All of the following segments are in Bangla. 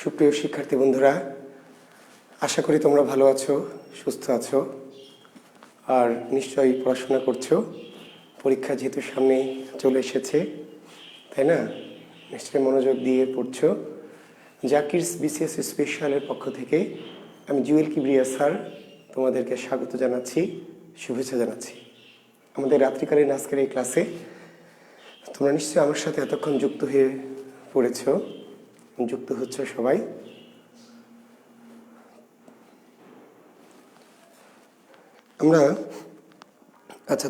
সুপ্রিয় শিক্ষার্থী বন্ধুরা, আশা করি তোমরা ভালো আছো, সুস্থ আছো আর নিশ্চয়ই পড়াশোনা করছো। পরীক্ষা যেহেতু সামনে চলে এসেছে, তাই না? নিশ্চয়ই মনোযোগ দিয়ে পড়ছো। জাকিরস বিসিএস স্পেশালের পক্ষ থেকে আমি জুয়েল কিবরিয়া স্যার তোমাদেরকে স্বাগত জানাচ্ছি, শুভেচ্ছা জানাচ্ছি আমাদের রাত্রিকালীন আজকের এই ক্লাসে। তোমরা নিশ্চয়ই আমার সাথে এতক্ষণ যুক্ত হয়ে পড়েছো, যুক্ত হচ্ছ সবাই।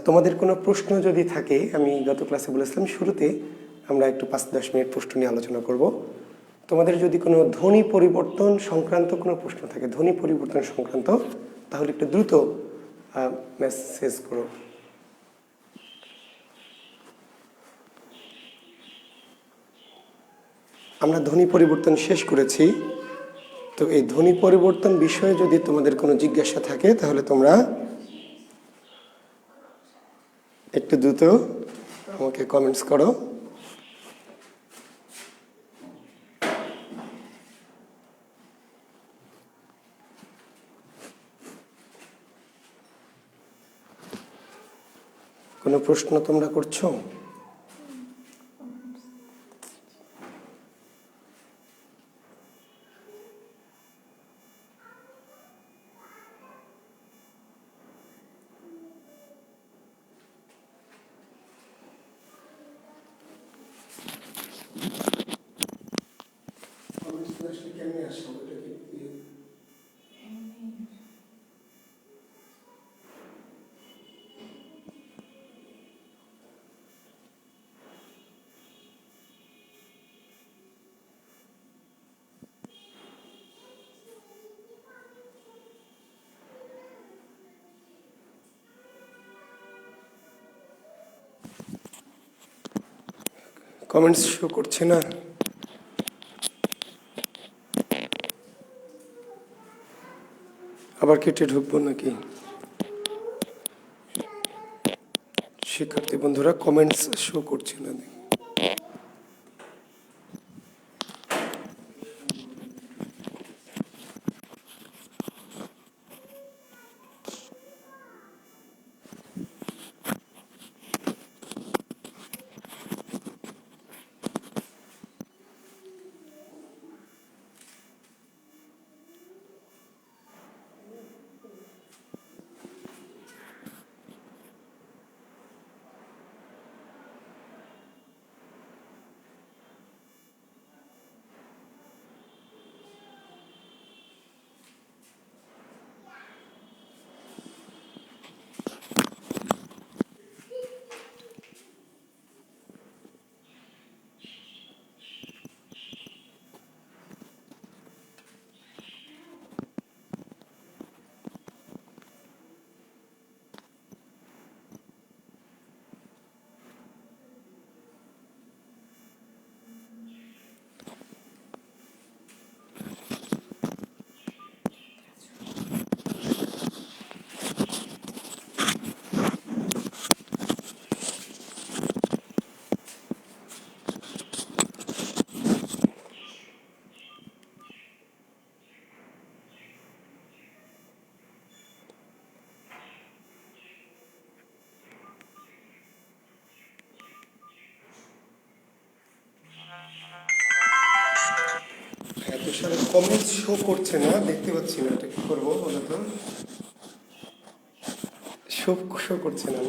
তোমাদের কোনো প্রশ্ন যদি থাকে, আমি গত ক্লাসে বলেছিলাম শুরুতে আমরা একটু 5-10 মিনিট প্রশ্ন নিয়ে আলোচনা করব। তোমাদের যদি কোনো ধ্বনি পরিবর্তন সংক্রান্ত কোনো প্রশ্ন থাকে, ধ্বনি পরিবর্তন সংক্রান্ত, তাহলে একটু দ্রুত মেসেজ করো। আমরা ধ্বনি পরিবর্তন শেষ করেছি, তো এই ধ্বনি পরিবর্তন বিষয়ে যদি তোমাদের কোনো জিজ্ঞাসা থাকে তাহলে তোমরা একটু দ্রুত আমাকে কমেন্টস করো। কোনো প্রশ্ন তোমরা করছো? কমেন্টস শো করছে না। আবার কেটে ঢুকবো নাকি? শিক্ষার্থী বন্ধুরা কমেন্টস শো করছে না। কমেন্টস শো করছে না, দেখতে পাচ্ছি না, এটা কি করবো বলো তো? শো করছে না।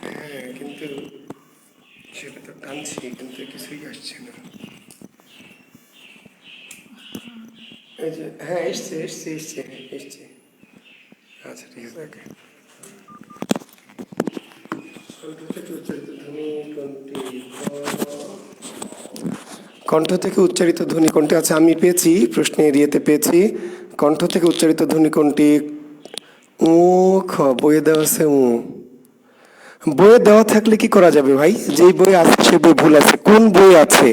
হ্যাঁ, কিন্তু সেটা তো টানছি, কিন্তু কিছুই আসছে না। এই যে হ্যাঁ, এসছে। আচ্ছা, ঠিক আছে। কণ্ঠ থেকে উচ্চারিত ধ্বনি কোনটি? আচ্ছা, আমি পেয়েছি, প্রশ্নের ইয়েতে পেয়েছি। কণ্ঠ থেকে উচ্চারিত ধ্বনি কোনটি? উ খ, বইয়ে দেওয়া আছে উ। বইয়ে দেওয়া থাকলে কি করা যাবে ভাই? যেই বই আছে সে বই ভুল আছে। কোন বই আছে?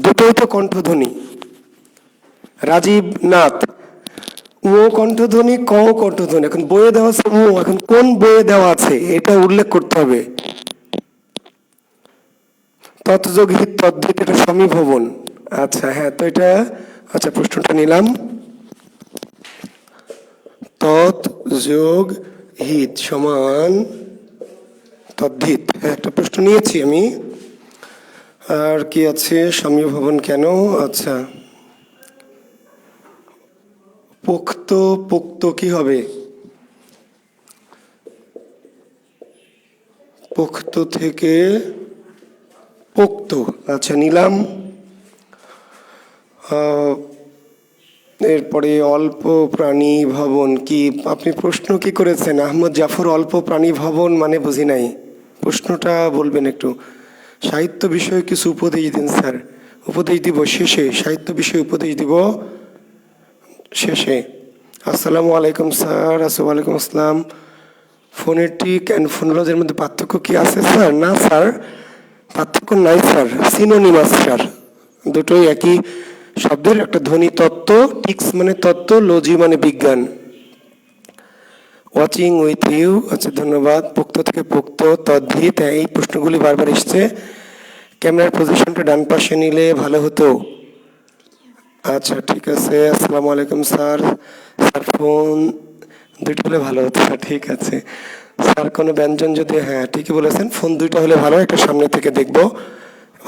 দুটোই তো কণ্ঠধ্বনি। রাজীব নাথ, ও কণ্ঠধ্বনি, ক কণ্ঠধ্বনি। এখন বইয়ে দেওয়া আছে উ, এখন কোন বইয়ে দেওয়া আছে এটা উল্লেখ করতে হবে। তৎযোগ হিত তদ্ধিত, এটা সমীভবন। আচ্ছা হ্যাঁ, তো এটা আচ্ছা প্রশ্নটা নিলাম। তৎ যোগ হিত সমান তদ্ধিত, হ্যাঁ একটা প্রশ্ন নিয়েছি আমি। আর কি আছে, সমীভবন কেন, আচ্ছা পোক্ত, পোক্ত কি হবে, পোক্ত থেকে পোক্ত, আচ্ছা নিলাম। এরপরে অল্প প্রাণী ভবন কি, আপনি প্রশ্ন কি করেছেন আহমদ জাফর? অল্প প্রাণী ভবন মানে বুঝি নাই, প্রশ্নটা বলবেন একটু। সাহিত্য বিষয়ে কিছু উপদেশ দিন স্যার। উপদেশ দিব শেষে, সাহিত্য বিষয়ে উপদেশ দিব শেষে। আসসালামু আলাইকুম স্যার। ওয়ালাইকুম আসসালাম। ফোনেটিক অ্যান্ড ফোনোলজির মধ্যে পার্থক্য কি আছে স্যার? না স্যার, পার্থক্য নাই স্যার, সিনোনিমাস স্যার, দুটোই একই শব্দের একটা ধ্বনি তত্ত্ব। টিক্স মানে তত্ত্ব, লজি মানে বিজ্ঞান। ওয়াচিং উইথ ইউ, আচ্ছা ধন্যবাদ। পোক্ত থেকে পোক্ত, তদ্ধিত, এই প্রশ্নগুলি বারবার এসছে। ক্যামেরার পজিশনটা ডান পাশে নিলে ভালো হতো। আচ্ছা ঠিক আছে। আসসালামু আলাইকুম স্যার। স্যার ফোন দুইটা হলে ভালো হতো, ঠিক আছে স্যার। কোনো ব্যঞ্জন যদি, হ্যাঁ ঠিকই বলেছেন, ফোন দুইটা হলে ভালো, একটা সামনে থেকে দেখব।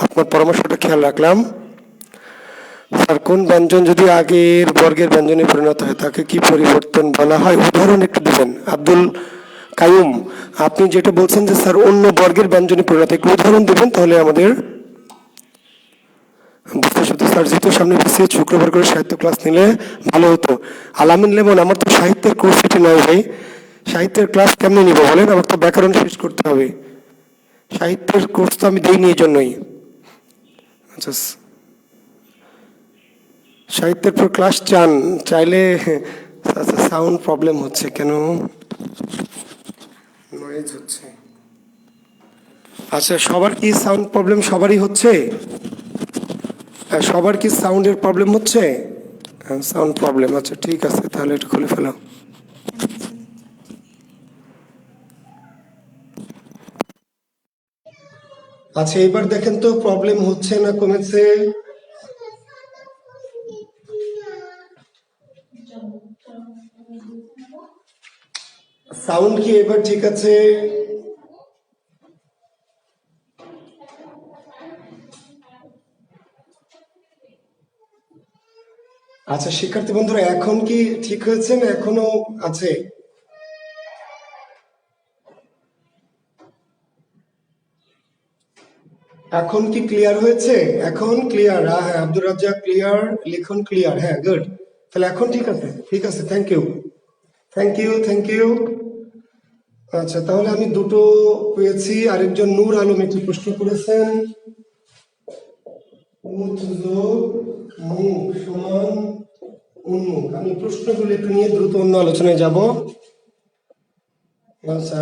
আপনার পরামর্শটা খেয়াল রাখলাম স্যার। কোন ব্যঞ্জন যদি আগের বর্গের ব্যঞ্জনে পরিণত হয় তাকে কি পরিবর্তন বলা হয়? উদাহরণ একটু দেবেন আব্দুল কাইয়ুম। আপনি যেটা বলছেন যে স্যার অন্য বর্গের ব্যঞ্জনে পরিণত, একটু উদাহরণ দেবেন তাহলে আমাদের বুঝতে সুবিধা। স্যার যেহেতু সামনে পিছিয়ে শুক্রবার করে সাহিত্য ক্লাস নিলে ভালো হতো। আলামিন লেমন, আমার তো সাহিত্যের কোর্স এটি নয় ভাই, সাহিত্যের ক্লাস কেমনে নিব বলেন? আমার তো ব্যাকরণ শেষ করতে হবে, সাহিত্যের কোর্স তো আমি দিইনি এই জন্যই। আচ্ছা সাহিত্যের পর ক্লাস চান চাইলে, আচ্ছা সাউন্ড প্রবলেম হচ্ছে কেন, নয়েজ হচ্ছে। আচ্ছা সবার কি সাউন্ড প্রবলেম? সবারই হচ্ছে? সবার কি সাউন্ডের প্রবলেম হচ্ছে? সাউন্ড প্রবলেম, আচ্ছা ঠিক আছে, তাহলে এটা খুলে ফেলো। আচ্ছা এবার দেখেন তো প্রবলেম হচ্ছে না কমেছে? সাউন্ড কি এবার ঠিক আছে? আচ্ছা শিক্ষার্থী বন্ধুরা, এখন কি ঠিক হয়েছে না এখনো আছে? এখন কি ক্লিয়ার হয়েছে? এখন ক্লিয়ার? হ্যাঁ আব্দুর রাজ্জাক ক্লিয়ার, লিখন ক্লিয়ার, হ্যাঁ গুড। তাহলে এখন ঠিক আছে, ঠিক আছে, thank you, thank you, thank you. আচ্ছা তাহলে আমি দুটো পেয়েছি। আরেকজন নূর আলম একটি প্রশ্ন করেছেন, মুখ সমান উন্মুখ। আমি প্রশ্নগুলো একটু নিয়ে দ্রুত অন্য আলোচনায় যাব। আচ্ছা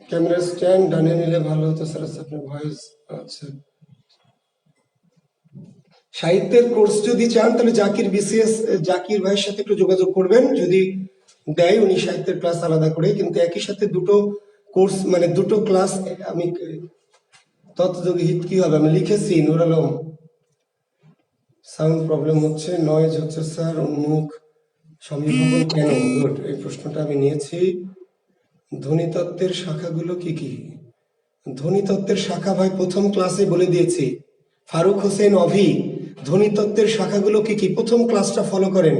ক্যামেরা স্ট্যান্ড ডানে নিলে ভালো হতো স্যার। আপনার ভয়েস, আচ্ছা সাহিত্যের কোর্স যদি চান তাহলে জাকির বিসিএস, জাকির ভাইয়ের সাথে একটু যোগাযোগ করবেন, যদি দেয় উনি সাহিত্যের ক্লাস আলাদা করে, কিন্তু একই সাথে দুটো কোর্স মানে দুটো ক্লাস। আমি তৎযোগী হিত কি হবে আমি লিখেছি। নুর আলম, সাউন্ড প্রবলেম হচ্ছে, নয়েজ হচ্ছে স্যার, উন্মুখ সমীভবন কেন? গুড, এই প্রশ্নটা আমি নিয়েছি। ধ্বনিতত্ত্বের শাখাগুলো কি কি? ধ্বনিতত্ত্বের শাখা ভাই প্রথম ক্লাসে বলে দিয়েছি, ফারুক হোসেন অভি। ধ্বনিতত্ত্বের শাখাগুলো কি কি? প্রথম ক্লাসটা ফলো করেন।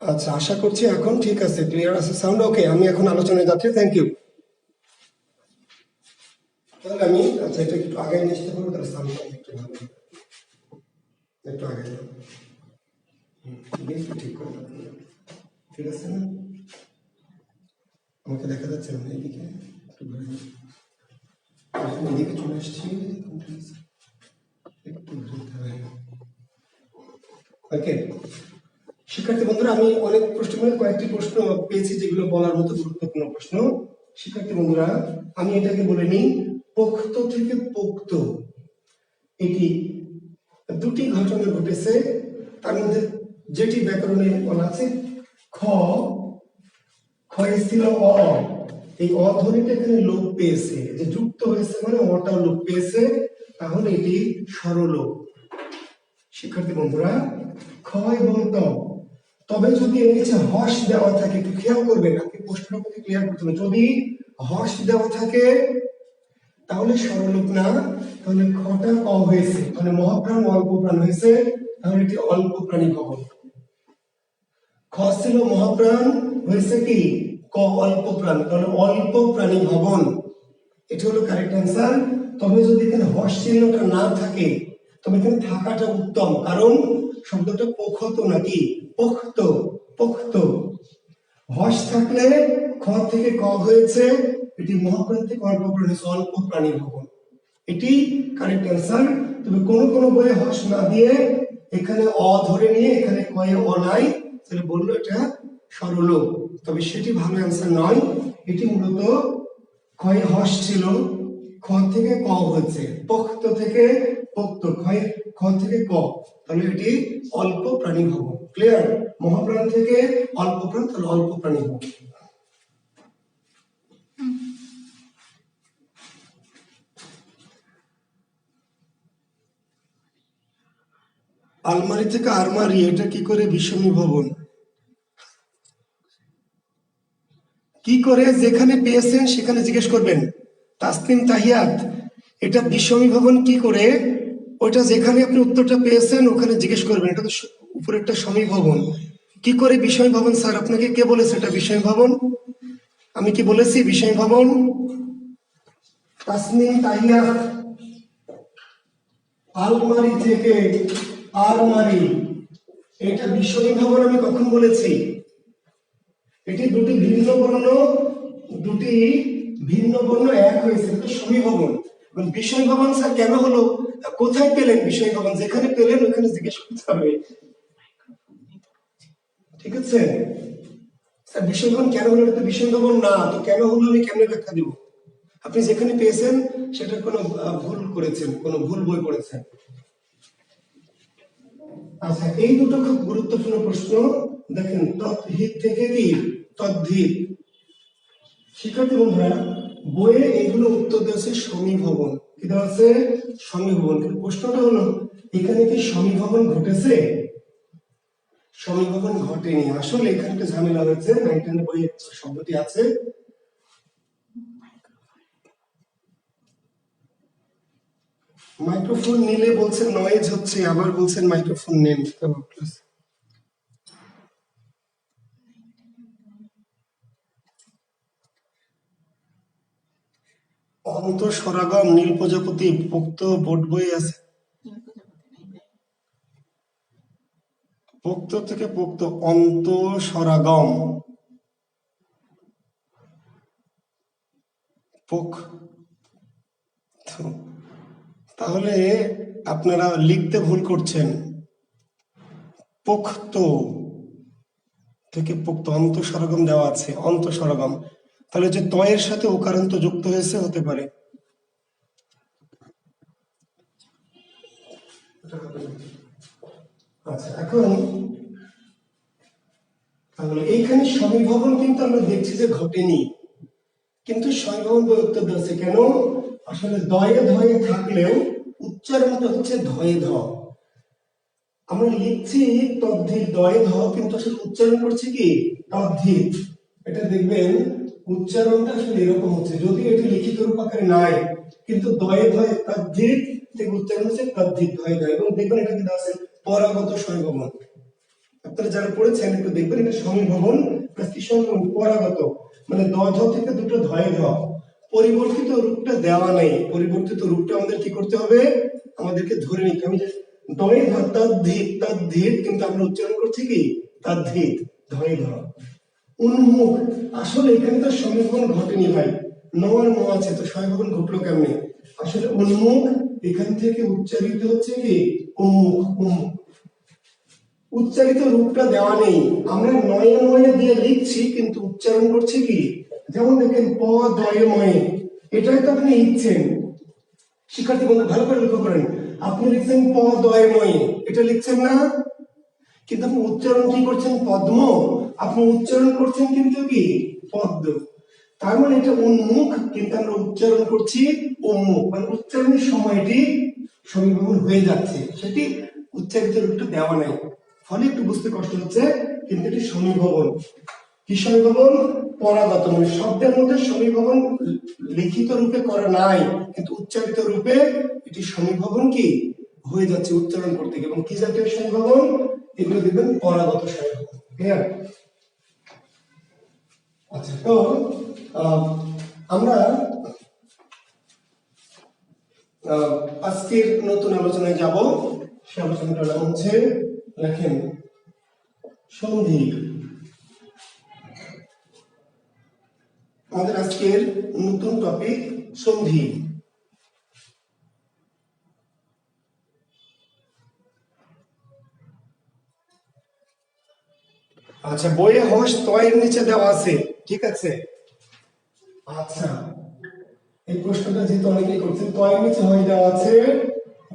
আচ্ছা আশা করছি এখন ঠিক আছে, ক্লিয়ার আছে সাউন্ড, ওকে। আমি এখন আলোচনায় যাচ্ছি, থ্যাংক ইউ। তাহলে আমি, আচ্ছা এটা একটু আগে নিয়ে আসতে পারবো, তাহলে সাউন্ড একটু ভালো হবে। একটু আগে ঠিক করে দাও। ঠিক আছে না? আমাকে দেখা যাচ্ছে না এইদিকে, একটু ঘুরে যাও। এদিকে চলে আসছি, একটু ঘুরতে হবে। ওকে শিক্ষার্থী বন্ধুরা, আমি অনেক প্রশ্ন করে কয়েকটি প্রশ্ন পেয়েছি যেগুলো বলার মতো গুরুত্বপূর্ণ প্রশ্ন। শিক্ষার্থী বন্ধুরা আমি এটাকে বলে নিই পোক্ত থেকে পোক্ত। এটি দুটি ঘটনা ঘটেছে, তার মধ্যে যেটি ব্যাকরণে বলা আছে খ, ক্ষয়ে ছিল অ, এই অধ্বনিটা এখানে লোপ পেয়েছে, যে যুক্ত হয়েছে মানে অটাও লোপ পেয়েছে, তাহলে এটি স্বরলোপ। শিক্ষার্থী বন্ধুরা, খ এবং ত, তবে যদি এর নিচে হর্ষ দেওয়া থাকে, একটু খেয়াল করবেন, আপনি প্রশ্নটা প্রতি ক্লিয়ার করতে হবে। যদি হর্ষ দেওয়া থাকে তাহলে স্বরলোপ না, তাহলে খটা ক হয়েছে, মানে মহাপ্রাণ অল্প প্রাণ হয়েছে, তাহলে এটি অল্প প্রাণী ভবন। খ ছিল মহাপ্রাণ, হয়েছে কি ক অল্প প্রাণ, তাহলে অল্প প্রাণী ভবন, এটি হলো কারেক্ট অ্যান্সার। তবে যদি এখানে হর্ষ চিহ্নটা না থাকে, তবে এখানে থাকাটা উত্তম, কারণ শব্দটা পোখত নাকি পোক্ত, পোক্ত। হর্ষ থাকলে খ থেকে ক হয়েছে, এটি মহাপ্রাণ থেকে অল্প প্রাণী, অল্প প্রাণী ভবন, এটি কারেক্ট অ্যান্সার। তবে কোন কোন বইয়ে হর্ষ না দিয়ে এখানে অ ধরে নিয়ে এখানে কয়ে অ নাই, তাহলে বললো এটা স্বরলোপ, তবে সেটি ভালো অ্যান্সার নয়। এটি মূলত ক্ষয় হর্ষ ছিল, খ থেকে ক হয়েছে, পোক্ত থেকে পোক্ত, ক্ষয় খ থেকে ক, তাহলে এটি অল্প প্রাণী ভবন। ক্লিয়ার? মহাপ্রাণ থেকে অল্প প্রাণ, তাহলে অল্প প্রাণী ভবন। আলমারি থেকে আরমারি, এটা কি করে বিষমী ভবন? কি করে? যেখানে পেয়েছেন সেখানে জিজ্ঞেস করবেন। তাসনিম তাহিয়াত, এটা বিষমী ভবন কি করে? ওইটা যেখানে আপনি উত্তরটা পেয়েছেন ওখানে জিজ্ঞেস করবেন। এটা তো উপরে একটা সমী ভবন, কি করে বিষমী ভবন? স্যার আপনাকে কে বলেছে এটা বিষমী ভবন? আমি কি বলেছি বিষমী ভবন? তাসনিম তাহিয়াত, আলমারি থেকে আরমারি, এটা বিষমী ভবন আমি কখন বলেছি? এটি দুটি ভিন্ন বর্ণ, দুটি ভিন্ন বর্ণ এক হয়েছে, এটা সমী ভবন। বিষয় ভবন স্যার কেন হলো? কোথায় পেলেন বিষয় ভবন? যেখানে পেলেন ওখানে জিজ্ঞেস করতে হবে, ঠিক আছে? স্যার বিষয় ভবন কেন হলো? এটা বিষয় ভবন না, তো কেন হলো আমি কেমনে ব্যাখ্যা দিব? আপনি যেখানে পেয়েছেন সেটা কোনো ভুল করেছেন, কোনো ভুল বই পড়েছেন। আচ্ছা, এই দুটো খুব গুরুত্বপূর্ণ প্রশ্ন। দেখেন, তদ্ধিত থেকে কি তদ্ধিত। শিক্ষার্থী বন্ধুরা, বইয়ে এগুলো উত্তর দেওয়া সমীভবন, কি দেওয়া আছে? সমীভবন। কিন্তু প্রশ্নটা হলো এখানে কি সমীভবন ঘটেছে? সমীভবন ঘটেনি। আসলে এখানে একটা ঝামেলা হয়েছে, 9 বইয়ে শব্দটি আছে। মাইক্রোফোন নিলে বলছেন নয়েজ হচ্ছে, আবার বলছেন মাইক্রোফোন নেন। অন্তঃসরাগম, নীল প্রজাপতি, পোক্ত বোর্ড বই আছে। পোক্ত থেকে পোক্ত, অন্তঃসরাগম, পোক। তাহলে আপনারা লিখতে ভুল করছেন। পোক্ত থেকে পোক্ত, অন্তঃসরাগম দেওয়া আছে, অন্তঃসরাগম। তাহলে যে তয়ের সাথে ওকারান্ত যুক্ত হয়েছে হতে পারে। আচ্ছা, এখন তাহলে এইখানে সমীভবন কিন্তু আমরা দেখছি যে ঘটেনি, কিন্তু সমীভবন বই উত্তর দিচ্ছে কেন? আসলে দয়ে ধয়ে থাকলেও উচ্চারণটা হচ্ছে ধয়ে ধ। আমরা লিখছি তদ্ধিত দয়ে ধ, কিন্তু আসলে উচ্চারণ করছি কি তদ্ধিত। এটা দেখবেন উচ্চারণটা আসলে এরকম হচ্ছে, যদি এটি লিখিত রূপ আকারে নাই, কিন্তু দয়ে ধয়ে তদ্ধিত থেকে উচ্চারণ হচ্ছে তদ্ধিত ধয়ে ধয়। এবং দেখবেন এটা কিন্তু আছে পরাগত সমীভবন। আপনারা যারা পড়েছেন একটু দেখবেন, এটা সমীভবন প্লাস কি সমীভবন? পরাগত, মানে দ ধ থেকে দুটো ধয়ে ধ, পরিবর্তিত রূপটা দেওয়া নেই। পরিবর্তিত রূপটা আমাদের কি করতে হবে? আমাদেরকে ধরে নিতে হবে যে দয়ে ধ তদ্ধিত, তদ্ধিত, কিন্তু আমরা উচ্চারণ করছি কি তদ্ধিত ধয়ে ধ। উন্মুখ, আসলে এখানে তো সমীভবন ঘটেনি ভাই, ন আর ম আছে, তো সমীভবন ঘটলো কেমনে? আসলে উন্মুখ এখান থেকে উচ্চারিত হচ্ছে কি উন্মুখ, উন্মুখ। উচ্চারিত রূপটা দেওয়া নেই, আমরা নয়ে ময়ে দিয়ে লিখছি কিন্তু উচ্চারণ করছি কি? যেমন দেখেন প দয়ে ময়ে, এটাই তো আপনি লিখছেন। শিক্ষার্থী বন্ধু ভালো করে লক্ষ্য করেন, আপনি লিখছেন প দয়ে ময়ে, এটা লিখছেন না, কিন্তু আপনি উচ্চারণ কি করছেন? পদ্ম। আপনি উচ্চারণ করছেন কিন্তু কি পদ্ম। তার মানে এটা উন্মুখ, কিন্তু আমরা উচ্চারণ করছি উন্মুখ, মানে উচ্চারণের সময় এটি সমীভবন হয়ে যাচ্ছে, সেটি উচ্চারিত রূপটা দেওয়া নাই, ফলে একটু বুঝতে কষ্ট হচ্ছে, কিন্তু এটি সমীভবন। কি সমীভবন? পরাগত, মানে শব্দের মধ্যে সমীভবন লিখিত রূপে করা নাই, কিন্তু উচ্চারিত রূপে এটি সমীভবন কি হয়ে যাচ্ছে উচ্চারণ করতে গিয়ে। এবং কি জাতীয় সমীভবন? এগুলো দেখবেন পরাগত সমীভবন। ক্লিয়ার? আচ্ছা, তো আমরা আজকের নতুন আলোচনায় যাব। সে আলোচনাটার নাম হচ্ছে, লেখেন, সন্ধি। আমাদের আজকের নতুন টপিক সন্ধি। আচ্ছা, বইয়ে হস তয়ের নিচে দেওয়া আছে, ঠিক আছে? আচ্ছা, এই প্রশ্নটা যেহেতু অনেকেই করছেন, তয়ের নিচে হস দেওয়া আছে,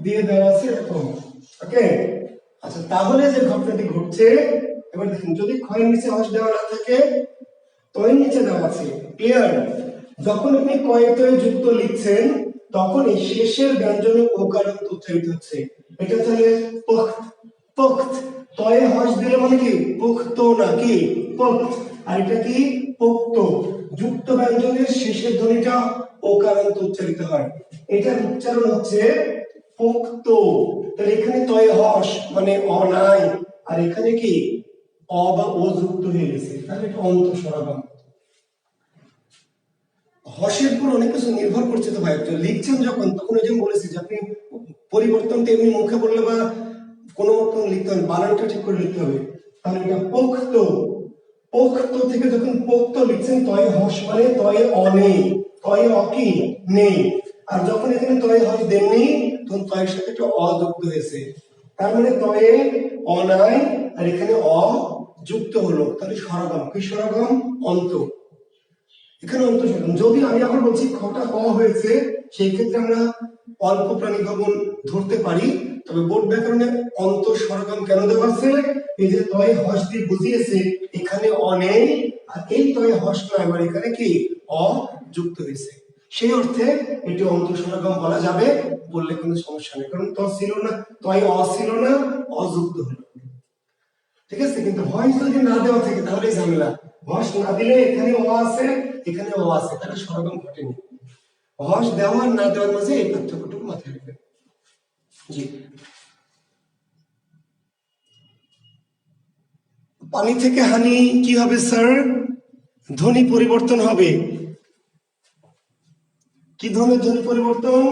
দিয়ে দেওয়া আছে এরকম, ওকে? আচ্ছা, তাহলে যে ঘটনাটি ঘটছে, এবার দেখুন, যদি ক্ষয়ের নিচে হস দেওয়া না থাকে, তয়ের নিচে দেওয়া আছে, ক্লিয়ার? যখন আপনি কয়ে তয়ে যুক্ত লিখছেন, তখন এই শেষের ব্যঞ্জনে ওকারান্ত উচ্চারিত হচ্ছে। এটা তাহলে পখ্ত, পখ্ত, তয়ে হস দিলে মানে কি পুখ্ত, নাকি পখ্ত, আর এটা কি পোক্ত। যুক্ত ব্যঞ্জনের শেষের ধ্বনিটা ওকারান্ত উচ্চারিত হয়, এটার উচ্চারণ হচ্ছে পোক্ত। তাহলে এখানে তয়ে হস মানে অ নাই, আর এখানে কি অ বা ও যুক্ত হয়ে গেছে, তাহলে এটা অন্তঃস্বরাগম। হসের উপর অনেক কিছু নির্ভর করছে তো ভাই, লিখছেন যখন, তখন ওই যে বলেছি যে আপনি পরিবর্তনটা এমনি মুখে বললে বা কোনো মতো লিখতে হবে, বানানটা ঠিক করে লিখতে হবে। তাহলে এটা পোক্ত, পোক্ত থেকে যখন পোক্ত লিখছেন, তয়ে হস মানে তয়ে অ নেই, তয়ে অ কি নেই। আর যখন এখানে তয়ে হস দেননি, তখন তয়ের সাথে একটা অ যুক্ত হয়েছে, তার মানে তয়ে অ নাই, আর এখানে অ যুক্ত হলো, তাহলে স্বরগম। কি স্বরগম? অন্ত। এখানে অন্তঃস্বরগম। যদি আমি আবার বলছি খটা ক হয়েছে, সেই ক্ষেত্রে আমরা অল্প প্রাণী ভবন ধরতে পারি, তবে বোর্ড ব্যাকরণে অন্তঃস্বরগম কেন দেওয়া আছে? এই যে তয়ে হস দিয়ে বুঝিয়েছে এখানে অ নেই, আর এই তয়ে হস নয়, মানে এখানে কি অ যুক্ত হয়েছে, সেই অর্থে এটি অন্তঃস্বরগম বলা যাবে, বললে কোনো সমস্যা নেই, কারণ ত ছিল না, তয়ে অ ছিল না, অযুক্ত হলো, ঠিক আছে? কিন্তু ভয়েস যদি না দেওয়া থাকে তাহলে ঝামেলা। ভয়েস না দিলে এখানে ও আছে, এখানে ও আছে, তাহলে স্বরগম ঘটেনি। ভয়েস দেওয়া আর না দেওয়ার মাঝে এই পার্থক্যটুকু মাথায় রাখবেন। জি, পানি থেকে হানি কি হবে স্যার? ধ্বনি পরিবর্তন হবে। কি ধরনের ধ্বনি পরিবর্তন?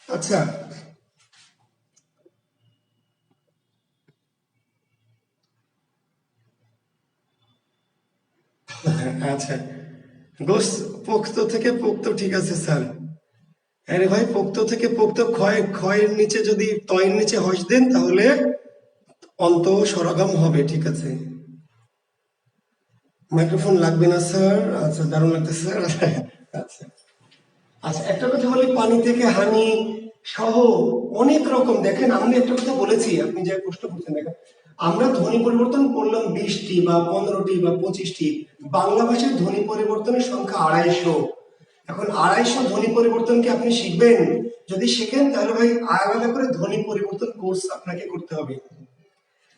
আচ্ছা, আচ্ছা, গোস পোক্ত থেকে পোক্ত, ঠিক আছে স্যার। আরে ভাই, পোক্ত থেকে পোক্ত, ক্ষয়, ক্ষয়ের নিচে যদি তয়ের নিচে হস দেন, তাহলে অন্ত স্বরগম হবে, ঠিক আছে। মাইক্রোফোন লাগবে না স্যার? আচ্ছা, দারুণ লাগতেছে স্যার। আচ্ছা, আচ্ছা, একটা কথা বলি, পানি থেকে হানি সহ অনেক রকম, দেখেন আমি একটা কথা বলেছি, আপনি যে প্রশ্ন করছেন, দেখেন আমরা ধ্বনি পরিবর্তন করলাম 20টি বা 15টি বা 25টি, বাংলা ভাষায় ধ্বনি পরিবর্তনের সংখ্যা 250। এখন 250 ধ্বনি পরিবর্তনকে আপনি শিখবেন, যদি শিখেন তাহলে ভাই আলাদা করে ধ্বনি পরিবর্তন কোর্স আপনাকে করতে হবে।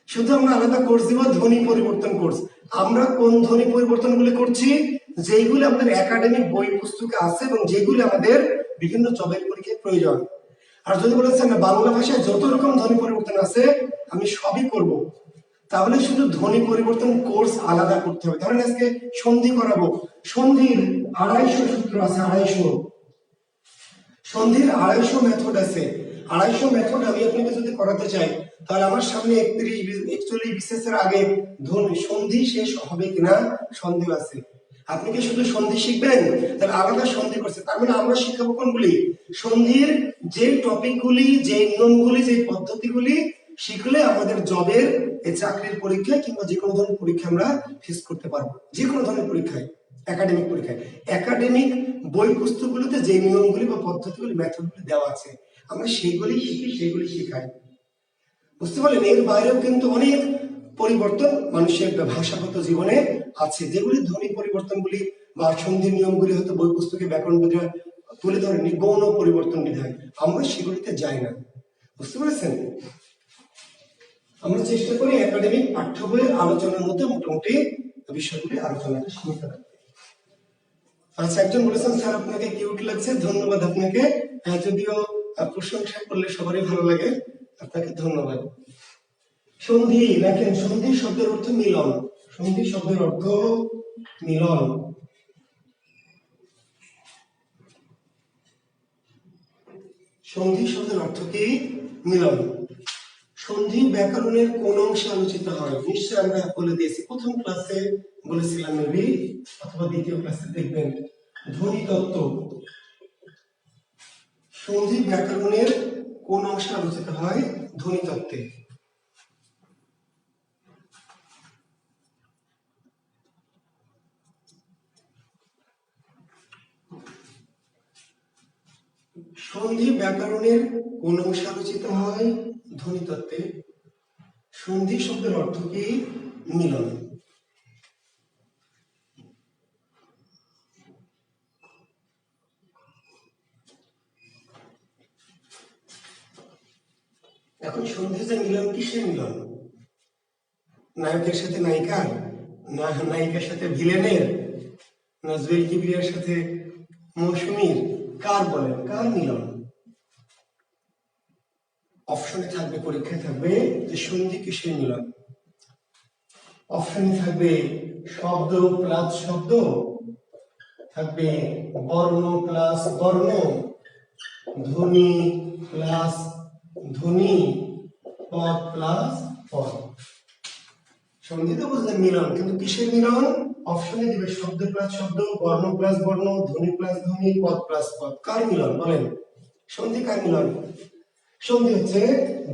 শুধু আমরা আলাদা কোর্স দিব ধ্বনি পরিবর্তন কোর্স। আমরা কোন ধ্বনি পরিবর্তন গুলি করছি? যেগুলি আমাদের একাডেমিক বই পুস্তকে আছে এবং যেগুলি আমাদের বিভিন্ন জবের পরীক্ষায় প্রয়োজন। আর যদি বলেছেন না বাংলা ভাষায় যত রকম ধ্বনি পরিবর্তন আছে আমি সবই করব, তাহলে শুধু ধ্বনি পরিবর্তন কোর্স আলাদা করতে হবে। ধরেন আজকে সন্ধি করাবো, সন্ধির 250 সূত্র আছে, 250 সন্ধির 250 মেথড আছে। 250 মেথড আমি আপনাকে যদি করাতে চাই, তাহলে আমার সামনে 41 BCS এর আগে সন্ধি শেষ হবে কিনা সন্দেহ আছে। আপনি কি শুধু সন্ধি শিখবেন? তাহলে আলাদা সন্ধি করছে, তার মানে আমরা শিখাবো কোনগুলি? সন্ধির যে টপিকগুলি, যে নিয়মগুলি, যে পদ্ধতিগুলি শিখলে আমাদের জবের চাকরির পরীক্ষায় কিংবা যে কোনো ধরনের পরীক্ষা আমরা ফেস করতে পারবো, যে কোনো ধরনের পরীক্ষায়, একাডেমিক পরীক্ষায়। একাডেমিক বই পুস্তকগুলোতে যে নিয়মগুলি বা পদ্ধতিগুলি, মেথডগুলি দেওয়া আছে, আমরা সেগুলি শিখি, সেগুলি শেখাই। বুঝতে পারলেন? এর বাইরেও কিন্তু অনেক পরিবর্তন মানুষের ভাষাগত জীবনে আছে, যেগুলি ধ্বনি পরিবর্তনগুলি বা সন্ধির নিয়মগুলি হয়তো বই পুস্তকে ব্যাকরণবিদরা তুলে ধরেনি, গৌণ পরিবর্তন বিধায়, আমরা সেগুলিতে যাই না। বুঝতে পেরেছেন? আমরা চেষ্টা করি একাডেমিক পাঠ্য বইয়ের আলোচনার মধ্যে মোটামুটি বিষয়গুলি আলোচনাটা সীমিত রাখতে। আচ্ছা, একজন বলেছেন স্যার আপনাকে কিউট লাগছে, ধন্যবাদ আপনাকে। যদিও প্রশংসা করলে সবারই ভালো লাগে, আপনাকে ধন্যবাদ। সন্ধি দেখেন, সন্ধি শব্দের অর্থ মিলন। সন্ধি শব্দের অর্থ মিলন। সন্ধি শব্দের অর্থ কি? মিলন। সন্ধি ব্যাকরণের কোন অংশে আলোচিত হয়? নিশ্চয় আমরা বলে দিয়েছি, প্রথম ক্লাসে বলেছিলাম মেবি, অথবা দ্বিতীয় ক্লাসে দেখবেন, ধ্বনি তত্ত্ব। সন্ধি ব্যাকরণের কোন অংশে আলোচিত হয়? ধ্বনি তত্ত্বে। সন্ধি ব্যাকরণের কোন অংশে আলোচিত হয়? ধ্বনি তত্ত্বে। সন্ধি শব্দের অর্থ কি? মিলন। এখন সন্ধি যে মিলন, কিসের মিলন? নায়কের সাথে নায়িকার, না নায়িকার সাথে ভিলেনের, না জুয়েল কিবরিয়ার সাথে মৌসুমীর? কার বলেন, কার মিলন? অপশনে থাকবে, পরীক্ষায় থাকবে যে সন্ধি কিসের মিলন। অপশনে থাকবে শব্দ প্লাস শব্দ, থাকবে বর্ণ প্লাস বর্ণ, ধ্বনি প্লাস ধ্বনি, পদ প্লাস পদ। সন্ধি তো বুঝলেন মিলন, কিন্তু কিসের মিলন? অপশনে দিবে শব্দ প্লাস শব্দ, বর্ণ প্লাস বর্ণ, ধ্বনি প্লাস ধ্বনি, পদ প্লাস পদ। কার মিলন বলেন? সন্ধি কার মিলন? সন্ধি হচ্ছে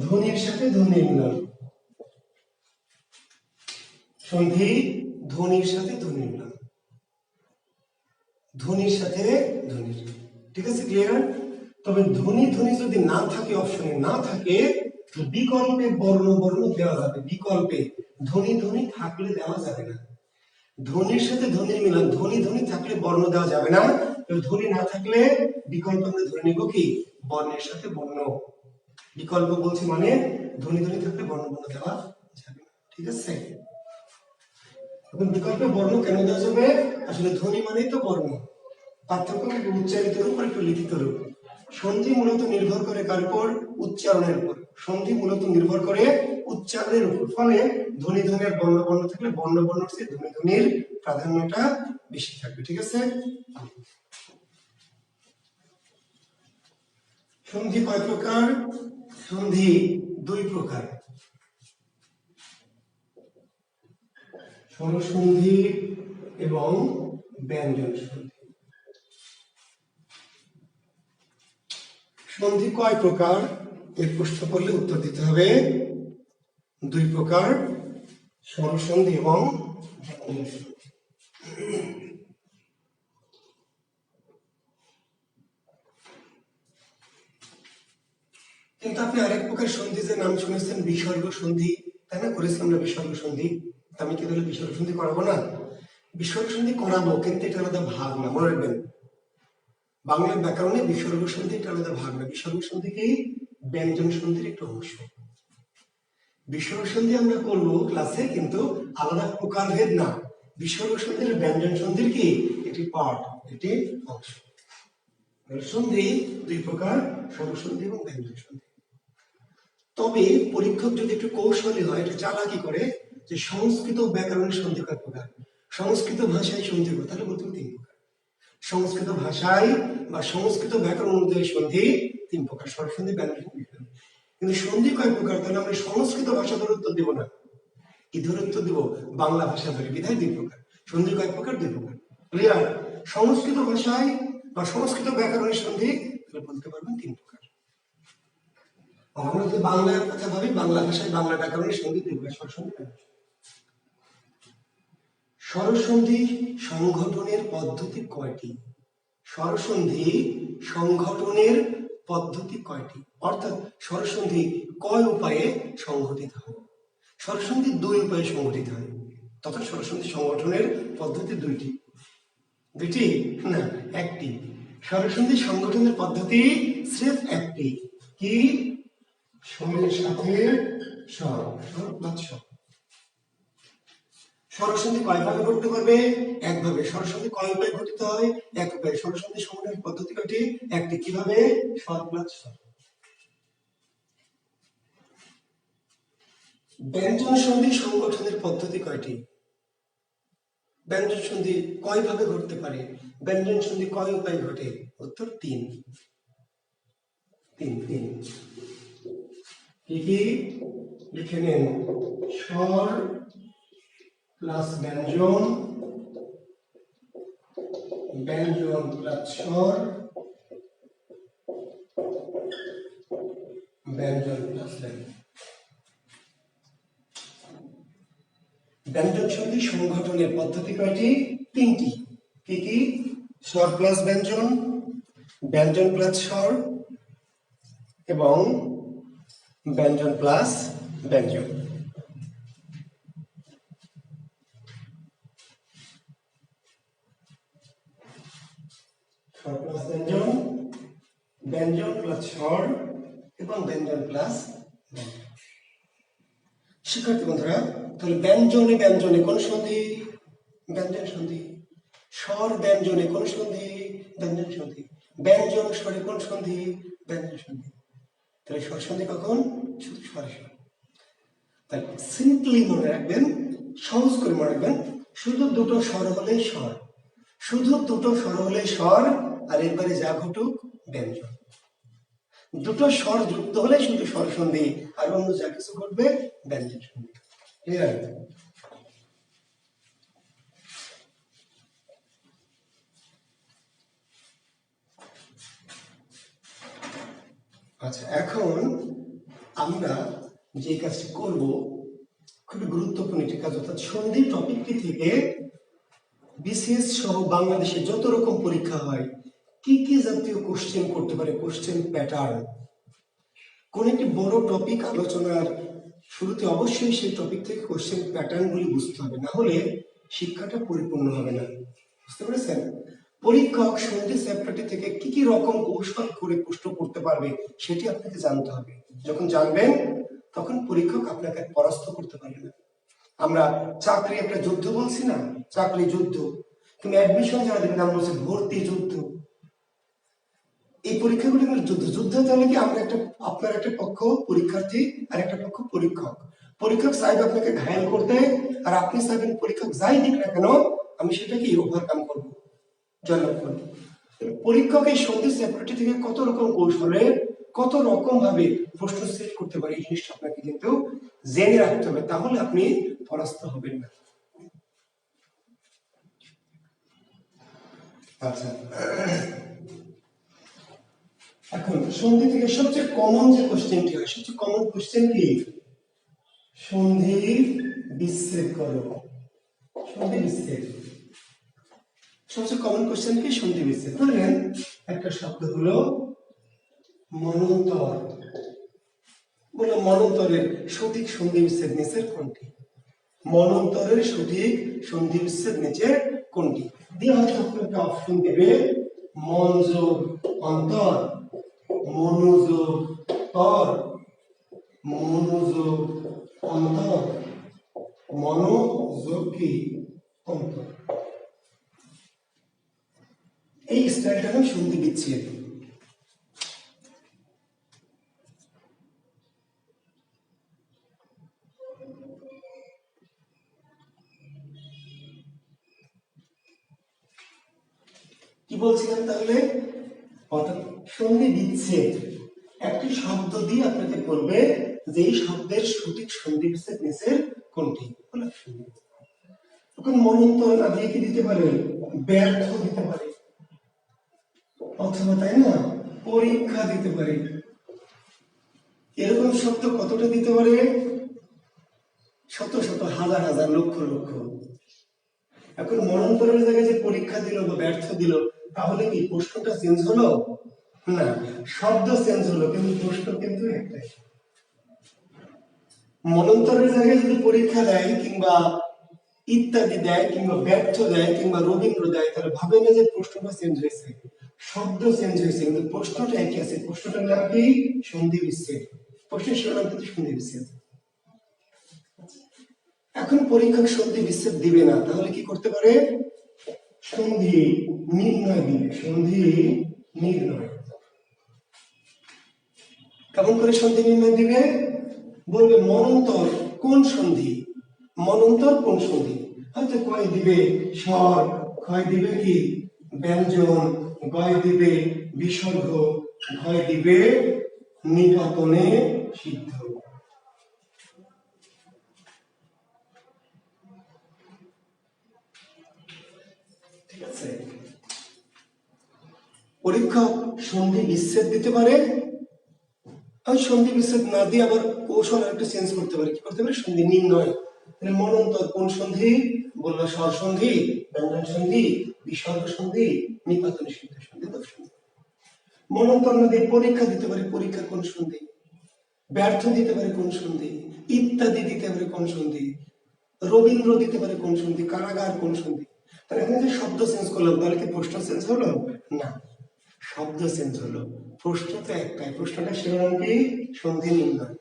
ধ্বনির সাথে ধ্বনির মিলন। সন্ধি ধ্বনির সাথে ধ্বনির মিলন, ধ্বনির সাথে ধ্বনির। ঠিক আছে, ক্লিয়ার? তবে ধ্বনি ধ্বনি যদি না থাকে, অপশনে না থাকে, বিকল্পে বর্ণ বর্ণ দেওয়া যাবে। বিকল্পে ধ্বনি ধ্বনি থাকলে দেওয়া যাবে না। ধ্বনির সাথে ধ্বনির মিলন, ধ্বনি ধ্বনি থাকলে বর্ণ দেওয়া যাবে না, ধ্বনি না থাকলে বিকল্প আমরা ধরে নিব কি? বর্ণের সাথে বর্ণ। বিকল্প বলছি মানে ধ্বনি ধ্বনি থাকলে বর্ণ বর্ণ দেওয়া যাবে না। ঠিক আছে? এখন বিকল্পে বর্ণ কেন দেওয়া যাবে? আসলে ধ্বনি মানেই তো বর্ণ। পার্থক্য কি? উচ্চারিত রূপ আর একটু লিখিত রূপ। সন্ধি মূলত নির্ভর করে কার উপর? উচ্চারণের উপর। সন্ধি মূলত নির্ভর করে উচ্চারণের উপর। ফলে ধ্বনি ধ্বনির বর্ণ বর্ণ থাকলে বর্ণ বর্ণ চেয়ে ধ্বনি ধ্বনির প্রাধান্যটা বেশি থাকবে। ঠিক আছে? সন্ধি কয় প্রকার? সন্ধি দুই প্রকার। স্বরসন্ধি এবং ব্যঞ্জন সন্ধি। সন্ধি কয় প্রকার? এর প্রশ্ন করলে উত্তর দিতে হবে দুই প্রকার, স্বরসন্ধি এবং ব্যঞ্জন সন্ধি। কিন্তু আপনি আরেক প্রকার সন্ধি যে নাম শুনেছেন, বিসর্গ সন্ধি, তাই না? করেছি আমরা বিসর্গ সন্ধি। আমি কি তাহলে বিসর্গ সন্ধি করাবো না? বিসর্গ সন্ধি করাবো, কিন্তু এটা আলাদা ভাগ না, মনে রাখবেন। বাংলা ব্যাকরণে বিসর্গ সন্ধি এটা আলাদা ভাগ না। বিসর্গ সন্ধি কি? ব্যঞ্জন সন্ধির একটা অংশ। বিসর্গ সন্ধি আমরা করবো ক্লাসে, কিন্তু আলাদা প্রকারভেদ না। বিসর্গ সন্ধির ব্যঞ্জন সন্ধির কি? এটি পার্ট, এটি অংশ। সন্ধি দুই প্রকার, স্বরসন্ধি এবং ব্যঞ্জন সন্ধি। তবে পরীক্ষক যদি একটু কৌশলী হয়, এটা চালাকি করে, যে সংস্কৃত ব্যাকরণের সন্ধি কয় প্রকার, সংস্কৃত ভাষায় সন্ধি কয়, তাহলে বলতে তিন প্রকার। সংস্কৃত ভাষায় বা সংস্কৃত ব্যাকরণ অনুযায়ী সন্ধি তিন প্রকার, স্বরসন্ধি, ব্যঞ্জন সন্ধি। কিন্তু সন্ধি কয় প্রকার? তাহলে আমরা সংস্কৃত ভাষা ধরে উত্তর দিব না, কি ধরে উত্তর দিব? বাংলা ভাষা ধরে। বিধায় দুই প্রকার। সন্ধি কয় প্রকার? দুই প্রকার। ক্লিয়ার? সংস্কৃত ভাষায় বা সংস্কৃত ব্যাকরণের সন্ধি তাহলে বলতে পারবেন তিন প্রকার। আমরা যদি বাংলার কথা ভাবি, বাংলা ভাষায় বাংলা ব্যাকরণের সন্ধি দুই প্রকার, স্বরসন্ধি। স্বরসন্ধি সংগঠনের পদ্ধতি কয়টি? স্বরসন্ধি সংগঠনের পদ্ধতি কয়টি? অর্থাৎ স্বরসন্ধি কয় উপায়ে সংঘটিত হয়? স্বরসন্ধি দুই উপায়ে সংঘটিত হয়, তথা স্বরসন্ধি সংগঠনের পদ্ধতি দুইটি। দুটি না, একটি। স্বরসন্ধি সংগঠনের পদ্ধতি স্রেফ একটি, কি? সময়ের সাথে স্বর, স্বর প্লাস স্বর। স্বরসন্ধি কয়ভাবে ঘটতে পারবে? একভাবে। স্বরসন্ধি কয় উপায়ে ঘটিত হয়? এক উপায়ে। স্বরসন্ধি সংগঠনের পদ্ধতি কয়টি? একটি। কিভাবে? স্বর প্লাস স্বর। ব্যঞ্জন সন্ধি সংগঠনের পদ্ধতি কয়টি? ব্যঞ্জন সন্ধি কয়ভাবে ঘটতে পারে? ব্যঞ্জন সন্ধি কয় উপায়ে ঘটে? উত্তর তিন। তিন তিন। কি কি? লিখে নেন। স্বর প্লাস ব্যঞ্জন, ব্যঞ্জন প্লাস স্বর, ব্যঞ্জন প্লাস ব্যঞ্জন। ব্যঞ্জন সন্ধি সংগঠনের পদ্ধতি কয়টি? তিনটি। কি কি? স্বর প্লাস ব্যঞ্জন, ব্যঞ্জন প্লাস স্বর এবং ব্যঞ্জন প্লাস ব্যঞ্জন। স্বর প্লাস ব্যঞ্জন, ব্যঞ্জন প্লাস স্বর এবং ব্যঞ্জন প্লাস ব্যঞ্জন। শিক্ষার্থী বন্ধুরা, তাহলে ব্যঞ্জনে ব্যঞ্জনে কোন সন্ধি? ব্যঞ্জন সন্ধি। স্বর ব্যঞ্জনে কোন সন্ধি? ব্যঞ্জন সন্ধি। ব্যঞ্জন স্বরে কোন সন্ধি? ব্যঞ্জন সন্ধি। তাহলে স্বর সন্ধি কখন? শুধু স্বরে স্বর। তাহলে সিম্পলি মনে রাখবেন, সহজ করে মনে রাখবেন, শুধু দুটো স্বর হলেই স্বর, শুধু দুটো স্বর হলেই স্বর, আর এরপরে যা ঘটুক ব্যঞ্জন। দুটো স্বর যুক্ত হলে শুধু স্বর সন্ধি, আর অন্য যা কিছু ঘটবে ব্যঞ্জন সন্ধি। ক্লিয়ার? আচ্ছা, এখন আমরা যে কাজটি করব খুবই গুরুত্বপূর্ণ একটি কাজ, অর্থাৎ সন্ধি টপিকটি থেকে বিসিএস সহ বাংলাদেশে যত রকম পরীক্ষা হয় কি কি জাতীয় কোশ্চেন করতে পারে, কোশ্চেন প্যাটার্ন। কোন একটি বড় টপিক আলোচনার শুরুতে অবশ্যই সেই টপিক থেকে কোশ্চেন প্যাটার্ন গুলি বুঝতে হবে, না হলে শিক্ষাটা পরিপূর্ণ হবে না। বুঝতে পেরেছেন? পরীক্ষক সন্ধি চ্যাপ্টারটি থেকে কি কি রকম কৌশল করে প্রশ্ন করতে পারবে সেটি আপনাকে জানতে হবে। যখন জানবেন তখন পরীক্ষক আপনাকে পরাস্ত করতে পারবে না। আমরা চাকরি একটা যুদ্ধ বলছি না, চাকরি যুদ্ধ, কিন্তু অ্যাডমিশন যারা দেবেন আমরা বলছি ভর্তি যুদ্ধ। এই পরীক্ষাগুলি যুদ্ধ। যুদ্ধ তাহলে কি? আমরা একটা, আপনার একটা পক্ষ পরীক্ষার্থী আর একটা পক্ষ পরীক্ষক। পরীক্ষক চাইবে আপনাকে ঘায়াল করতে, আর আপনি চাইবেন পরীক্ষক যাই দিক না কেন আমি সেটাকে ওভারকাম করবো, জয়লাভ করবো। পরীক্ষক এই সন্ধি চ্যাপ্টারটি থেকে কত রকম কৌশলে, কত রকম ভাবে প্রশ্ন সেট করতে পারে, এই জিনিসটা আপনাকে কিন্তু জেনে রাখতে হবে, তাহলে আপনি পরাস্ত হবেন না। আচ্ছা, এখন সন্ধি থেকে সবচেয়ে কমন যে কোশ্চেনটি হয়, সবচেয়ে কমন কোশ্চেন কি? সন্ধি বিচ্ছেদ করো। সন্ধি বিচ্ছেদ সবচেয়ে কমন কোশ্চেন কি? সন্ধি বিচ্ছেদ। ধরেন একটা শব্দ হলো মনন্তর, বলো মনন্তরের সঠিক সন্ধি বিচ্ছেদ নিচের কোনটি? মনন্তরের সঠিক সন্ধি বিচ্ছেদ নিচের কোনটি? দিয়ে হয়তো আপনাকে অপশন দেবে মনযোগ অন্তর, মনোযোগ তর, মনোযোগ অন্তর, মনোযোগ কি অন্তর। এই স্টাইলটা আমি সন্ধি বিচ্ছেদ। কি বলছিলাম তাহলে? অর্থাৎ সন্ধি বিচ্ছেদ একটি শব্দ দিয়ে আপনাকে বলবে যে এই শব্দের সঠিক সন্ধি বিচ্ছেদ নিচের কোনটি। এখন মনন্তর না দিয়ে কি দিতে পারে? ব্যর্থ দিতে পারে, অথবা তাই না পরীক্ষা দিতে পারে। এরকম শব্দ কতটা দিতে পারে? শত শত, হাজার হাজার, লক্ষ লক্ষ। এখন মনন্তরের জায়গায় যে পরীক্ষা দিল বা ব্যর্থ দিল, তাহলে কি প্রশ্নটা চেঞ্জ হলো? না, শব্দ চেঞ্জ হলো কিন্তু প্রশ্ন কিন্তু একটাই। মনন্তরের জায়গায় যদি পরীক্ষা দেয় কিংবা ইত্যাদি দেয় কিংবা ব্যর্থ দেয় কিংবা রবীন্দ্র দেয়, তাহলে ভাবে না যে প্রশ্নটা চেঞ্জ হয়েছে, শব্দ চেঞ্জ হয়েছে, কিন্তু প্রশ্নটা একই আছে। প্রশ্নটার নাম কি? সন্ধি বিচ্ছেদ। প্রশ্নের শিরোনাম কিন্তু সন্ধি বিচ্ছেদ। এখন পরীক্ষক সন্ধি বিচ্ছেদ দিবে না, তাহলে কি করতে পারে? সন্ধি নির্ণয় দিবে। সন্ধি নির্ণয় কেমন করে সন্ধি নির্ণয় দিবে? বলবে মনন্তর কোন সন্ধি, মনন্তর কোন সন্ধি। হয়তো কয় দিবে স্বর, ক্ষয় দিবে কি ব্যঞ্জন, গয় দিবে বিসর্গ, ঘয় দিবে নিপাতনে সিদ্ধ। ঠিক আছে, পরীক্ষক সন্ধি বিচ্ছেদ দিতে পারে, আর সন্ধি বিচ্ছেদ না দিয়ে আবার কৌশল একটু চেঞ্জ করতে পারে। কি করতে পারে? সন্ধি নির্ণয়। মনন্তর কোন সন্ধি? বলল স্বর সন্ধি, ব্যঞ্জন সন্ধি, বিসর্গ সন্ধি, নিপাতনে সিদ্ধ সন্ধি, দশ সন্ধি। মনন্তর না দিয়ে পরীক্ষা দিতে পারে, পরীক্ষা কোন সন্ধি। ব্যর্থ দিতে পারে কোন সন্ধি, ইত্যাদি দিতে পারে কোন সন্ধি, রবীন্দ্র দিতে পারে কোন সন্ধি, কারাগার কোন সন্ধি। তাহলে এখানে যে শব্দ চেঞ্জ করলাম, তাহলে কি প্রশ্ন চেঞ্জ হলো? না, শব্দ চেঞ্জ হলো, প্রশ্ন তো একটাই। প্রশ্নটা শিরোনাম কি? সন্ধি নির্ণয়।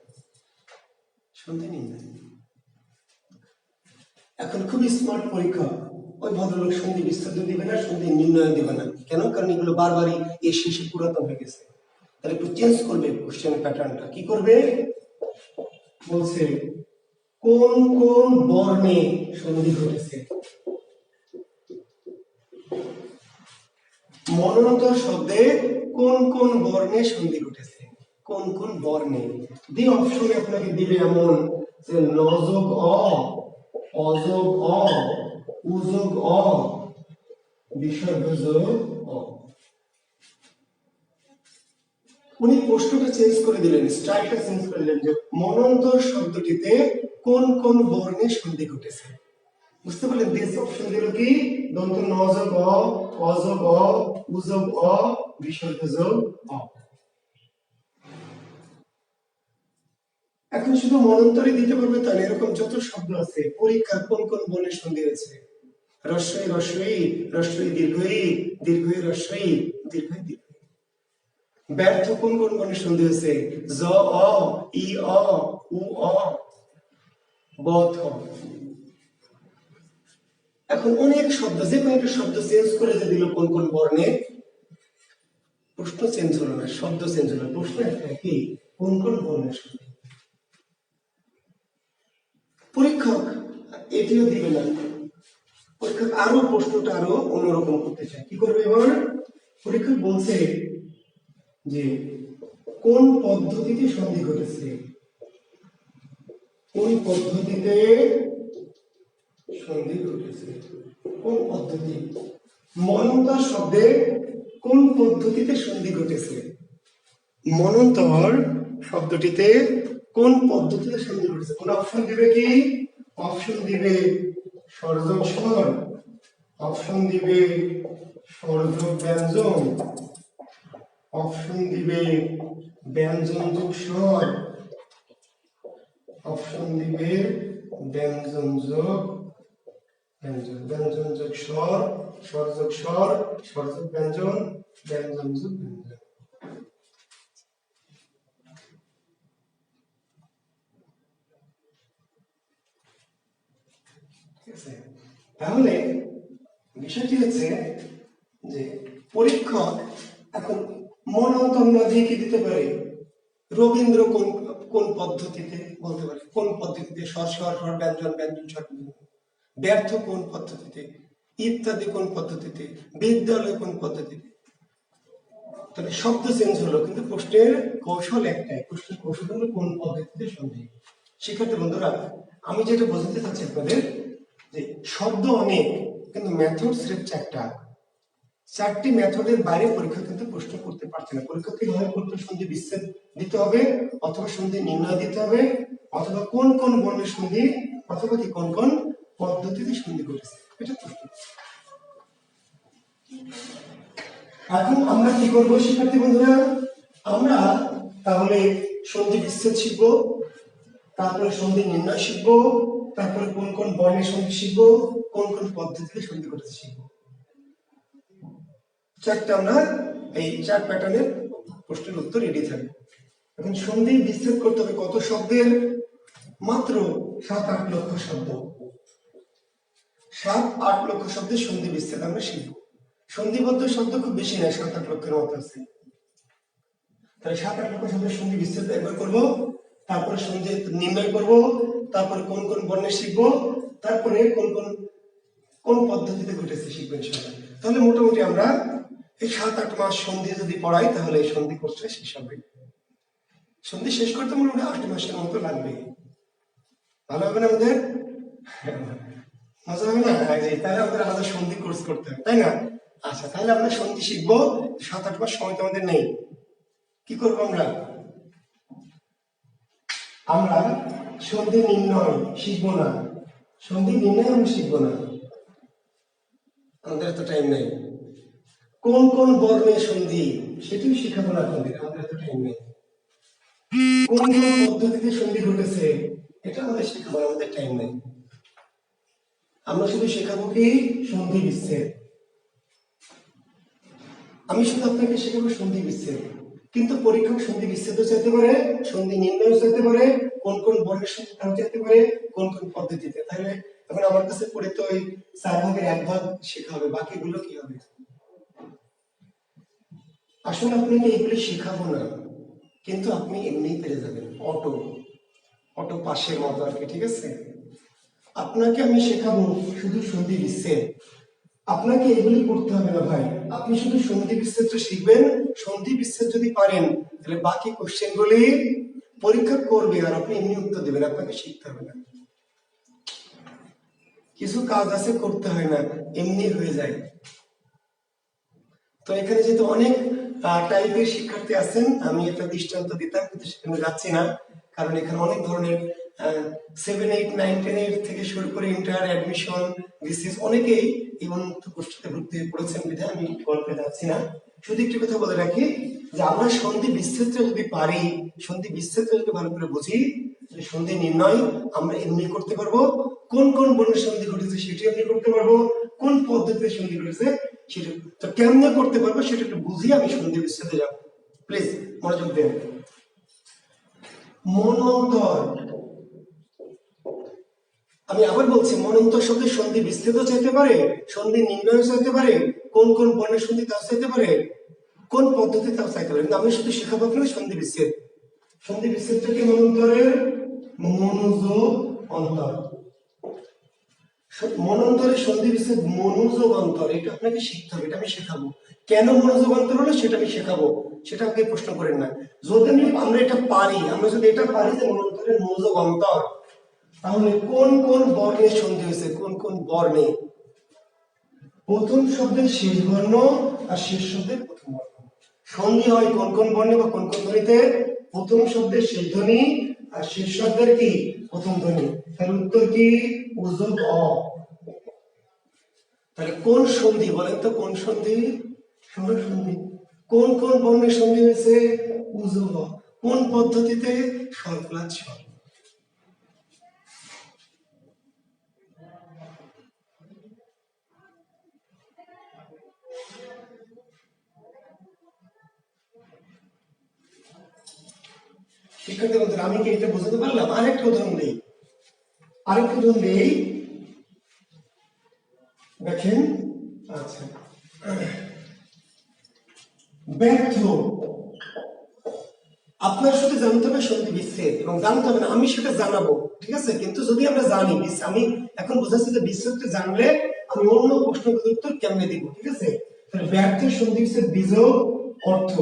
সন্ধি নির্ণয়। এখন খুবই স্মার্ট পরীক্ষা, ওই ভদ্রলোক সন্ধি বিচ্ছেদ দিবে না, সন্ধি নির্ণয় দিবে না। কেন? কারণ এগুলো বারবারই এর শেষে পুরাতন হয়ে গেছে। তাহলে একটু চেঞ্জ করবে কোশ্চেন প্যাটার্নটা। কি করবে? বলছে কোন কোন বর্ণে সন্ধি ঘটেছে। মনন্তর শব্দে কোন কোন বর্ণে সন্ধি ঘটেছে, কোন কোন বর্ণে। দি অপশন আপনাকে দিবে এমন যে নযোগ অ, অযোগ অ, উযোগ অ, বিসর্গ যোগ অ। উনি প্রশ্নটা চেঞ্জ করে দিলেন, স্টাইলটা চেঞ্জ করে দিলেন যে মনন্তর শব্দটিতে কোন কোন বর্ণে সন্ধি ঘটেছে। বুঝতে পারলেন? দিস অপশন দিল কি? দন্ত নযোগ অ, অযোগ অ, উযোগ অ, বিসর্গ যোগ অ। এখন শুধু মনন্তরই দিতে পারবে তাহলে এরকম যত শব্দ আছে, পরীক্ষা কোন কোন বর্ণে সন্ধি হয়েছে। রস্বই রস্বই, রস্বই দীর্ঘই, দীর্ঘই রস্বই, দীর্ঘই দীর্ঘ। ব্যর্থ কোন কোন বর্ণে সন্ধি হয়েছে? জ অ, ই অ, উ অ, ব থ। এখন অনেক শব্দ, যে কোনো একটা শব্দ চেঞ্জ করে যে দিল কোন কোন বর্ণে, প্রশ্ন চেঞ্জ হলো না, শব্দ চেঞ্জ হলো, প্রশ্ন একটা কি? কোন কোন বর্ণে সন্ধি। পরীক্ষক এটিও দিবে না, পরীক্ষক আরো প্রশ্নটা আরো অন্যরকম করতে চায়। কি করবে এবার? পরীক্ষক বলছে যে কোন পদ্ধতিতে সন্ধি ঘটেছে, কোন পদ্ধতিতে সন্ধি ঘটেছে, কোন পদ্ধতি। মনন্তর শব্দে কোন পদ্ধতিতে সন্ধি ঘটেছে, মনন্তর শব্দটিতে কোন পদ্ধতিতে সন্ধি ঘটেছে। কোন অপশন দিবে কি? অপশন দিবে স্বরযোগ স্বর, অপশন দিবে স্বরযোগ ব্যঞ্জন, অপশন দিবে ব্যঞ্জন যোগ স্বর, অপশন দিবে ব্যঞ্জন যোগ ব্যঞ্জন, ব্যঞ্জন যোগ স্বর, স্বর যোগ স্বর, স্বর যোগ ব্যঞ্জন, ব্যঞ্জন যোগ ব্যঞ্জন। তাহলে বিষয়টি হচ্ছে যে পরীক্ষক এখন মনন্তর না দিয়ে কি দিতে পারে? রবীন্দ্র কোন কোন পদ্ধতিতে বলতে পারে, কোন পদ্ধতিতে স্বর স্বর স্বর ব্যঞ্জন ব্যঞ্জন স্বর ব্যঞ্জন। ব্যর্থ কোন পদ্ধতিতে, ইত্যাদি কোন পদ্ধতিতে, বিদ্যালয় কোন পদ্ধতিতে। তাহলে শব্দ চেঞ্জ হলো, কিন্তু প্রশ্নের কৌশল একটাই। প্রশ্নের কৌশল হলো কোন পদ্ধতিতে সন্ধি। শিক্ষার্থী বন্ধুরা, আমি যেটা বোঝাতে চাচ্ছি আপনাদের যে শব্দ অনেক, কিন্তু মেথড স্রেফ চারটা। চারটি মেথডের বাইরে পরীক্ষা কিন্তু প্রশ্ন করতে পারছে না। পরীক্ষার্থী হয় করতে সন্ধি বিচ্ছেদ দিতে হবে, অথবা সন্ধি নির্ণয় দিতে হবে, অথবা কোন কোন বর্ণের সন্ধি, অথবা কি কোন কোন পদ্ধতিতে সন্ধি ঘটেছে, এটা প্রশ্ন। এখন আমরা কি করবো শিক্ষার্থী বন্ধুরা? আমরা তাহলে সন্ধি বিচ্ছেদ শিখবো, তারপরে সন্ধি নির্ণয় শিখবো, তারপরে কোন কোন বর্ণের সন্ধি শিখবো, কোন কোন পদ্ধতিতে সন্ধি করতে শিখবো। চারটা আমরা এই 4 প্যাটার্নের প্রশ্নের উত্তর রেডি থাকবে। এখন সন্ধি বিচ্ছেদ করতে হবে কত শব্দের? মাত্র 7-8 লক্ষ শব্দ। 7-8 লক্ষ শব্দের সন্ধি বিচ্ছেদ আমরা শিখবো। সন্ধিবদ্ধ শব্দ খুব বেশি নয়, 7-8 লক্ষের মতো আছে। তাহলে 7-8 লক্ষ শব্দের সন্ধি বিচ্ছেদ একবার করবো, তারপরে সন্ধি নির্ণয় করব, তারপরে কোন কোন বর্ণে শিখবো, তারপরে কোন পদ্ধতিতে ঘটেছে শিখবেন সবাই। তাহলে মোটামুটি আমরা এই 7-8 মাস সন্ধি যদি পড়াই তাহলে এই সন্ধি কোর্সটা শেষ হবে। সন্ধি শেষ করতে মোটামুটি 8 মাসের মতো লাগবে। ভালো হবে না আমাদের? মজা হবে না? তাহলে আমাদের আলাদা সন্ধি কোর্স করতে হবে, তাই না? আচ্ছা, তাহলে আমরা সন্ধি শিখবো। 7-8 মাস সময় তো আমাদের নেই। কি করবো আমরা? আমরা সন্ধি নির্ণয় শিখবো না, সন্ধি নির্ণয় আমরা শিখবো না, আমাদের এত টাইম নেই। কোন কোন বর্ণের সন্ধি সেটিও শিখাবো না, আমাদের এত টাইম নেই। কোন কোন পদ্ধতিতে সন্ধি ঘটেছে এটা আমাদের শেখাবো, আমাদের টাইম নেই। আমরা শুধু শেখাবো কি? সন্ধি বিচ্ছেদ। আমি শুধু আপনাকে শেখাবো সন্ধি বিচ্ছেদ, কিন্তু পরীক্ষক সন্ধি বিচ্ছেদও চাইতে পারে, সন্ধি নির্ণয়ও চাইতে পারে, কোন কোন বর্ণের সন্ধি তাও চাইতে পারে, কোন কোন পদ্ধতিতে। তাহলে এখন আমার কাছে পড়ে তো ওই 4 ভাগের 1 ভাগ শেখা হবে, বাকিগুলো কি হবে? আসলে আপনাকে এগুলি শেখাবো না, কিন্তু আপনি এমনিই পেরে যাবেন, অটো পাশের মতো আর কি, ঠিক আছে? আপনাকে আমি শেখাবো শুধু সন্ধি বিচ্ছেদ, আপনাকে এগুলি করতে হবে না ভাই। আপনি শুধু সন্ধি বিচ্ছেদটা শিখবেন। সন্ধি বিচ্ছেদ যদি পারেন তাহলে বাকি কোশ্চেন গুলি পরীক্ষা করবে আর আপনি এমনি উত্তর দেবেন, আপনাকে শিখতে হবে না। কিছু কাজ আছে করতে হয় না, এমনি হয়ে যায়। তো এখানে যেহেতু অনেক টাইপের শিক্ষার্থী আছেন, আমি একটা দৃষ্টান্ত দিতাম কিন্তু সেখানে যাচ্ছি না, কারণ এখানে অনেক ধরনের 7, 8, 9, 10 থেকে শুরু করে ইন্টার, অ্যাডমিশন, বিসিএস অনেকেই এই উন্মুক্ত কোর্সটাতে ভর্তি হয়ে পড়েছেন, বিধায় আমি গল্পে যাচ্ছি না। শুধু একটি কথা বলে রাখি যে আমরা সন্ধি বিচ্ছেদটা যদি পারি, সন্ধি বিচ্ছেদটা যদি ভালো করে বুঝি, সন্ধি নির্ণয় আমরা এমনি করতে পারবো, কোন কোন বর্ণের সন্ধি ঘটেছে সেটি আপনি করতে পারবো, কোন পদ্ধতিতে সন্ধি ঘটেছে সেটা তো কেমনে করতে পারবো সেটা একটু বুঝিয়ে আমি সন্ধি বিচ্ছেদে যাবো। প্লিজ মনোযোগ দেন। মনন্তর, আমি আবার বলছি, মনন্তর শব্দের সন্ধি বিচ্ছেদও চাইতে পারে, সন্ধি নির্ণয়ও চাইতে পারে, কোন কোন বর্ণের সন্ধি তাও চাইতে পারে, কোন পদ্ধতি তাও চাইতে পারে, কিন্তু আমি শুধু শেখাবো আপনাকে সন্ধি বিচ্ছেদ। সন্ধি বিচ্ছেদটাকে মনন্তরের মনোযোগ অন্তর, মনন্তরের সন্ধি বিচ্ছেদ মনোযোগ অন্তর, এটা আপনাকে শিখতে হবে, এটা আমি শেখাবো। কেন মনোযোগ অন্তর হলো সেটা আমি শেখাবো, সেটা আপনি প্রশ্ন করেন না। যদি আমরা এটা পারি, আমরা যদি এটা পারি যে মনন্তরের মনোযোগ অন্তর, তাহলে কোন কোন বর্ণের সন্ধি হয়েছে, কোন কোন বর্ণে, প্রথম শব্দের শেষ বর্ণ আর শেষ শব্দের প্রথম বর্ণ সন্ধি হয় কোন কোন বর্ণে বা কোন কোন ধ্বনিতে? প্রথম শব্দের শেষ ধ্বনি আর শেষ শব্দের কি প্রথম ধ্বনি। তাহলে উত্তর কি? উজব অ। তাহলে কোন সন্ধি বলেন তো? কোন সন্ধি? স্বর সন্ধি। কোন কোন বর্ণের সন্ধি হয়েছে? উজব অ। কোন পদ্ধতিতে? স্বরপ্লাদ স্বর। শিক্ষার্থী বন্ধুরা, আমি কি এটা বুঝতে পারলাম? আরেকটা উদাহরণ দিই, দেখেন। আচ্ছা, ব্যর্থ, আপনার শুধু জানতে হবে সন্ধি বিচ্ছেদ, এবং জানতে হবে না আমি সেটা জানাবো, ঠিক আছে? কিন্তু যদি আমরা জানি, আমি এখন বোঝাচ্ছি যে বিচ্ছেদটা জানলে আমি অন্য প্রশ্নগুলোর উত্তর কেমনে দিব, ঠিক আছে? তাহলে ব্যর্থের সন্ধি বিচ্ছেদ বিযোগ অর্থ,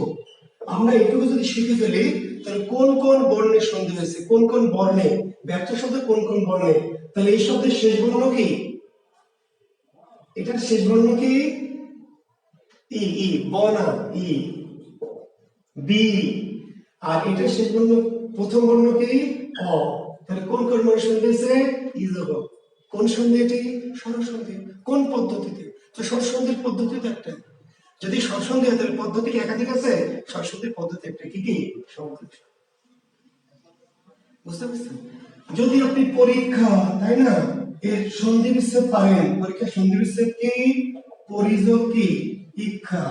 আমরা এটুকু যদি শিখে ফেলি তাহলে কোন কোন বর্ণের সন্ধি হয়েছে, কোন কোন বর্ণে, ব্যর্থ শব্দ কোন কোন বর্ণে, তাহলে এই শব্দের শেষ বর্ণ কি? এটার শেষ বর্ণ কি? ই, ই বনা, ই, বি। আর এটার শেষ বর্ণ প্রথম বর্ণ কি? অ। তাহলে কোন কোন বর্ণের সন্ধি হয়েছে? ইজব। কোন সন্ধি এটি? স্বরসন্ধি। কোন পদ্ধতিতে? তো স্বরসন্ধির পদ্ধতি তো একটা। যদি স্বরসন্ধি হয় তাহলে পদ্ধতি একাধিক আছে, স্বরসন্ধির পদ্ধতি একটা। কি কি? বুঝতে পারছেন? যদি আপনি পরীক্ষা, তাই না, এর সন্ধি বিচ্ছেদ পারেন, পরীক্ষা সন্ধি বিচ্ছেদ কি, পরিযোগ কি, ইক্ষা,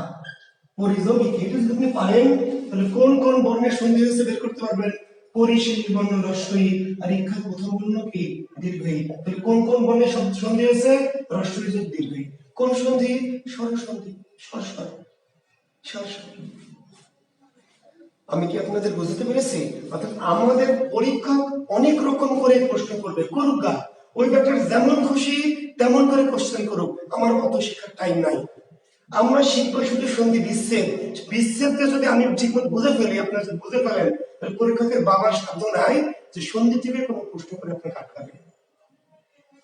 পরিযোগ ইক্ষা, এটা যদি আপনি পারেন তাহলে কোন কোন বর্ণের সন্ধি বিচ্ছেদ বের করতে পারবেন। পরিশেষ বর্ণ হ্রস্বই আর ইক্ষার প্রথম বর্ণ কি, দীর্ঘই। তাহলে কোন কোন বর্ণের সন্ধি হয়েছে, হ্রস্বই যোগ দীর্ঘই। কোন সন্ধি, স্বরসন্ধি, স্বর স্বর স্বর স্বর। আমি কি আপনাদের বুঝতে পেরেছি? অর্থাৎ আমাদের পরীক্ষক অনেক রকম করে প্রশ্ন করবে, করুক গা, ওই ব্যাপারে যেমন খুশি তেমন করে কোশ্চেন করুক, আমার অত শেখার টাইম নাই। আমরা শিখবো শুধু সন্ধি বিচ্ছেদ। বিচ্ছেদকে যদি আমি ঠিকমতো বুঝে ফেলি, আপনারা যদি বুঝে ফেলেন, তাহলে পরীক্ষকের বাবার সাধ্য নাই যে সন্ধি থেকে কোনো প্রশ্ন করে আপনাকে আটকাবে।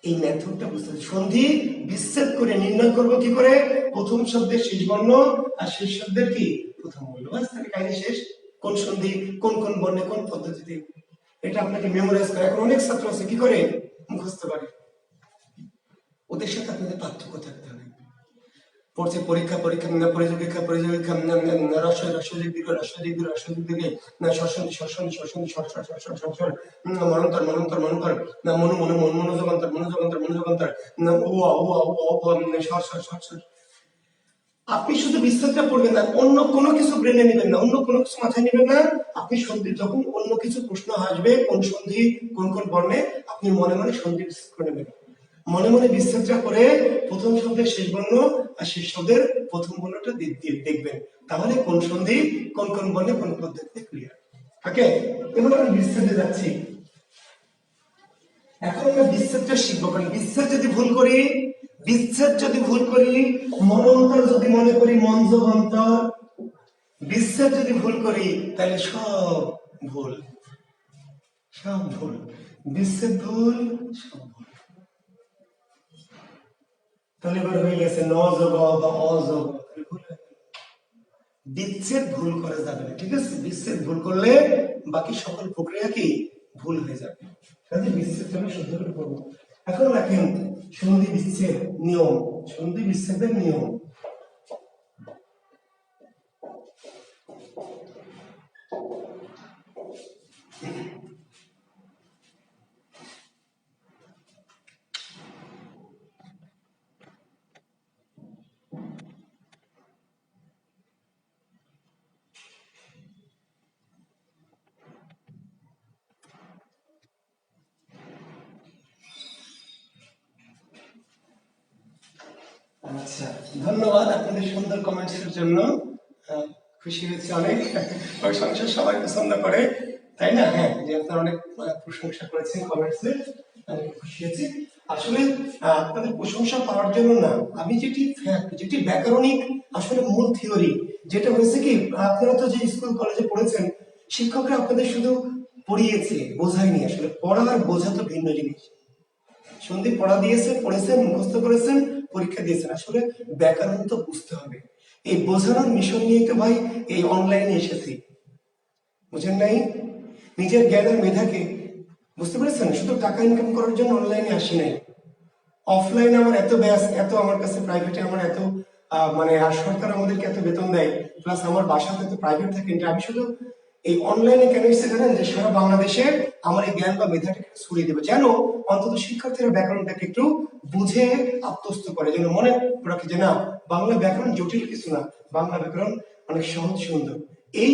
এই মেথডটা বুঝতে হবে। সন্ধি বিচ্ছেদ করে নির্ণয় করব কি করে, প্রথম শব্দের শেষ বর্ণ আর শেষ শব্দের কি প্রথম বর্ণ, বাস তাহলে কাহিনী শেষ। কোন সন্ধি কোন কোন বর্ণে কোন পদ্ধতিতে, এটা আপনাকে মেমোরাইজ করে। এখন অনেক ছাত্র আছে কি করে, মুখস্থ করে। ওদের সাথে আপনাদের পার্থক্য থাকতে হবে। পড়ছে পরীক্ষা পরীক্ষা পরিযোগিকা পরিযোগিকা রসয় রসযোগ দীর্ঘ রসযোগ দীর্ঘ রসযোগ দীর্ঘে সরসন্ধি সরসন্ধি সরসন্ধি সর সর সর সর সর সর মনন্তর মনন্তর মনন্তর মনু মনু মন মনোযোগান্তর মনোযোগান্তর মনোযোগান্তর ও ও ও সর সর সর সর। আপনি শুধু বিস্তারটা পড়বেন না, অন্য কোনো কিছু ব্রেনে নেবেন না, অন্য কোনো কিছু মাথায় নেবেন না। আপনি সন্ধি যখন অন্য কিছু প্রশ্ন আসবে, কোন সন্ধি কোন কোন বর্ণে, আপনি মনে মনে সন্ধি বিচ্ছেদ করে নেবেন। মনে মনে বিচ্ছেদটা করে প্রথম শব্দের শেষ বর্ণ আর শেষ শব্দের প্রথম বর্ণটা দেখবেন, তাহলে কোন সন্ধি কোন কোন বর্ণে কোন পদ্ধতিতে ক্লিয়ার। ওকে, এবার আমি বিচ্ছেদে যাচ্ছি। এখন আমরা বিচ্ছেদটা শিখবো, কারণ বিচ্ছেদ যদি ভুল করি, বিচ্ছেদ যদি ভুল করি, মনন্তর যদি মনে করি মঞ্জগন্তর, বিচ্ছেদ যদি ভুল করি তাহলে সব ভুল, সব ভুল। বিচ্ছেদ ভুল, সব ভুল। তাহলে এবার হয়ে গেছে ন যোগ বা অযোগ, বিচ্ছেদ ভুল করা যাবে না, ঠিক আছে? বিচ্ছেদ ভুল করলে বাকি সকল প্রক্রিয়া কি ভুল হয়ে যাবে। কাজে বিচ্ছেদটা আমি শুদ্ধ করে পড়বো। এখন রাখেন সন্ধি বিচ্ছেদ নিয়ম, সন্ধি বিচ্ছেদের নিয়ম। আচ্ছা, ধন্যবাদ আপনাদের সুন্দর কমেন্টসের জন্য। খুশি হয়েছে অনেক, প্রশংসা সবাই পছন্দ করে, তাই না? হ্যাঁ, যে আপনারা অনেক প্রশংসা করেছেন কমেন্টসে, আমি খুশি হয়েছি। আসলে আপনাদের প্রশংসা পাওয়ার জন্য না, আমি যেটি ফ্যাক্ট, যেটি ব্যাকরণিক আসলে মূল থিওরি, যেটা হয়েছে কি, আপনারা তো যে স্কুল কলেজে পড়েছেন, শিক্ষকরা আপনাদের শুধু পড়িয়েছে, বোঝায়নি। আসলে পড়া আর বোঝা তো ভিন্ন জিনিস। সন্ধি পড়া দিয়েছে, পড়েছেন, মুখস্থ করেছেন, পরীক্ষা দিয়েছেন, আসলে ব্যাকরণ তো বুঝতে হবে। এই বোঝানোর মিশন নিয়ে তো ভাই এই অনলাইনে এসেছি, বুঝেন নাই? নিজের জ্ঞানের মেধাকে, বুঝতে পেরেছেন, শুধু টাকা ইনকাম করার জন্য অনলাইনে আসি নাই। অফলাইনে আমার এত ব্যাস, এত আমার কাছে প্রাইভেটে আমার এত মানে, আর সরকার আমাদেরকে এত বেতন দেয়, প্লাস আমার বাসাতে তো প্রাইভেট থাকে, আমি শুধু এই অনলাইনে কেন এসে জানেন, যে সারা বাংলাদেশে আমার এই জ্ঞান বা মেধাটাকে ছড়িয়ে দেবে, যেন অন্তত শিক্ষার্থীরা ব্যাকরণটাকে একটু বুঝে আত্মস্থ করে, যেন মনে রাখে যে না, বাংলা ব্যাকরণ জটিল কিছু না, বাংলা ব্যাকরণ অনেক সহজ সুন্দর। এই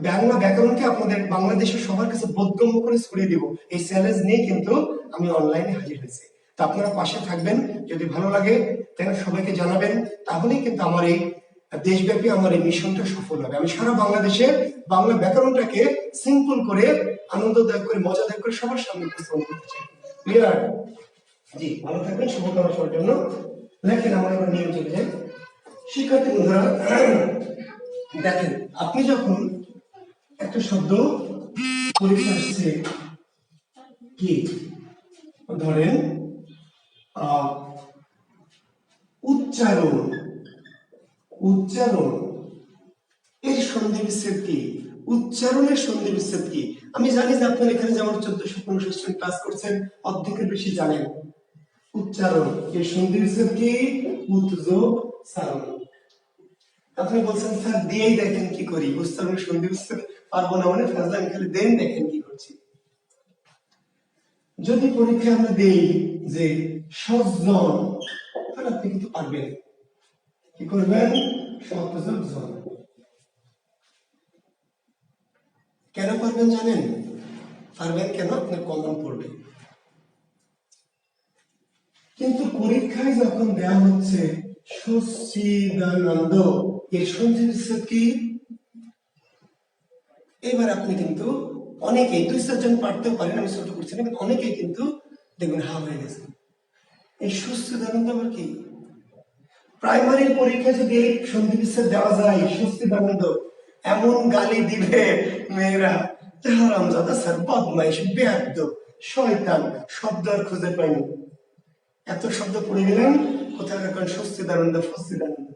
বাংলা ব্যাকরণকে আপনাদের বাংলাদেশের সবার কাছে বোধগম্য করে ছড়িয়ে দিব, এই চ্যালেঞ্জ নিয়ে কিন্তু আমি অনলাইনে হাজির হয়েছি। তা আপনারা পাশে থাকবেন, যদি ভালো লাগে তাহলে সবাইকে জানাবেন, তাহলেই কিন্তু আমার এই দেশব্যাপী আমার এই মিশনটা সফল হবে। আমি সারা বাংলাদেশে বাংলা ব্যাকরণটাকে সিম্পল করে, আনন্দদায়ক করে, মজাদায়ক করে সবার সামনে উপস্থাপন করতে চাই। ক্লিয়ার? জি, ভালো থাকবেন, শুভকামনা সবার জন্য। লেখেন, আমার এবার নিয়ম চলে যায়। শিক্ষার্থী বন্ধুরা, দেখেন, আপনি যখন একটা শব্দ পরীক্ষা আসছে, কি ধরেন উচ্চারণ, উচ্চারণ এর সন্ধি বিচ্ছেদ কি, উচ্চারণের সন্ধি বিচ্ছেদ কি? আমি জানি যে আপনার এখানে যেমন 1400-1500 স্টুডেন্ট ক্লাস করছেন, অর্ধেকের বেশি জানেন উচ্চারণ এর সন্ধি বিচ্ছেদ কি, উৎযোগ সারণ। আপনি বলছেন স্যার দিয়েই দেখেন কি করি, উচ্চারণের সন্ধি বিচ্ছেদ পারবো না, মানে ফাজলামি খালি দেন, দেখেন কি করছি। যদি পরীক্ষা আমরা দেই যে 7 জন, তাহলে আপনি কিন্তু পারবেন। কি করবেন? 7 জন। কেন পারবেন জানেন? পারবেন কেন? আপনার কমন পড়বে। কিন্তু পরীক্ষায় যখন দেওয়া হচ্ছে সচ্চিদানন্দ, এর সন্ধি বিচ্ছেদ কি? এবার আপনি কিন্তু অনেকেই 2-4 জন পারতেও পারেন, আমি ছোট করছি না, কিন্তু অনেকেই কিন্তু দেখবেন হা হয়ে গেছে। এই সচ্চিদানন্দ আবার কি? প্রাইমারি পরীক্ষায় যদি এই সন্ধি বিচ্ছেদ দেওয়া যায় সচ্চিদানন্দ, এমন গালি দিবে মেয়েরা, হারামজাদা স্যার, বদমাইশ, বেয়াদব, শয়তান, শব্দ আর খুঁজে পাইনি। এত শব্দ পড়ে গেলেন, কোথায় এখন সচ্চিদানন্দ সচ্চিদানন্দ।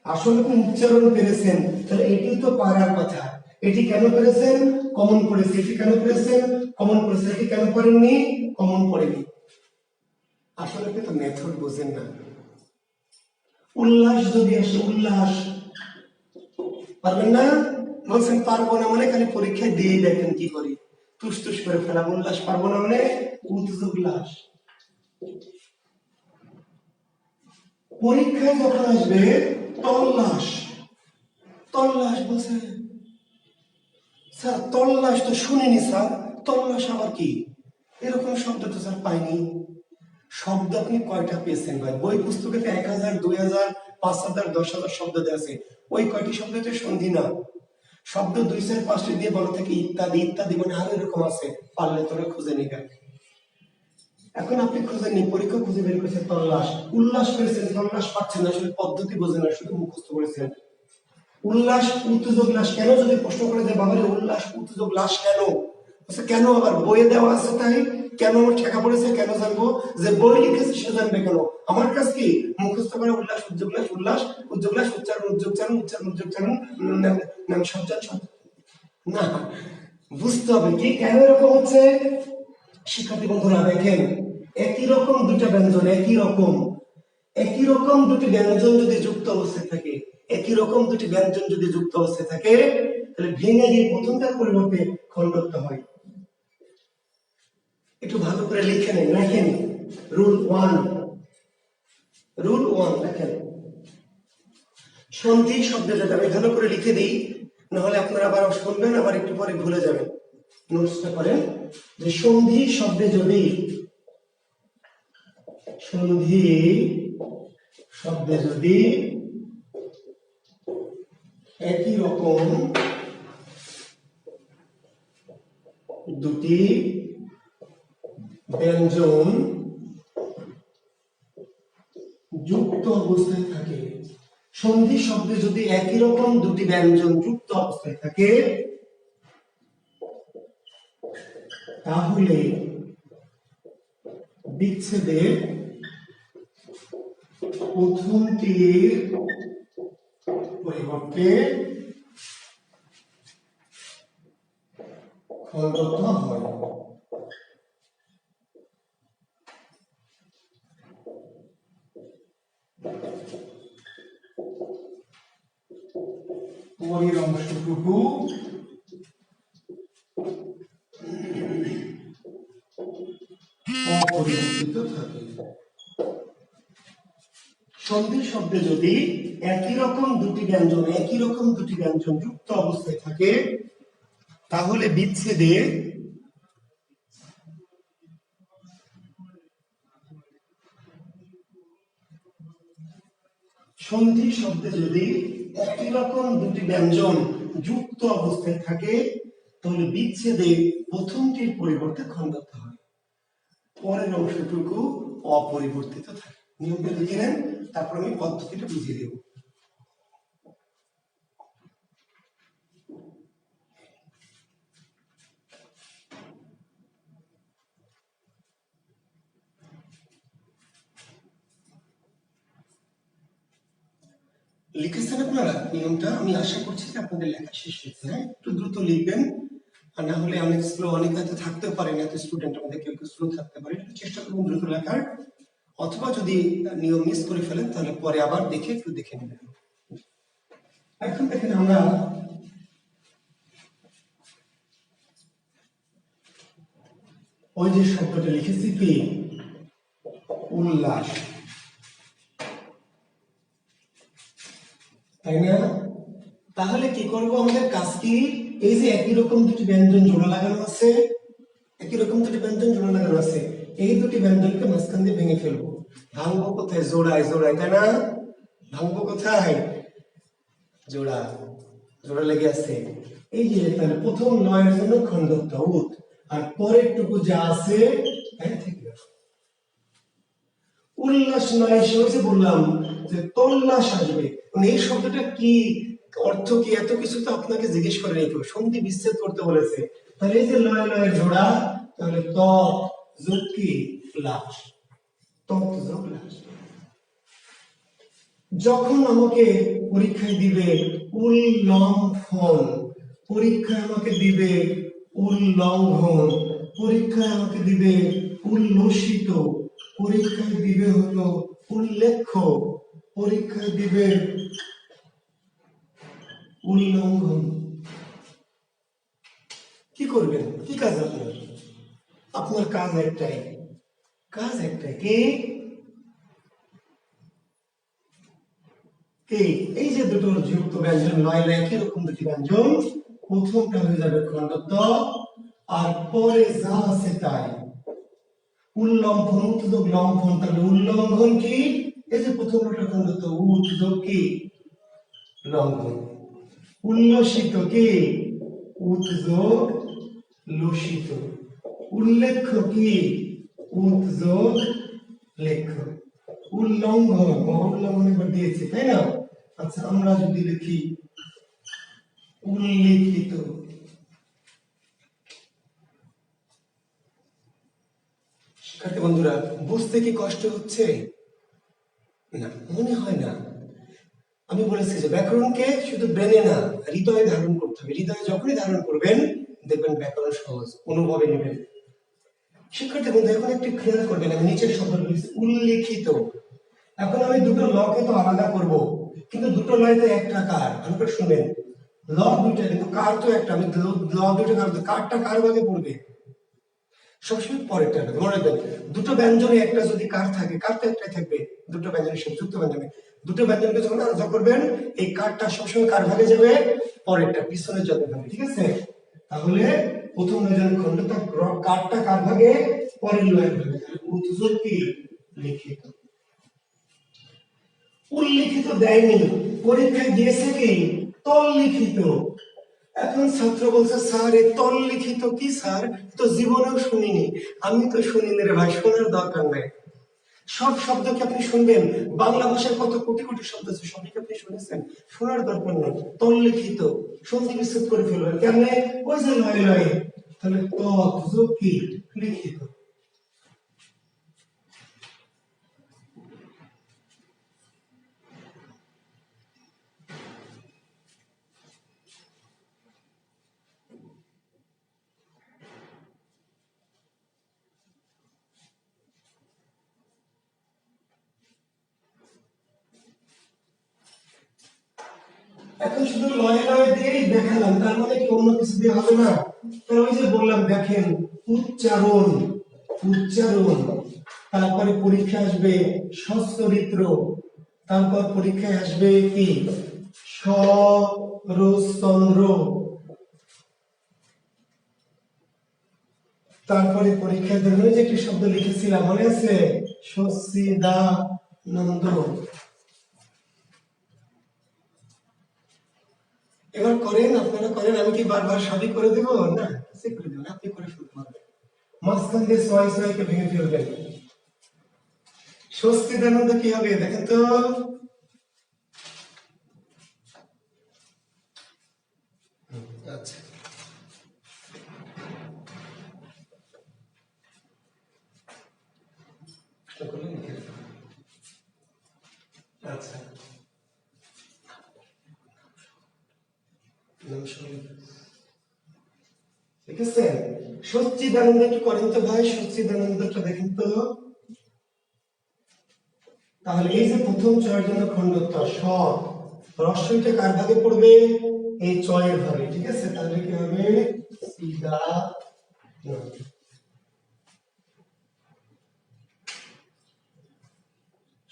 আসলে আপনি উচ্চারণ পেরেছেন, তাহলে এটি তো পারার কথা। এটি কেন পেরেছেন? কমন পড়েছে। এটি কেন পেরেছেন? কমন পড়েছে। এটি কেন পড়েননি? কমন পড়েনি। আসলে আপনি তো মেথড বোঝেন না। উল্লাস যদি আসে, উল্লাস পারবেন না? বলছেন পারবো না মানে খালি পরীক্ষায় দিয়ে দেখেন কি করি, তুস তুস করে ফেলা। উল্লাস পারবো না মানে উল্লাস। পরীক্ষায় যখন আসবে তল্লাস, তল্লাস বলছে স্যার, তল্লাস তো শুনিনি স্যার, তল্লাস আবার কি? এরকম শব্দ তো স্যার পাইনি। শব্দ আপনি কয়টা পেয়েছেন ভাই? বই পুস্তকে 1000, 2000, 5000, 10,000 শব্দ দেওয়া আছে। ওই কয়টি শব্দ তো সন্ধি না। শব্দ 2-4-5টি দিয়ে বলা থাকে ইত্যাদি ইত্যাদি, মানে আরো এরকম আছে, পারলে তোরা খুঁজে নিবে। এখন আপনি খুঁজে নিন, পরীক্ষা খুঁজে বের করেছেন তল্লাস, উল্লাস করেছেন, তল্লাস পাচ্ছেন না, আসলে পদ্ধতি বোঝেন না, শুধু মুখস্থ করেছেন। উল্লাস উত্তেজক লাশ কেন যদি প্রশ্ন করে যে বাবারে উল্লাস উত্তেজক লাশ কেন, কেন আবার বইয়ে দেওয়া আছে তাই? কেন আমার ঠেকা পড়েছে? কেন জানবো? যে বই লিখেছে সে জানবে কেন? আমার কাছে কি মুখস্থ করে উল্লাস উদ্যোগ লাশ, উল্লাস উদ্যোগ লাশ, উচ্চারণ উদ্যোগ চারণ, উচ্চারণ উদ্যোগ চারণ, নাম সজ্জন না, বুঝতে হবে কি কেন এরকম হচ্ছে। শিক্ষার্থী বন্ধুরা দেখেন, একই রকম দুটো ব্যঞ্জন, একই রকম দুটি ব্যঞ্জন যদি যুক্ত অবস্থায় থাকে, একই রকম দুটি ব্যঞ্জন যদি যুক্ত অবস্থায় থাকে, তাহলে ভেঙে গিয়ে প্রথমটার পরিবর্তে খণ্ডত্ব হয়। একটু ভালো করে লিখে নেন, লেখেন রুল 1। রুল 1 দেখেন, সন্ধি শব্দে যদি আমি ভালো করে লিখে দিই, নাহলে আপনারা আবার শুনবেন, আবার একটু পরে ভুলে যাবেন। নোটসটা করেন যে সন্ধি শব্দে যদি, সন্ধি শব্দে যদি একই রকম দুটি ব্যঞ্জন যুক্ত অবস্থায় থাকে, সন্ধি শব্দে যদি একই রকম দুটি ব্যঞ্জন যুক্ত অবস্থায় থাকে, তাহলে বিচ্ছেদের প্রথমটির পরিবর্তে খণ্ডত্ব হয়। পরের অংশটুকু অপরিবর্তিত থাকে। সন্ধি শব্দে যদি একই রকম দুটি ব্যঞ্জন যুক্ত অবস্থায় থাকে, তাহলে বিচ্ছেদে সন্ধি শব্দে যদি একই রকম দুটি ব্যঞ্জন যুক্ত অবস্থায় থাকে, তাহলে বিচ্ছেদে প্রথমটির পরিবর্তে খণ্ডত্ব হয়, পরের অংশটুকু অপরিবর্তিত থাকে। নিয়মটা লিখে নেন, তারপর আমি পদ্ধতিটা বুঝিয়ে দেব। লিখেছেন আপনারা নিয়মটা? আমি আশা করছি যে আপনাদের লেখা শেষ হয়েছে। হ্যাঁ, একটু দ্রুত লিখবেন, আর না হলে অনেক স্লো, অনেক হয়তো থাকতেও পারে না, এত স্টুডেন্ট আমাদের কেউ কেউ স্লো থাকতে পারে। চেষ্টা করুন দ্রুত লেখার, অথবা যদি নিয়ম মিস করে ফেলেন তাহলে পরে আবার দেখে একটু দেখে নেবেন। এখন দেখেন, আমরা ওই যে শব্দটা লিখেছি কি উল্লাস, তাই না? তাহলে কি করব, আমাদের কাজ কি, এই যে একই রকম দুটি ব্যঞ্জন জোড়া লাগানো আছে, একই রকম দুটি ব্যঞ্জন জোড়া লাগানো আছে, এই দুটি ব্যঞ্জনকে মাঝখান দিয়ে ভেঙে ফেলবো। ভাঙবো কোথায়? জোড়ায় জোড়ায়, তাই না? ভাঙবো কোথায়? জোড়া, জোড়া লেগে আছে। এই যে তাহলে প্রথম লয়ের জন্য খণ্ডত্ব উৎ, আর পরের টুকু যা আছে উল্লাস নয়, সে যে বললাম যে তল্লাস আসবে। এই শব্দটা কি অর্থ কি, এত কিছু তো আপনাকে জিজ্ঞেস করে নেই কেউ, সন্ধি বিচ্ছেদ করতে বলেছে। তাহলে এই যে লয় লয়ের জোড়া, তাহলে ত যোগ কি লাস, তত যোগ লাস। যখন আমাকে পরীক্ষায় দিবে উল্লঙ্ঘন, পরীক্ষায় আমাকে দিবে উল্লঙ্ঘন, পরীক্ষায় আমাকে দিবে উল্লসিত, পরীক্ষায় দিবে হলো উল্লেখ্য, পরীক্ষায় দিবে উল্লঙ্ঘন, কি করবেন? কি কাজ আপনার? আপনার কাজ একটাই, কাজ একটাই, কি এই যে দুটো যুক্ত ব্যঞ্জন লয় লয় একই রকম দুটি ব্যঞ্জন, প্রথমটা হয়ে যাবে খণ্ডত্ব, আর পরে যা আছে তাই উল্লঙ্ঘন, উৎযোগ লঙ্ঘন। তাহলে উল্লঙ্ঘন কি, এই যে প্রথমটা খণ্ডত্ব, উৎযোগ কি লঙ্ঘন, উল্লসিত কি উৎযোগ লসিত, উল্লেখ্য কি উৎযোগ লেখ্য, উল্লঙ্ঘন উল্লঙ্ঘন একবার দিয়েছি, তাই না? আচ্ছা, আমরা যদি লিখি উল্লেখিত, শিক্ষার্থী বন্ধুরা বুঝতে কি কষ্ট হচ্ছে? না, মনে হয় না। আমি বলেছি যে ব্যাকরণকে শুধু ব্রেনে না, হৃদয়ে ধারণ করতে হবে। হৃদয়ে যখনই ধারণ করবেন দেখবেন ব্যাকরণ সহজ, অনুভবে নেবেন। শিক্ষার্থী বন্ধু এখন একটু খেয়াল করবেন, আমি নিচের শব্দ বলেছি উল্লেখিত। এখন আমি দুটো লকে তো আলাদা করব, কিন্তু দুটো লয় তো একটা কার, আমাকে শুনবেন, ল দুইটা কিন্তু কার তো একটা। আমি ল দুইটা কার, কারটা কার ভাগে পড়বে সবসময় পরেরটা মনে রাখবেন। দুটো ব্যঞ্জনে একটা যদি কার থাকে, কার তো একটাই থাকবে। দুটো ব্যঞ্জনের সাথে যুক্ত ব্যঞ্জনে, দুটো ব্যঞ্জনকে যখন আলাদা করবেন এই কারটা সবসময় কার ভাগে যাবে? পরেরটা, পিছনের জন্য ভাগে, ঠিক আছে? তাহলে প্রথম ব্যঞ্জন খণ্ডটা কারটা কার ভাগে? পরের লয়ের ভাগে। উৎযোগ কি লিখিত, উল্লিখিত দেয়নি, পরীক্ষায় দিয়েছে কি তল্লিখিত। এখন ছাত্র বলছে স্যার এই তল্লিখিত কি স্যার, তো জীবনেও শুনিনি। আমি তো শুনিনি রে ভাই, শোনার দরকার নাই। সব শব্দ কি আপনি শুনবেন? বাংলা ভাষার কত কোটি কোটি শব্দ আছে, সবই আপনি শুনেছেন? শোনার দরকার নেই। তল্লিখিত সন্ধি বিচ্ছেদ করে ফেলবেন কেমনে? ওই যে লয় লয়, তাহলে তৎ কি লিখিত। এখন শুধু লয় লয় দিয়েই দেখালাম, তার মানে কি অন্য কিছু দিয়ে হবে না? তাহলে ওই যে বললাম দেখেন, উচ্চারণ, উচ্চারণ, তারপরে পরীক্ষা আসবে সচ্চরিত্র, তারপর পরীক্ষায় আসবে কি শরৎচন্দ্র, তারপরে পরীক্ষায় ধরুন যে একটি শব্দ লিখেছিলাম মনে আছে, সচ্চিদানন্দ। এবার করেন, আপনারা করেন, আমি কি বারবার সবই করে দেবো? না, কিছু করে দেবেন, আপনি করে ফেলতে পারবেন। মাঝখান দিয়ে ছয় ছয়কে ভেঙে ফেলবেন। সচ্চিদানন্দ কি হবে দেখেন তো? আচ্ছা, আচ্ছা, ঠিক আছে। সচ্চিদানন্দ একটু করেন তো ভাই, সচ্চিদানন্দটা দেখেন তো। তাহলে এই যে প্রথম চয়ের জন্য খণ্ডত্ব স, রস্বইটা কার ভাগে পড়বে? এই চয়ের ভাগে, ঠিক আছে? তাহলে কি হবে? সিদা,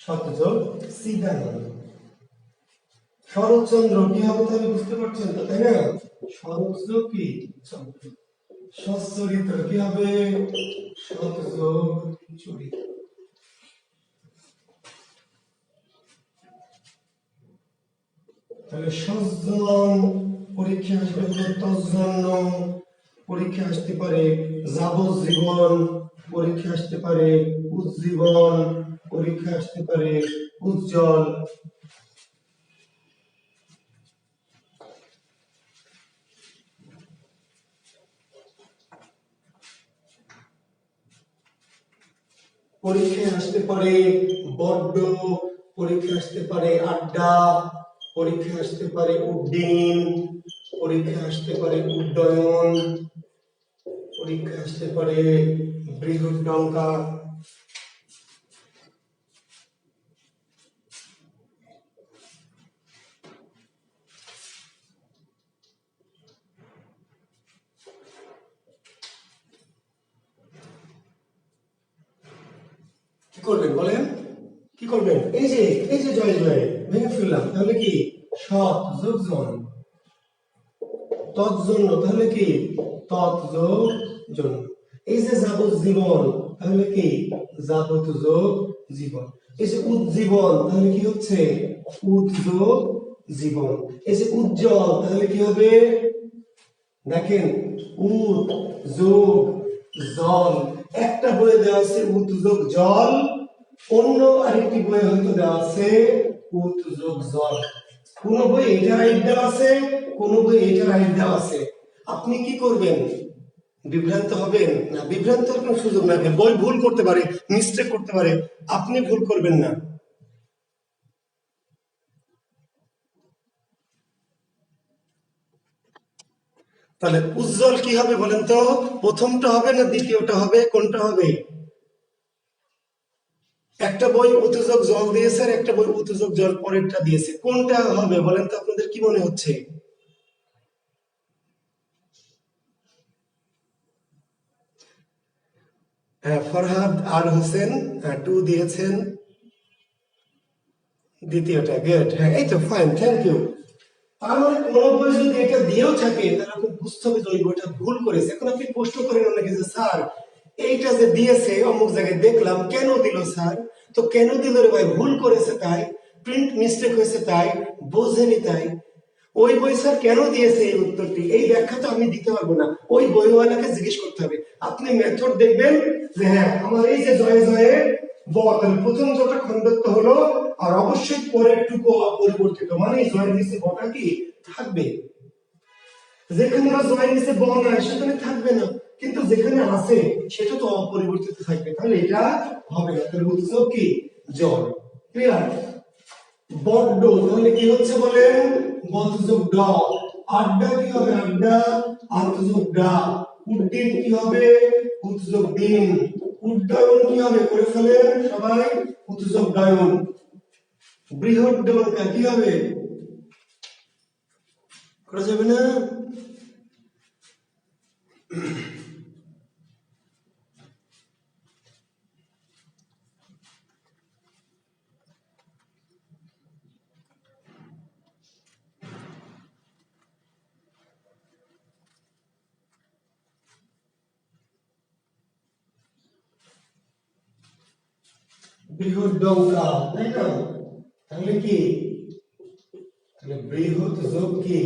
শতযোগ সিদ্ধানন্দ। শরৎচন্দ্র কি হবে তাহলে বুঝতে পারছেন তো, তাই না? শরৎযোগ কি চন্দ্র। সচ্চরিত্র কি হবে? শতযোগ চরিত্র। তাহলে সজ্জন পরীক্ষা আসবে তজ্জন্য, পরীক্ষা আসতে পারে যাবজ্জীবন, পরীক্ষা আসতে পারে উজ্জীবন, পরীক্ষা আসতে পারে উজ্জ্বল। পরীক্ষায় আসতে পারে বড্ড, পরীক্ষায় আসতে পারে আড্ডা, পরীক্ষায় আসতে পারে উড্ডীন, পরীক্ষায় আসতে পারে উড্ডয়ন, পরীক্ষায় আসতে পারে বৃহৎডঙ্কা। কি করবেন বলেন? কি করবেন? এই যে জয় জয় ভেঙে ফেললাম, তাহলে কি সৎ যোগ জন, তৎজন্য তাহলে কি তৎ যোগ জন। এই যে যাবজ্জীবন তাহলে কি যাবত যোগ জীবন। এই যে উজ্জীবন তাহলে কি হচ্ছে উদ যোগ জীবন। এই যে উজ্জ্বল তাহলে কি হবে? দেখেন উদ যোগ জল। একটা বইয়ে দেওয়া আছে উদ যোগ জল, অন্য আরেকটি বইয়ে হয়তো দেওয়া আছে উদ যোগ জল। কোন বই এটা রাইট দেওয়া আছে, কোন বই এটা রাইট দেওয়া আছে। আপনি কি করবেন? বিভ্রান্ত হবেন না? বিভ্রান্তের কোনো সুযোগ নাই। বই ভুল করতে পারে, মিস্টেক করতে পারে, আপনি ভুল করবেন না। তাহলে উজ্জ্বল কি হবে বলেন তো? প্রথমটা হবে না দ্বিতীয়টা হবে? কোনটা হবে? একটা বই উত্তেজক জল দিয়েছে আর একটা বই উত্তেজক জল পরেরটা দিয়েছে, কোনটা হবে বলেন তো? আপনাদের কি মনে হচ্ছে? ফরহাদ আর হোসেন 2 দিয়েছেন, দ্বিতীয়টা। গুড, হ্যাঁ এই তো ফাইন, থ্যাংক ইউ। তার মানে কোন বই যদি এটা দিয়েও থাকে তাহলে আপনি বুঝতে হবে যে ওই বইটা ভুল করেছে। এখন আপনি প্রশ্ন করেন অনেকে যে স্যার এইটা যে দিয়েছে অমুক জায়গায় দেখলাম, কেন দিল স্যার? তো কেন দিল রে ভাই? ভুল করেছে তাই, প্রিন্ট মিস্টেক হয়েছে তাই, বোঝেনি তাই। ওই বই স্যার কেন দিয়েছে এই উত্তরটি, এই ব্যাখ্যা তো আমি দিতে পারবো না, ওই বইওয়ালাকে জিজ্ঞেস করতে হবে। আপনি মেথড দেখবেন যে হ্যাঁ আমার এই যে জয়ে জয়ে ব, তাহলে প্রথম জটা খণ্ডত্ব হলো, আর অবশ্যই পরের টুকু অপরিবর্তিত, মানে জয়ের নিচে বটা কি থাকবে। যেখানে জয়ের নিচে ব নাই সেখানে থাকবে না, কিন্তু যেখানে আছে সেটা তো অপরিবর্তিত থাকবে, তাহলে এটা হবে না। তাহলে উৎসব কি জল। ক্লিয়ার? বড্ড তাহলে কি হচ্ছে বলেন? বদযোগ ড। আড্ডা কি হবে? আড্ডা আন্তযোগ ডা। উড্ডীন কি হবে? উৎযোগ দিন। উড্ডয়ন কি হবে? করে ফেলেন সবাই, উৎযোগ ডায়ন। বৃহৎ ডঙ্কা কি হবে? করা যাবে না? বৃহৎ ডঙ্কা, তাই না? তাহলে কি? তাহলে বৃহৎ যোগ কি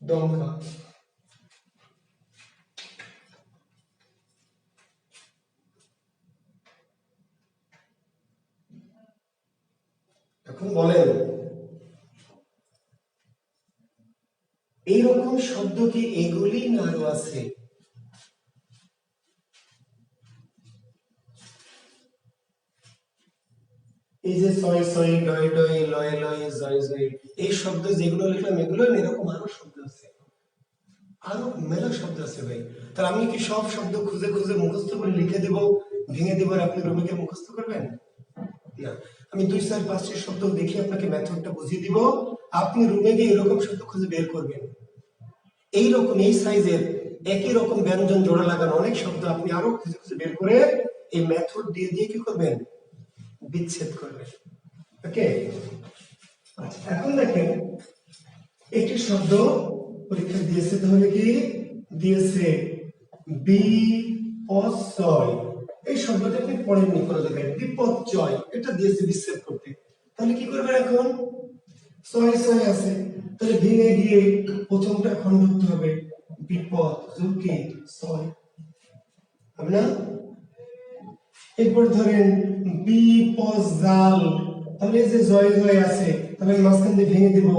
ডঙ্কা। এখন বলেন এইরকম শব্দ কি এগুলি না আরো আছে? এই যে ছয় ছয় ডয় ডয় লয় লয় জয় জয়, এই শব্দ যেগুলো লিখলাম এগুলো এরকম আরো শব্দ আছে, আরো মেলা শব্দ আছে ভাই। তাহলে আমি কি সব শব্দ খুঁজে খুঁজে মুখস্থ করে লিখে দেব, ভেঙে দেব আর আপনি রবিকে মুখস্থ করবেন না? আমি 2 4 5টি শব্দ দেখে আপনাকে মেথডটা বুঝিয়ে দিব, আপনি রুমে গিয়ে এরকম শব্দ খুঁজে বের করবেন। এইরকম এই সাইজের একই রকম ব্যঞ্জন জোড়া লাগানো অনেক শব্দ আপনি আরো খুঁজে খুঁজে বের করে এই মেথড দিয়ে দিয়ে কি করবেন? বিচ্ছেদ করবে। ওকে, আচ্ছা এখন দেখেন একটি শব্দ পরীক্ষা দিয়েছে, তাহলে কি দিয়েছে বিপর্যয়। এই শব্দটা আপনি পড়েননি কোনো জায়গায়, বিপর্যয় এটা দিয়েছে বিচ্ছেদ করতে। তাহলে কি করবেন এখন, ছয় ছয় আছে, তাহলে ভেঙে গিয়ে প্রথমটা খণ্ড করতে হবে, বিপদ যোগে ছয় হবে না। এরপর ধরেন বিপজাল, তাহলে এই যে জয় জয় আছে, তাহলে মাঝখান দিয়ে ভেঙে দিব,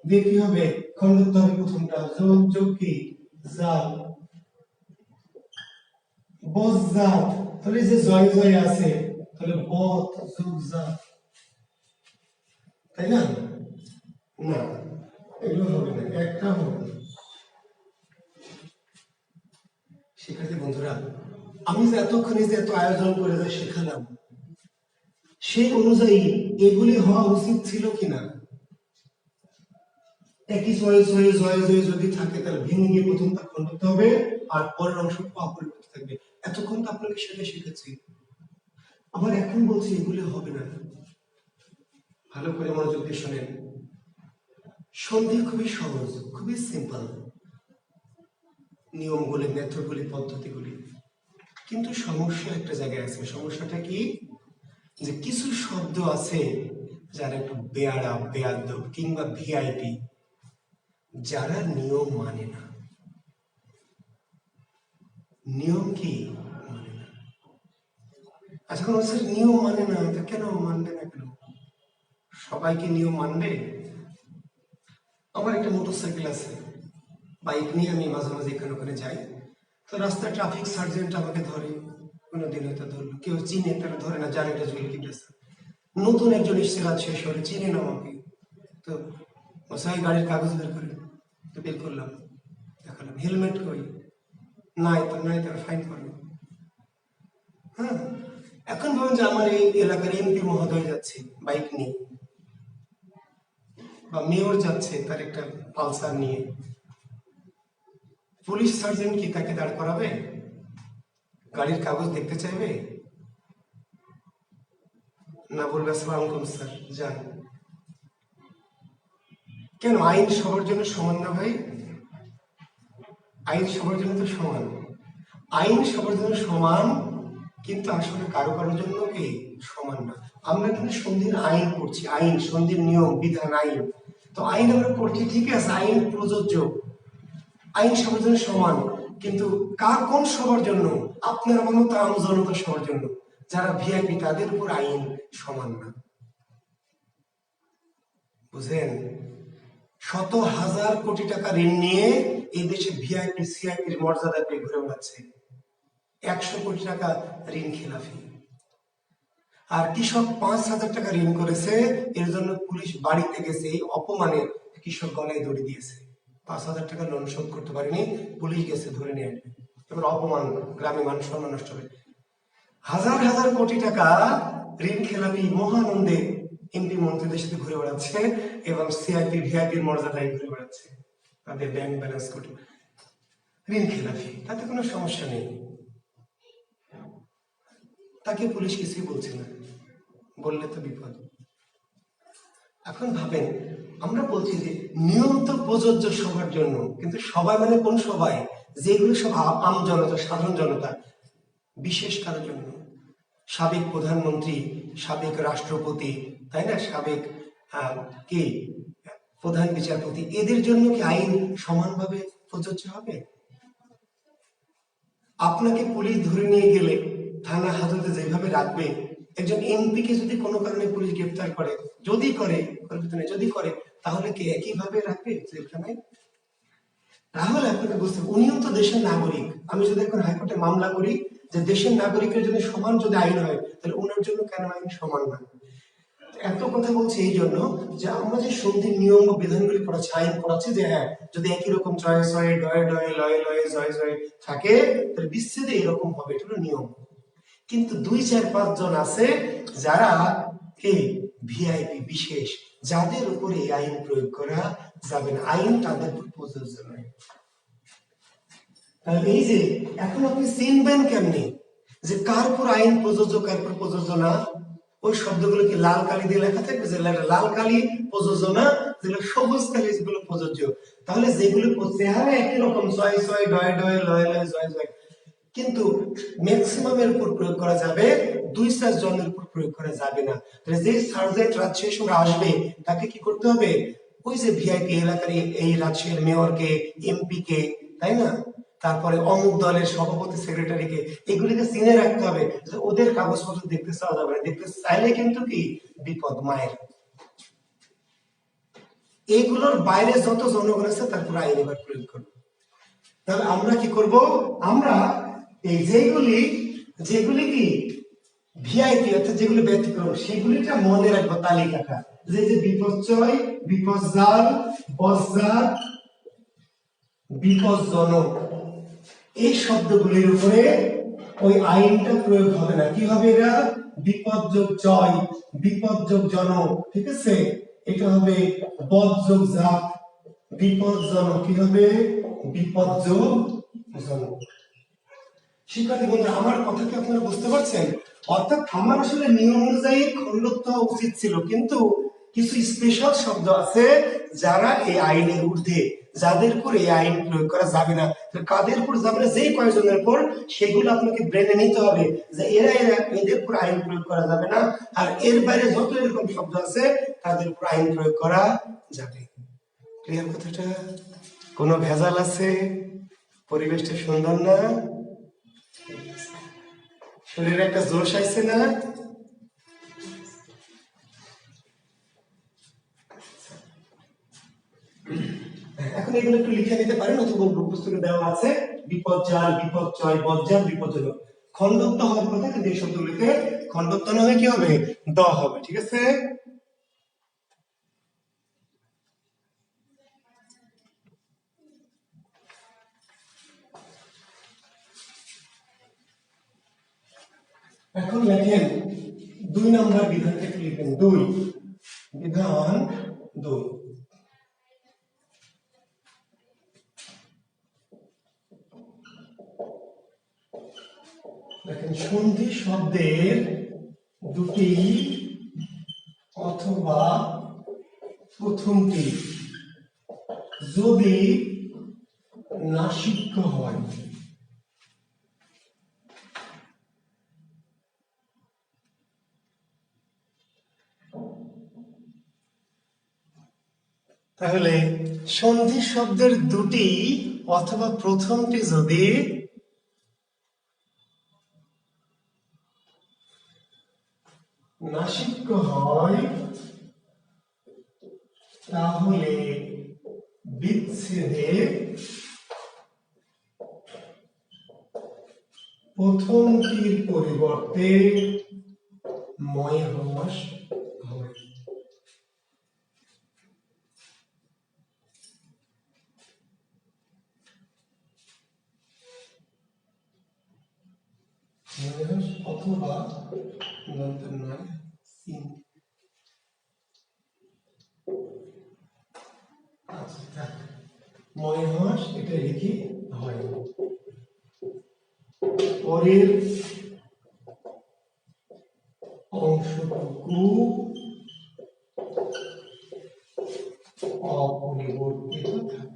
দিয়ে কি হবে, খণ্ড করতে হবে প্রথমটা, যোগ যোগ কি জাল। বজ্জাত, তাহলে এই যে জয় জয় আছে, তাহলে বত যোগ জাত, তাই না? না, এগুলো হবে না, একটা হবে না। শিক্ষার্থী বন্ধুরা, আমি যে এতক্ষণে যে এত আয়োজন করে যা শেখালাম, সেই অনুযায়ী এগুলি হওয়া উচিত ছিল কিনা? একই ছয়ে ছয়ে জয় জয় যদি থাকে, তাহলে ভেঙে গিয়ে প্রথমটা খণ্ড করতে হবে, আর পরের অংশ অপরিবর্তিত থাকবে। এতক্ষণ তো আপনাকে সেটা শিখেছি, আবার এখন বলছি এগুলি হবে না। ভালো করে মনোযোগ দিয়ে শোনেন, সন্ধি খুবই সহজ, খুবই সিম্পল নিয়মগুলি, মেথডগুলি, পদ্ধতিগুলি, কিন্তু সমস্যা একটা জায়গায় আছে। সমস্যাটা কি, যে কিছু শব্দ আছে যারা একটু বেয়ারা, বেয়াদব কিংবা ভিআইপি, যারা নিয়ম মানে না। নিয়ম কি মানে না। আচ্ছা কোন স্যার নিয়ম মানে না, তো কেন মানবে না কেন? সবাইকে নিয়ম মানবে? আমার একটা মোটরসাইকেল আছে, বাইক নিয়ে আমি মাঝে মাঝে এখানে ওখানে যাই, তো রাস্তায় ট্রাফিক সার্জেন্ট আমাকে ধরে, কোনোদিন হয়তো ধরলো, কেউ চিনে তারা ধরে না, জানে এটা জুয়েল কিটেছে। নতুন একজন এসছে রাজশাহী শেষ হলে, চিনে না আমাকে, তো মশাই গাড়ির কাগজ বের করে, তো বের করলাম, দেখালাম, হেলমেট কই, নাই তো নাই, তারা ফাইন করলো। হ্যাঁ, এখন ভাবেন যে আমার এই এলাকার এমপি মহোদয় যাচ্ছে বাইক নিয়ে, বা মেয়র যাচ্ছে তার একটা পালসার নিয়ে, পুলিশ সার্জেন্ট কি তাকে দাঁড় করাবে? গাড়ির কাগজ দেখতে চাইবে না? বলবে আসসালামু আলাইকুম স্যার, যান। কেন? আইন সবার জন্য সমান না ভাই? আইন সবার জন্য তো সমান, আইন সবার জন্য সমান, কিন্তু আসলে কারো কারোর জন্য কি সমান না। আমরা কিন্তু সন্ধির আইন পড়ছি, আইন, সন্ধির নিয়ম বিধান, আইন। তো আইন আমরা পড়ছি, ঠিক আছে, আইন প্রযোজ্য, আইন সবার জন্য সমান, কিন্তু কার কোন সবার জন্য? আপনার আমার মতো আম জনতা সবার জন্য, যারা ভিআইপি তাদের উপর আইন সমান না। বুঝেন? শত হাজার কোটি টাকা ঋণ নিয়ে এই দেশে ভিআইপি সিআইপির মর্যাদা পেয়ে ঘুরে বেড়াচ্ছে, 100 কোটি টাকা ঋণ খেলাফি। আর কৃষক 5,000 টাকা ঋণ করেছে, এর জন্য পুলিশ বাড়িতে গেছে, এই অপমানে কৃষক গলায় দড়ি দিয়েছে, 5,000 টাকা লোন শোধ করতে পারেনি, পুলিশ গেছে ধরে নিয়ে আসবে। এবার অপমান, গ্রামে মান সম্মান নষ্ট হবে। হাজার হাজার কোটি টাকা ঋণ খেলাপি মহানন্দে এমপি মন্ত্রীদের সাথে ঘুরে বেড়াচ্ছে, এবং সিআইপি ভিআইপির মর্যাদায় ঘুরে বেড়াচ্ছে, তাদের ব্যাংক ব্যালেন্স করে। ঋণ খেলাপি, তাতে কোনো সমস্যা নেই, তাকে পুলিশ কিছুই বলছে না, বললে তো বিপদ। এখন ভাবেন, আমরা বলছি যে নিয়ম তো প্রযোজ্য সবার জন্য, কিন্তু সবাই মানে কোন সবাই? যেগুলো সব আম জনতা, সাধারণ জনতা, বিশেষ কারোর জন্য, সাবেক প্রধানমন্ত্রী, সাবেক রাষ্ট্রপতি, তাই না, সাবেক কি প্রধান বিচারপতি, এদের জন্য কি আইন সমানভাবে প্রযোজ্য হবে? আপনাকে পুলিশ ধরে নিয়ে গেলে থানা হাজতে যেভাবে রাখবে, একজন এমপি কে যদি কোনো কারণে পুলিশ গ্রেফতার করে, যদি করে, যদি করে, তাহলে কি একইভাবে রাখবে জেলখানায়? তাহলে আপনাকে বুঝতে, উনিও তো দেশের নাগরিক। আমি যদি এখন হাইকোর্টে মামলা করি যে দেশের নাগরিকের জন্য সমান যদি আইন হয়, তাহলে ওনার জন্য কেন আইন সমান না? এত কথা বলছি এই জন্য যে আমরা যে সন্ধির নিয়ম ও বিধানগুলি পড়াচ্ছি, আইন পড়াচ্ছি, যে হ্যাঁ, যদি একই রকম জয় ছয় ডয়ে ডয়ে লয়ে লয়ে জয় জয় থাকে, তাহলে বিচ্ছেদে এরকম হবে, এটা হলো নিয়ম। কিন্তু 2, 4, 5 জন আছে যারা কি ভিআইপি, বিশেষ, যাদের উপরে এই আইন প্রয়োগ করা যাবে না, আইন তাদের উপর প্রযোজ্য নয়। তাহলে এই যে এখন আপনি চিনবেন কেমনি যে কার উপর আইন প্রযোজ্য, কার উপর প্রযোজ্য না? ওই শব্দগুলো কি লাল কালি দিয়ে লেখা থাকবে, যে লাল কালি প্রযোজ্য না, যেগুলো সবুজ কালি যেগুলো প্রযোজ্য। তাহলে যেগুলো চেহারা একই রকম, ছয় ছয় ডয় ডয় লয় লয় জয় জয়, কিন্তু ম্যাক্সিমামের উপর প্রয়োগ করা যাবে, 2-4 জনের উপর প্রয়োগ করা যাবে না। তাহলে যে সার্জেন্ট রাজশাহীর সঙ্গে আসবে তাকে কি করতে হবে, ওই যে ভিআইপি এলাকার এই রাজশাহীর মেয়রকে, এমপি কে, তাই না, তারপরে অমুক দলের সভাপতি সেক্রেটারিকে, এগুলিকে চিনে রাখতে হবে, যে ওদের কাগজপত্র দেখতে চাওয়া যাবে না, দেখতে চাইলে কিন্তু কি বিপদ মায়ের। এইগুলোর বাইরে যত জনগণ আছে তারপরে আইন এবার প্রয়োগ করবো। তাহলে আমরা কি করব, আমরা এই যেগুলি যেগুলি কি ভিআইপি অর্থাৎ যেগুলি ব্যতিক্রম সেগুলিটা মনে রাখবো তালিকাটা, যে যে বিপর্যয়, বিপজ্জাল, বজ্জাত, বিপজ্জনক, এই শব্দগুলির উপরে ওই আইনটা প্রয়োগ হবে না। কি হবে এরা, বিপদযোগ জয়, বিপদযোগ জনক, ঠিক আছে, এটা হবে বজ্যোগ জাত, বিপজ্জনক, কি হবে বিপজ্যোগ জনক। শিক্ষার্থী বন্ধুরা, আমার কথা কি আপনারা বুঝতে পারছেন? অর্থাৎ আমার আসলে নিয়ম অনুযায়ী খণ্ডত্ব হওয়া উচিত ছিল, কিন্তু কিছু স্পেশাল শব্দ আছে যারা এই আইনের ঊর্ধ্বে, যাদের উপর এই আইন প্রয়োগ করা যাবে না। কাদের উপর যাবে না, যেই কয়েকজনের উপর, সেগুলো আপনাকে ব্রেনে নিতে হবে যে এরা এদের উপর আইন প্রয়োগ করা যাবে না, আর এর বাইরে যত এরকম শব্দ আছে তাদের উপর আইন প্রয়োগ করা যাবে। ক্লিয়ার কথাটা? কোনো ভেজাল আছে? পরিবেশটা সুন্দর না? শরীরে একটা জোশ আইছে না? এখন এগুলো একটু লিখে নিতে পারেন, অথবা পুস্তকে দেওয়া আছে, বিপজ্জাল, বিপর্যয়, বজ্জাল, বিপজ্জনক। খণ্ডত্ব হওয়ার কথা, কিন্তু এই শব্দগুলিতে খণ্ডত্ব না হয়ে কি হবে, দ হবে, ঠিক আছে? এখন লেখেন 2 নম্বর বিধানটা কি লিখবেন, 2 বিধান 2। দেখেন, সন্ধি শব্দের দুটি অথবা প্রথমটি যদি নাসিক্য হয়, তাহলে সন্ধি শব্দের দুটি অথবা প্রথমটি যদি নাসিক্য হয়, তাহলে বিচ্ছেদে প্রথমটির পরিবর্তে ময় হ্রাস হবে। অথবা ময় হ্রাস, এটা লিখি হয় পরের অংশটুকু অপরিবর্তিত থাকে।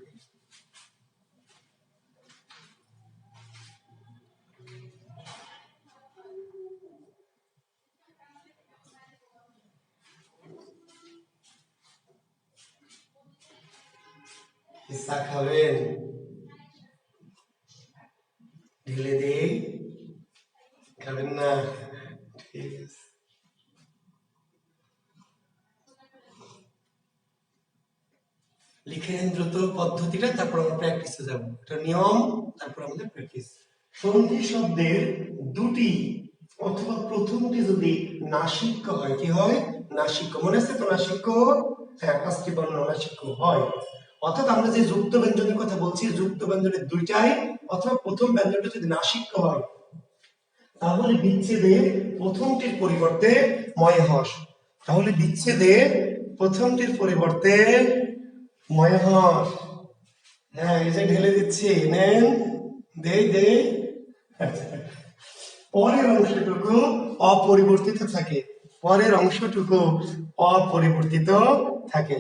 চা খাবেন? ঢেলে দেই? খাবেন না? ঠিক আছে। লিখে নিন দ্রুত পদ্ধতিটা, তারপর আমরা প্র্যাকটিসে যাব। এটা নিয়ম, তারপর আমাদের প্র্যাকটিস। সন্ধি শব্দের দুটি অথবা প্রথমটি যদি নাসিক্য হয়, কি হয়, নাসিক্য, মনে আছে তো নাসিক্য? হ্যাঁ, 5টি বর্ণ নাসিক্য হয়। অর্থাৎ আমরা যে যুক্ত ব্যঞ্জনের কথা বলছি, যুক্ত ব্যঞ্জনের দুইটাই অথবা প্রথম ব্যঞ্জনটা যদি নাসিক্য হয়, তাহলে বিচ্ছেদে প্রথমটির পরিবর্তে ময় হ্রাস। তাহলে বিচ্ছেদে প্রথমটির পরিবর্তে ময় হ্রাস। হ্যাঁ, এই যে ঢেলে দিচ্ছি, নেন, দেই দেই। পরের অংশটুকু অপরিবর্তিত থাকে। পরের অংশটুকু অপরিবর্তিত থাকে।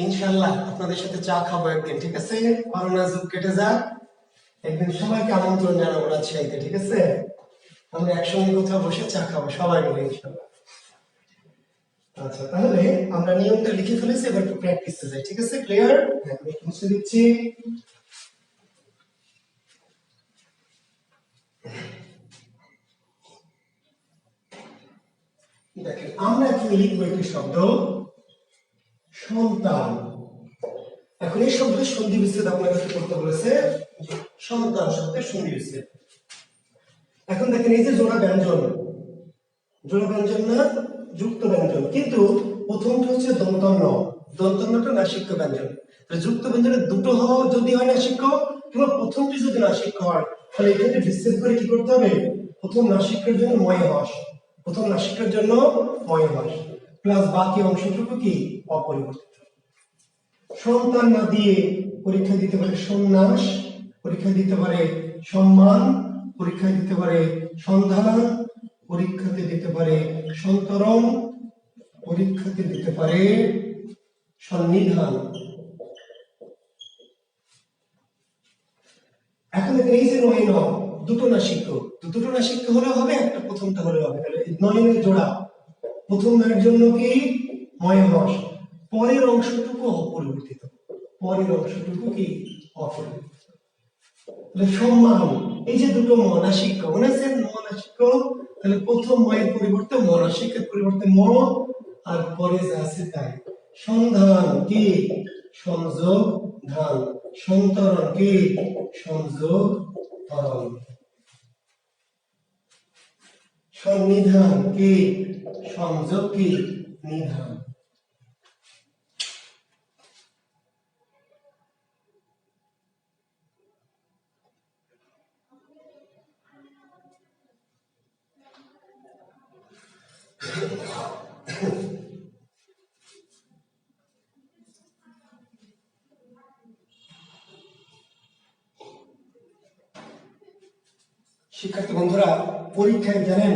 ইনশাল্লাহ আপনাদের সাথে চা খাবো একদিন, ঠিক আছে? করোনা যুগ কেটে যাক, একদিন সবাইকে আমন্ত্রণ জানাবো রাজশাহীতে, ঠিক আছে? আমরা একসঙ্গে কোথাও বসে চা খাবো সবাই মিলে ইনশাল্লাহ। আচ্ছা, তাহলে আমরা নিয়মটা লিখে ফেলেছি, এবার একটু প্র্যাকটিসে যাই, ঠিক আছে? ক্লিয়ার? আমি মুছে দিচ্ছি। দেখেন, আমরা এখন লিখবো একটি শব্দ সন্তান। এখন এই শব্দের সন্ধি বিচ্ছেদ আপনাকে করতে বলেছে, সন্তান শব্দের সন্ধি বিচ্ছেদ। এখন দেখেন, এই যে জোড়া ব্যঞ্জন, জোড়া ব্যঞ্জন না যুক্ত ব্যঞ্জন, কিন্তু প্রথমটা হচ্ছে দন্তন্য, দন্তন্যটা নাসিক্য ব্যঞ্জন। যুক্ত ব্যঞ্জনের দুটো হওয়া যদি হয় নাসিক্য, কিংবা প্রথমটি যদি নাসিক্য হয়, তাহলে এক্ষেত্রে বিচ্ছেদ করে কি করতে হবে? প্রথম নাসিক্যের জন্য ময় হস, প্রথম নাসিক্যের জন্য ময় হস, প্লাস বাকি অংশটুকু কি অপরিবর্তিত। সন্তান না দিয়ে পরীক্ষা দিতে পারে সন্ন্যাস, পরীক্ষা দিতে পারে সম্মান, পরীক্ষা দিতে পারে সন্ধান, পরীক্ষাতে দিতে পারে সন্তরণ, পরীক্ষাতে দিতে পারে সন্নিধান। এখন এই যে নয় ন, দুটো নাসিক্য, দুটো নাসিক্য হলেও হবে, একটা প্রথমটা হলেও হবে। তাহলে নয়নের জোড়া, প্রথম নয়ের জন্য কি ময় হস, পরের অংশটুকু অপরিবর্তিত, পরের অংশটুকু কি অপরিবর্তিত। সম্মান, এই যে দুটো মনাসিক্য, মনে আছেন মনাসিক্য, তাহলে প্রথম ময়ের পরিবর্তে মনাসিক্যের পরিবর্তে ম, আর পরে যা আছে তাই। সন্ধান কি সংযোগ ধান, সন্তরণ কি সংযোগ তরণ, সন্নিধান কি সংযোগ কি নিধান। শিক্ষার্থী বন্ধুরা, পরীক্ষায় জানেন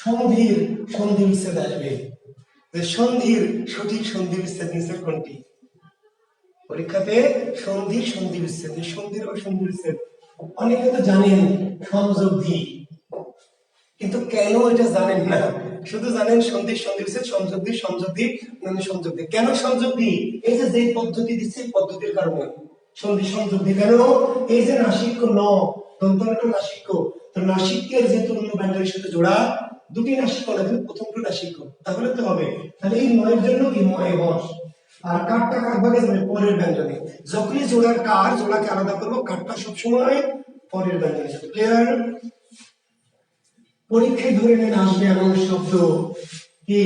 সন্ধির সন্ধি বিচ্ছেদ আসবে, যে সন্ধির সঠিক সন্ধি বিচ্ছেদ নিচের কোনটি? পরীক্ষাতে সন্ধির সন্ধি বিচ্ছেদ, সন্ধির ও সন্ধি বিচ্ছেদ অনেকে তো জানেন সংযোগী, কিন্তু কেন এটা জানেন না, শুধু জানেন সন্ধির সন্ধি বিচ্ছেদ, সংযোগ দিয়ে সংযোগ দিয়ে সংযোগ দিয়ে। কেন সংযোগ দিয়ে? এই যে যে পদ্ধতি দিচ্ছে পদ্ধতির কারণে সন্ধি সংযোগ দিয়ে। কেন? এই যে নাসিক্য ন, দন্তনটা নাসিক্য, তো নাসিক্যের যেহেতু অন্য ব্যঞ্জনের সাথে জোড়া, দুটি নাসিক্য না, কিন্তু প্রথমটা নাসিক্য, তাহলে তো হবে। তাহলে এই নয়ের জন্য কি ময় বস, আর কাঠটা কার ভাগে যাবে? পরের ব্যঞ্জনে। যখনই জোড়ার কার, জোড়াকে আলাদা করবো, কাঠটা সবসময় পরের ব্যঞ্জনের সাথে। ক্লিয়ার? পরীক্ষায় ধরে নেন আসবে এমন শব্দ কি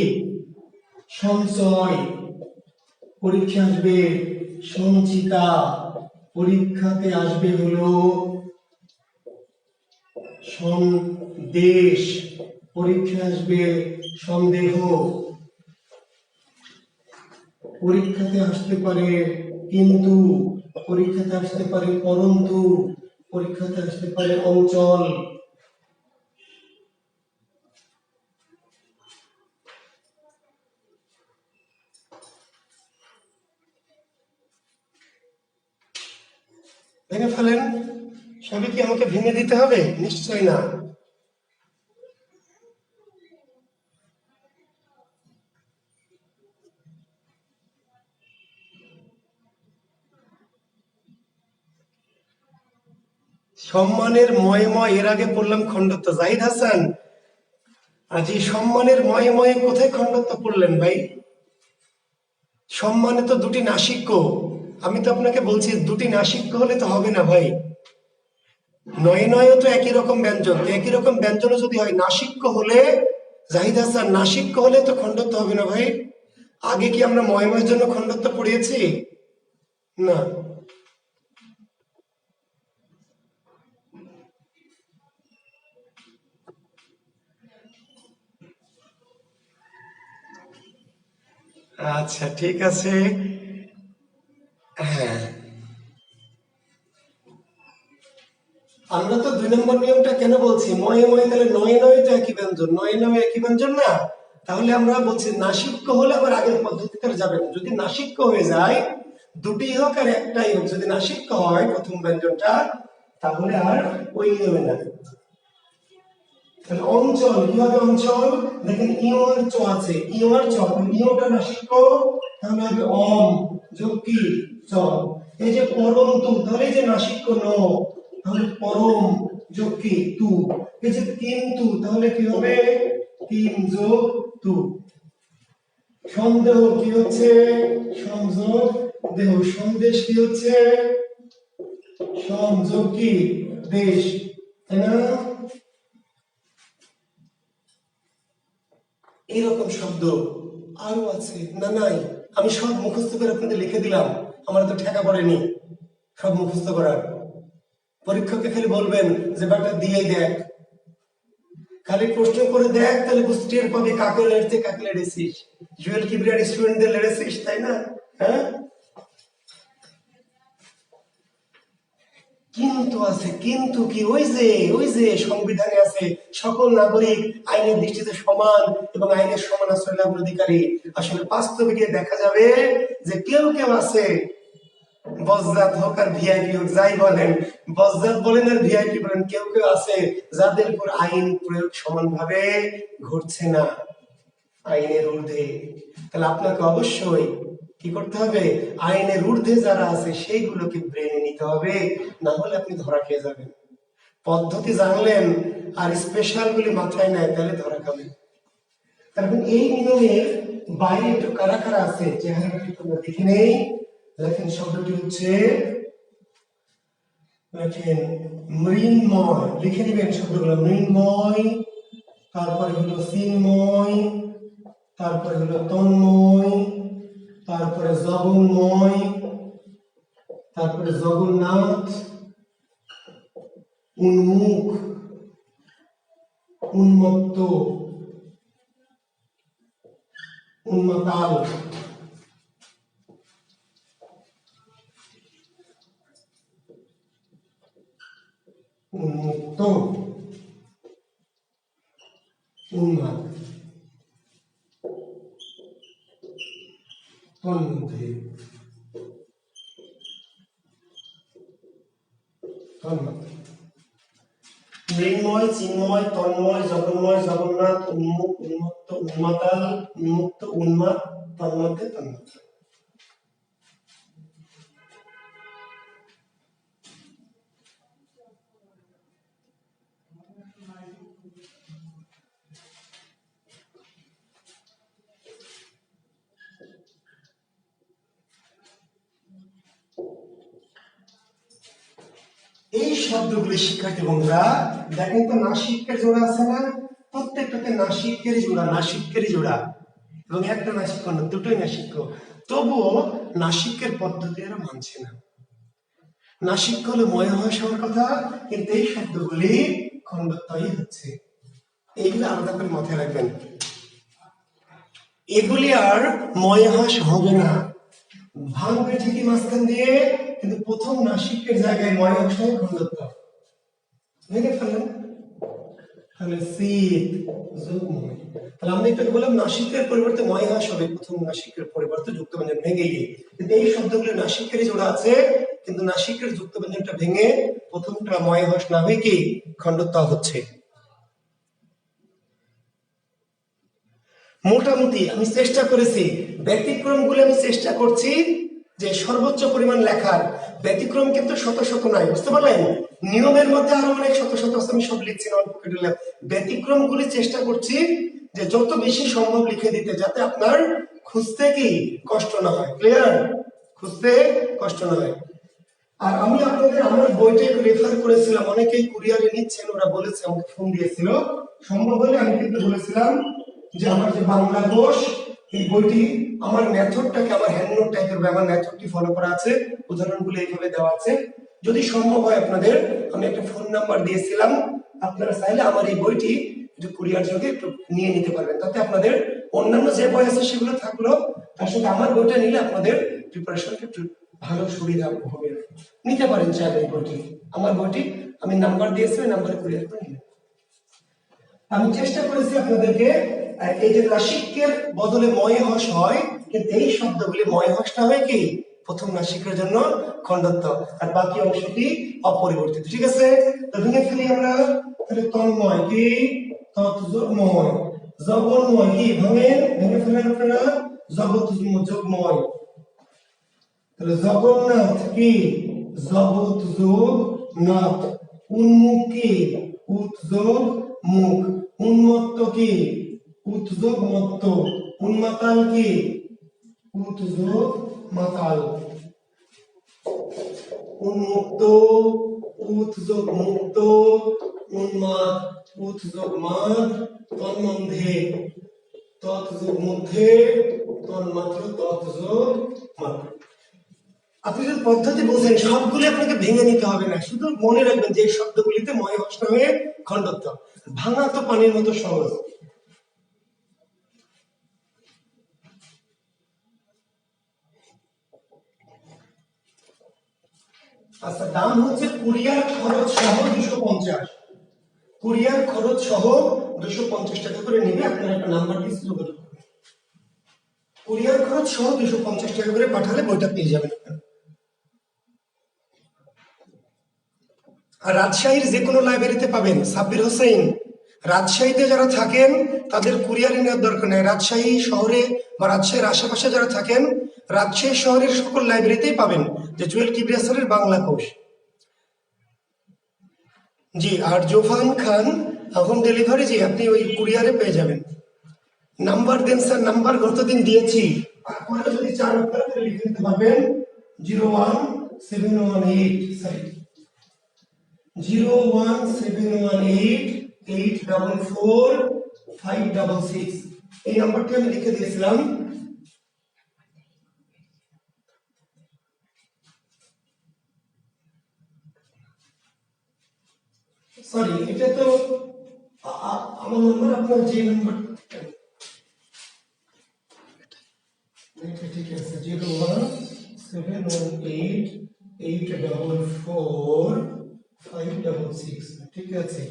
সঞ্চয়, পরীক্ষা আসবে সঞ্চিতা, পরীক্ষাতে আসবে হলো সন্দেশ, পরীক্ষা আসবে সন্দেহ, পরীক্ষাতে আসতে পারে কিন্তু, পরীক্ষাতে আসতে পারে পরন্তু, পরীক্ষাতে আসতে পারে অঞ্চল। ভেঙে ফেলেন। সবই কি আমাকে ভেঙে দিতে হবে? নিশ্চয় না। সম্মানের ময় ময় এর আগে পড়লাম খণ্ডত্ব, জাহিদ হাসান। আজ এই সম্মানের ময়ে ময়ে কোথায় খণ্ডত্ব পড়লেন ভাই? সম্মানে তো দুটি নাসিক্য, আমি তো আপনাকে বলছি দুটি নাসিক্য হলে তো হবে না ভাই। নয়ে নয়ে তো একই রকম ব্যঞ্জন, একই রকম ব্যঞ্জন যদি হয়, নাসিক্য হলে, জাহিদ হাসান নাসিক্য হলে তো খণ্ডত্ব হবে না ভাই। আগে কি আমরা ময় ময়ের জন্য খণ্ডত্ব পড়িয়েছি? না। আচ্ছা ঠিক আছে। হ্যাঁ, আমরা তো 2 নম্বর নিয়মটা কেন বলছি ময়ে ময়ে, তাহলে নয়ে নয়ে তো একই ব্যঞ্জন, নয়ে নয়ে একই ব্যঞ্জন না। তাহলে আমরা বলছি নাসিক্য হলে আবার আগের পদ্ধতিতে আর যাবে না। যদি নাসিক্য হয়ে যায়, দুটি হোক আর একটাই হোক, যদি নাসিক্য হয় প্রথম ব্যঞ্জনটা, তাহলে আর ওই নিয়মে না। তাহলে অঞ্চল কি হবে? অঞ্চল, দেখেন ইও আর চ আছে, ইও আর চ, ইওটা নাসিক্য, তাহলে হবে অম যোগ কি চ। এই যে পরন্তু, তাহলে এই যে নাসিক্য ন, তাহলে পরম যোগ কি তু। এই যে কিন্তু, তাহলে কি হবে? তিন যোগ তু। সন্দেহ কি হচ্ছে? সংযোগ দেহ। সন্দেশ কি হচ্ছে? সংযোগ কি দেশ, তাই না? এরকম শব্দ আরো আছে না? নাই? আমি সব মুখস্থ করে আপনাদের লিখে দিলাম, আমার তো ঠেকা পড়েনি সব মুখস্থ করার। পরীক্ষককে খালি বলবেন যে ব্যাপারটা দিয়ে দেখ, খালি প্রশ্ন করে দেখ, তাহলে বুঝতে টের পাবে কাকে লেড়েছে কাকে লেড়েছিস। জুয়েল কিবরিয়ার স্টুডেন্টদের লেড়েছিস, তাই না? হ্যাঁ, কিন্তু আছে, কিন্তু কি? ওই যে সংবিধানে আছে সকল নাগরিক আইনের দৃষ্টিতে সমান এবং আইনের সমান আশ্রয় লাভের অধিকারী। আসলে বাস্তবে গিয়ে দেখা যাবে যে কেউ কেউ আছে, বজ্জাত হোক আর ভিআইপি হোক, যাই বলেন, বজ্জাত বলেন আর ভিআইপি বলেন, কেউ কেউ আছে যাদের উপর আইন প্রয়োগ সমানভাবে ঘটছে না, আইনের ঊর্ধ্বে। তাহলে আপনাকে অবশ্যই কি করতে হবে? আইনের ঊর্ধ্বে যারা আছে সেইগুলোকে ব্রেনে নিতে হবে, না হলে আপনি ধরা খেয়ে যাবেন। পদ্ধতি জানলেন আর স্পেশাল গুলি মাথায় নেয়, তাহলে ধরা খাবেন। তারপর এই নিয়মের বাইরে একটু কারা কারা আছে চেহারাটা একটু আমরা দেখে নেই। দেখেন শব্দটি হচ্ছে, দেখেন মৃন্ময়, লিখে নেবেন শব্দগুলো। মৃন্ময়, তারপরে হলো চিন্ময়, তারপরে হলো তন্ময়, তারপরে জগন্ময়, তারপরে জগন্নাথ, উন্মুখ, উন্মত্ত, উন্মাতাল, উন্মুক্ত, উন্মাদ, তন্মধ্যে, তন্মাদ। মৃন্ময়, চিন্ময়, তন্ময়, জগন্ময়, জগন্নাথ, উন্মুখ, উন্মত্ত, উন্মাতাল, উন্মুক্ত, উন্মাদ, তন্মধ্যে, তন্মাদ। এই শব্দগুলি শিক্ষার্থী বন্ধুরা দেখেন তো, নাসিকের জোড়া আছে না? প্রত্যেকটাতে নাসিকেরই জোড়া, নাসিকেরই জোড়া, এবং একটা নাসিক না, দুটোই নাসিক। তবুও নাসিকের পদ্ধতি এরা মানছে না। নাসিক হলে ময় হওয়া হওয়ার কথা, কিন্তু এই শব্দগুলি খণ্ডত্বই হচ্ছে। এইগুলো আলাদা করে মাথায় রাখবেন, এগুলি আর ময় হাস হবে না। ভাঙবে ঠিকই মাঝখান দিয়ে, কিন্তু প্রথম নাসিকের জায়গায় ময় হাস হয় খণ্ডত্ব। ভেঙে ফেলেন, তাহলে শীত যোগময়। তাহলে আমরা একটু বললাম নাসিকের পরিবর্তে ময় হাস হবে, প্রথম নাসিকের পরিবর্তে যুক্ত ব্যঞ্জন ভেঙে গিয়ে। কিন্তু এই শব্দগুলি নাসিকেরই জোড়া আছে, কিন্তু নাসিকের যুক্ত ব্যঞ্জনটা ভেঙে প্রথমটা ময় হাস না হয়ে কি খণ্ডত্ব হচ্ছে। মোটামুটি আমি চেষ্টা করেছি, ব্যতিক্রম গুলো আমি চেষ্টা করছি যে সর্বোচ্চ পরিমাণ লেখার। ব্যতিক্রম কিন্তু শত শত নাই, বুঝতে পারলেন? নিয়মের মধ্যে আরো অনেক শত শত আছে, আমি সব লিখছি না, অল্প কেটে ব্যতিক্রম গুলি চেষ্টা করছি যে যত বেশি সম্ভব লিখে দিতে, যাতে আপনার খুঁজতে কি কষ্ট না হয়। ক্লিয়ার? খুঁজতে কষ্ট না হয়। আর আমি আপনাদের আমার বইটা একটু রেফার করেছিলাম, অনেকেই কুরিয়ারে নিচ্ছেন, ওরা বলেছে, আমাকে ফোন দিয়েছিল। সম্ভব হলে আমি কিন্তু বলেছিলাম যে আমার যে বাংলা কোষ, এই বইটি আমার মেথডটাকে, আমার হ্যান্ড নোট টাইপের, আমার মেথডটি ফলো করা আছে, উদাহরণগুলো এইভাবে দেওয়া আছে। যদি সম্ভব হয় আপনাদের, আমি একটা ফোন নাম্বার দিয়েছিলাম, আপনারা চাইলে আমার এই বইটি একটু কুরিয়ার যোগে একটু নিয়ে নিতে পারবেন। তাতে আপনাদের অন্যান্য যে বই আছে সেগুলো থাকলো, আসলে আমার বইটা নিলে আপনাদের প্রিপারেশনটা একটু ভালো সুবিধা হবে, নিতে পারেন চাইলে এই বইটি। আমার বইটি আমি নাম্বার দিয়েছি, ওই নাম্বারে কুরিয়ার করে নিন। আমি চেষ্টা করেছি আপনাদেরকে এই যে নাসিকের বদলে ময় হস হয়, কিন্তু এই শব্দগুলি ময় হসটা হয় কি প্রথম নাসিকের জন্য খণ্ডত্ব, আর বাকি অংশটি অপরিবর্তিত। ঠিক আছে, তো ভেঙে ফেলি আমরা। তাহলে তন্ময় কি তৎযোগময়, জগন্ময় কি ভেঙে ফেলেন আপনারা, যোগময়। তাহলে জগন্নাথ কি জগৎ যোগ নাথ, উন্মুখ কি উৎযোগ মুখ, উন্মত্ত কি উৎযোগ মত্ত, উন্মাতাল কি উৎযোগ মাতাল, উন্মুক্ত উৎযোগ মুক্ত, উন্মাদ উৎযোগ মাদ, তন্মধ্যে তৎযোগ মধ্যে, তন্মাত্র তৎযোগ মাত্র। আপনি যদি পদ্ধতি বোঝেন সবগুলি আপনাকে ভেঙে নিতে হবে না, শুধু মনে রাখবেন যে শব্দগুলিতে ময় হস্ত হয়ে খণ্ডত্ব, ভাঙা তো পানির মতো সহজ। আচ্ছা, দাম হচ্ছে কুরিয়ার খরচ সহ 250, কুরিয়ার খরচ সহ 250 টাকা করে নেবে। আপনার একটা নাম্বার দিয়ে যোগাযোগ করবেন, কুরিয়ার খরচ সহ 250 টাকা করে পাঠালে বইটা পেয়ে যাবেন। আর রাজশাহীর যে কোনো লাইব্রেরিতে পাবেন। সাব্বির হোসেন, রাজশাহীতে যারা থাকেন তাদের কুরিয়ারে নেওয়ার দরকার নেই, রাজশাহী শহরে বা রাজশাহীর আশেপাশে যারা থাকেন রাজশাহী শহরের সকল লাইব্রেরিতেই পাবেন যে জুয়েল কিবরিয়া স্যারের বাংলা কোষ। জি, আর জোফান খান হোম ডেলিভারি, জি আপনি ওই কুরিয়ারে পেয়ে যাবেন। নাম্বার দেন স্যার, নাম্বার গতদিন দিয়েছি, আপনারা যদি চান আপনারা লিখে নিতে পারবেন 01718, সরি 01718844566, এই নাম্বারটি আমি লিখে দিয়েছিলাম। সরি, এটা তো আমার নাম্বার, আপনার যে নাম্বার ঠিক আছে 01718844566, ঠিক আছে।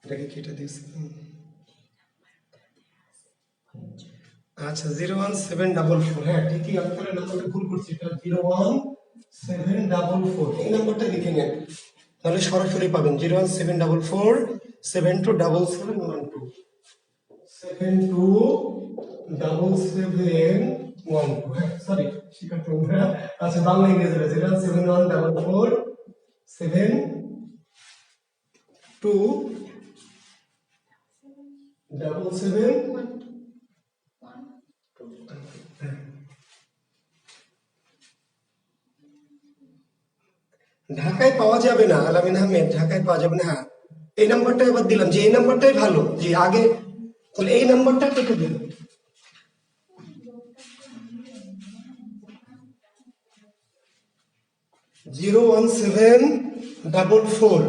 এটাকে কেটে দিয়েছি। আচ্ছা 01744, হ্যাঁ ঠিকই, আপনারা নাম্বারটা ভুল করছি, এটা 01744, এই নাম্বারটা লিখে নেন তাহলে সরাসরি পাবেন। 01744727712, 727712, সরি শিকার তোমরা। আচ্ছা বাংলা ইংরেজি 071447277, ঢাকায় পাওয়া যাবে না আলামিন আহমেদ, ঢাকায় পাওয়া যাবে না। হ্যাঁ এই নাম্বারটা এবার দিলাম, যে এই নাম্বারটাই ভালো, যে আগে তাহলে এই নাম্বারটা কেটে দিন। Zero one seven double four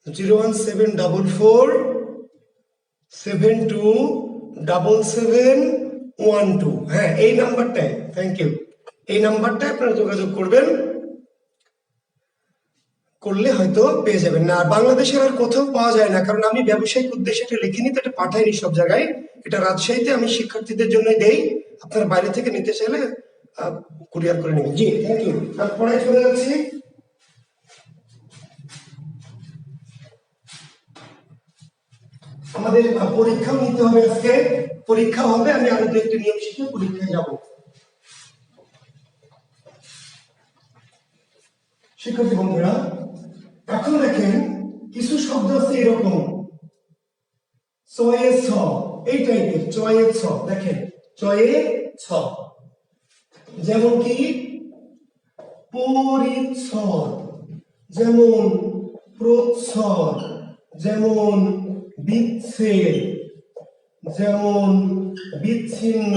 01744727712, হ্যাঁ এই নাম্বারটাই, থ্যাংক ইউ, এই নাম্বারটায় আপনারা যোগাযোগ করবেন, করলে হয়তো পেয়ে যাবেন। না বাংলাদেশের আর কোথাও পাওয়া যায় না, কারণ আমি ব্যবসায়িক উদ্দেশ্যে এটা লিখিনি, তো এটা পাঠাইনি সব জায়গায়, এটা রাজশাহীতে আমি শিক্ষার্থীদের জন্য দেই, আপনারা বাইরে থেকে নিতে চাইলে কুরিয়ার করে নেবেন। জি থ্যাংক ইউ, আমি পড়ায় চলে যাচ্ছি। আমাদের পরীক্ষাও নিতে হবে, আজকে পরীক্ষা হবে, আমি আরো দু একটা নিয়ম শিখে পরীক্ষায় যাব। শিক্ষার্থী বন্ধুরা এখন দেখেন কিছু শব্দ আছে এরকম চয়ে ছ, এই টাইপের চয়ে ছ, দেখেন চয়ে ছ, যেমন কি পরিচ্ছদ, যেমন প্রচ্ছদ, যেমন বিচ্ছেদ, যেমন বিচ্ছিন্ন,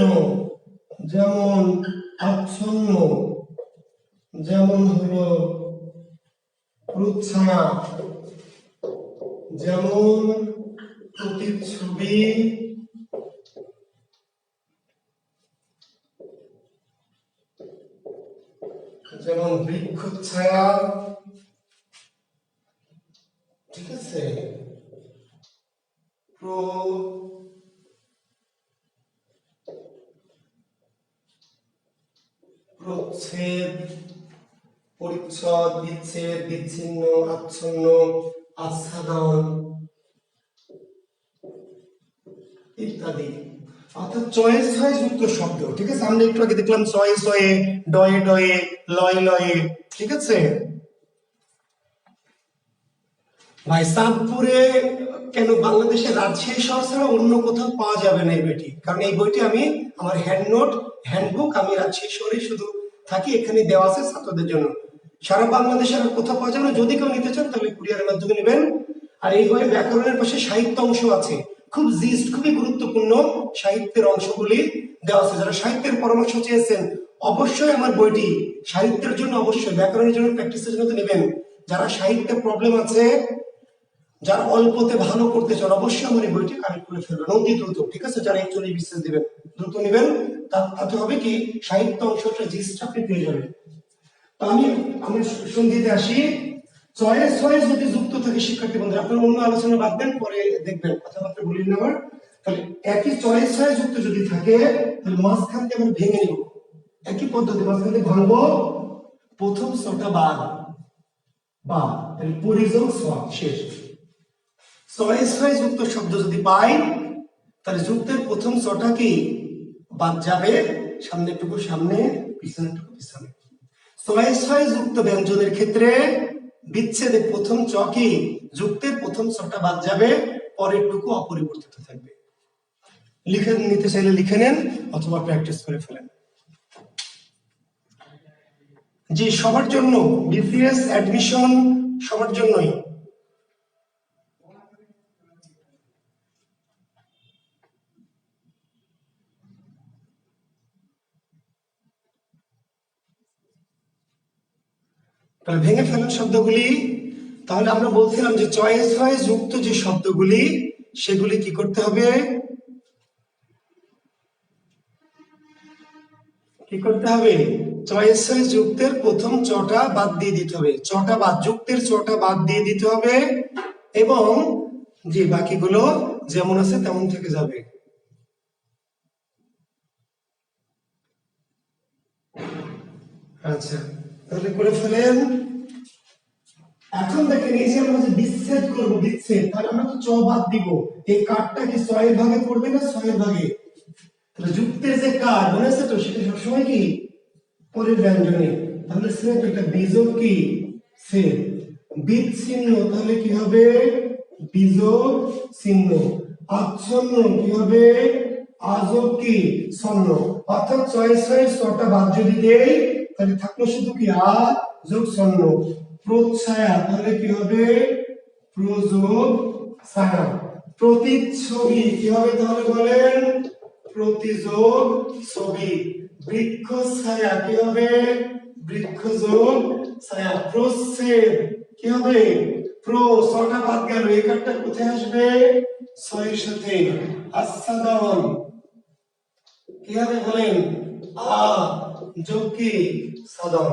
যেমন আচ্ছন্ন, যেমন হলো প্রচ্ছায়া, যেমন প্রতিচ্ছবি, যেমন বৃক্ষচ্ছায়া, ঠিক আছে, প্রচ্ছদ, পরিচ্ছদ, বিচ্ছেদ, বিচ্ছিন্ন, আচ্ছন্ন, আচ্ছাদন ইত্যাদি। অর্থাৎ চয়ে ছয়ে যুক্ত শব্দ, ঠিক আছে। আমরা একটু আগে দেখলাম চয়ে ছয়ে, ডয়ে ডয়ে, লয়ে লয়ে, ঠিক আছে। ভাই চাঁদপুরে কেন, বাংলাদেশের রাজশাহী শহর ছাড়া অন্য কোথাও পাওয়া যাবে না এই বইটি, কারণ এই বইটি আমি আমার হ্যান্ডবুক আমি রাজশাহী শহরে শুধু থাকি, এখানে দেওয়া আছে ছাত্রদের জন্য। সারা বাংলাদেশে আর কোথাও পাওয়া যাবে না। যদি কেউ নিতে চান তাহলে কুরিয়ারের মাধ্যমে নেবেন। আর এই বইয়ের ব্যাকরণের পাশে সাহিত্য অংশ আছে, খুবই গুরুত্বপূর্ণ সাহিত্যের অংশগুলি দেওয়া আছে। যারা সাহিত্যের পরামর্শ চেয়েছেন অবশ্যই আমার বইটি সাহিত্যের জন্য, অবশ্যই ব্যাকরণের জন্য, প্র্যাকটিসের জন্য তো নেবেন। যারা সাহিত্যের প্রবলেম আছে, যারা অল্পতে ভালো করতে চান, অবশ্যই আমার এই বইটি কালেক্ট করে ফেলবেন অতি দ্রুত, ঠিক আছে। যারা একচল্লিশ বিশেষ দিবেন দ্রুত নেবেন, তাতে হবে কি সাহিত্য অংশটা জিনিসটা আপনি পেয়ে যাবেন। তো আমি সন্ধিতে আসি। চয়ে ছয়ে যদি যুক্ত থাকে শিক্ষার্থী বন্ধুরা, আপনার অন্য আলোচনা বাদ দেন, পরে দেখবেন, কথাবার্তা বলি না আমার। তাহলে একই চয়ে ছয়ে যুক্ত যদি থাকে, তাহলে মাঝখান থেকে আমরা ভেঙে নিব। একই পদ্ধতি, মাঝখান থেকে ভাঙবো, প্রথম ছটা বাদ, তাহলে পরিযোগ শেষ। ছয়ে ছয়ে যুক্ত শব্দ যদি পাই, তাহলে যুক্তের প্রথম ছটা কি বাদ যাবে, সামনেরটুকু সামনে, পিছনেরটুকু পিছনে। ছয়ে ছয়ে যুক্ত ব্যঞ্জনের ক্ষেত্রে বিচ্ছেদের প্রথম চ কি, যুক্তের প্রথম ছটা বাদ যাবে, পরেরটুকু অপরিবর্তিত থাকবে। লিখে নিতে চাইলে লিখে নেন, অথবা প্র্যাকটিস করে ফেলেন। যে সবার জন্য বিসিএস অ্যাডমিশন সবার জন্যই। তাহলে ভেঙে ফেলুন শব্দগুলি। তাহলে আমরা বলছিলাম যে চয়ে ছয়ে যুক্ত যে শব্দগুলি, সেগুলি কি করতে হবে, কি করতে হবে, চয়ে ছয়ে যুক্তের প্রথম চটা বাদ দিয়ে দিতে হবে, চটা বাদ, যুক্তের চটা বাদ দিয়ে দিতে হবে, এবং যে বাকিগুলো যেমন আছে তেমন থেকে যাবে। আচ্ছা, তাহলে করে ফেলেন। এখন দেখেন, এই যে আমরা যে বিচ্ছেদ করবো, বিচ্ছেদ, তাহলে আমরা তো চ বাদ দিব। এই কাঠটা কি ছয়ের ভাগে পড়বে না ছয়ের ভাগে? তাহলে যুক্তের যে কাঠ মনে আছে তো, সেটা সবসময় কি পরের ব্যঞ্জনে। তাহলে এটা বিযোগ কি ছেদ, বিচ্ছিন্ন, তাহলে কি হবে বিযোগ চিহ্ন, আচ্ছন্ন কি হবে আযোগ কি ছন্ন। অর্থাৎ ছয় ছয় ছটা বাদ যদি দেই, তাহলে থাকলো শুধু কি আ যোগ ছন্ন। প্রচ্ছায়া, তাহলে কি হবে প্রযোগ ছায়া। প্রতিচ্ছবি কি হবে তাহলে বলেন, প্রতিযোগ ছবি। বৃক্ষ ছায়া কি হবে, বৃক্ষ যোগ ছায়া। প্রচ্ছেদ কি হবে, ছটা বাদ গেল, এই কাঠটা কোথায় আসবে, ছয়ের সাথে। আচ্ছাদন কি হবে বলেন, আ যোগ কি সাদন।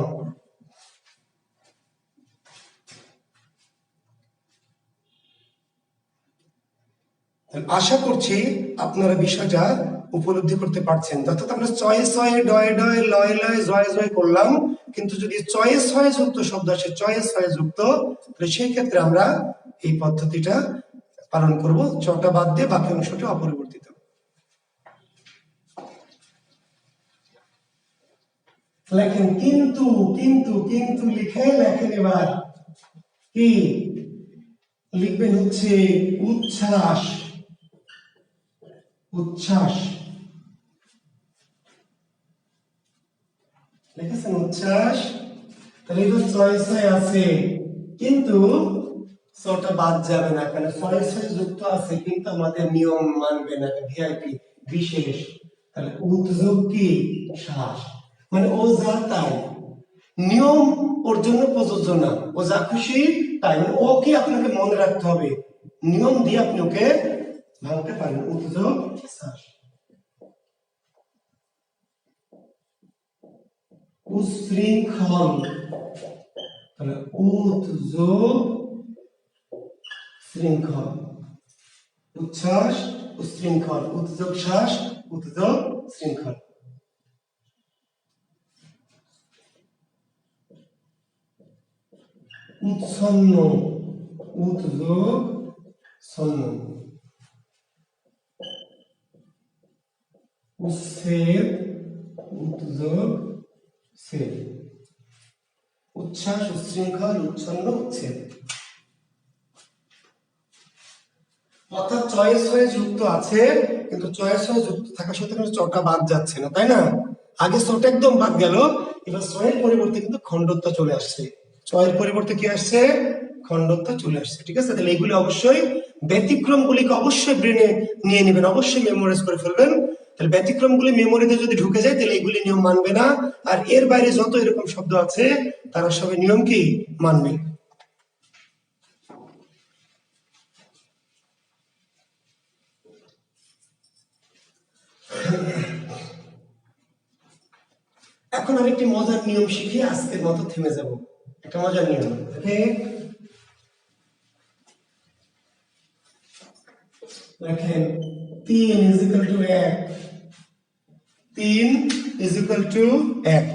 আশা করছি আপনারা বিষয়টা উপলব্ধি করতে পারছেন। অর্থাৎ আমরা চয়ে ছয়ে, ডয়ে ডয়ে, লয়ে লয়ে, জয়ে জয়ে করলাম, কিন্তু যদি চয়ে ছয়ে যুক্ত শব্দ আসে, চয়ে ছয়ে যুক্ত, তাহলে সেই ক্ষেত্রে আমরা এই পদ্ধতিটা পালন করব, চটা বাদ দিয়ে বাকি অংশটি অপরিবর্তিত। লেখেন কিন্তু, কিন্তু কিন্তু লিখে লেখেন। এবার কি লিখবেন হচ্ছে উচ্ছ্বাস, উচ্ছ্বাস, লিখেছেন উচ্ছ্বাস। তাহলে এটা ছয় ছয় আছে, কিন্তু ছটা বাদ যাবে না, কারণ ছয় ছয় যুক্ত আছে, কিন্তু আমাদের নিয়ম মানবে না, ভিআইপি বিশেষ। তাহলে উদ্যোগ কি শ্বাস। মানে ও যা তাই, নিয়ম ওর জন্য প্রযোজ্য না, ও যা খুশি তাই, মানে ওকে আপনাকে মনে রাখতে হবে, নিয়ম দিয়ে আপনি ওকে ভাঙতে পারেন। উৎযোগ শ্বাস, উচ্ছৃঙ্খল, তাহলে উৎযোগ শৃঙ্খল, উচ্ছ্বাস উচ্ছৃঙ্খল, উৎযোগ শ্বাস উৎযোগ শৃঙ্খল। উৎসন্ন, উৎযোগ সন্ন, উচ্ছেদ উৎযোগ ছেদ, উচ্ছ্বাস উচ্ছৃঙ্খল উচ্ছন্ন উচ্ছেদ। অর্থাৎ চয়েস হয়ে যুক্ত আছে, কিন্তু চয়েস হয়ে যুক্ত থাকার সাথে কিন্তু চটা বাদ যাচ্ছে না, তাই না? আগে চটা একদম বাদ গেল, এবার চয়ের পরিবর্তে কিন্তু খণ্ডত্ব চলে আসছে, চয়ের পরিবর্তে কি আসছে? খণ্ডত্ব চলে আসছে। ঠিক আছে, তাহলে এইগুলি অবশ্যই, ব্যতিক্রম গুলিকে অবশ্যই ব্রেনে নিয়ে নেবেন, অবশ্যই মেমোরাইজ করে ফেলবেন। তাহলে ব্যতিক্রম গুলি মেমোরিতে যদি ঢুকে যায় তাহলে এইগুলি নিয়ম মানবে না, আর এর বাইরে যত এরকম শব্দ আছে তারা সবাই নিয়ম কি মানবে। এখন আরেকটি মজার নিয়ম শিখে আজকের মতো থেমে যাব। একটা মজার নিয়ম, ওকে? দেখেন 3 = 1, 3 = 1।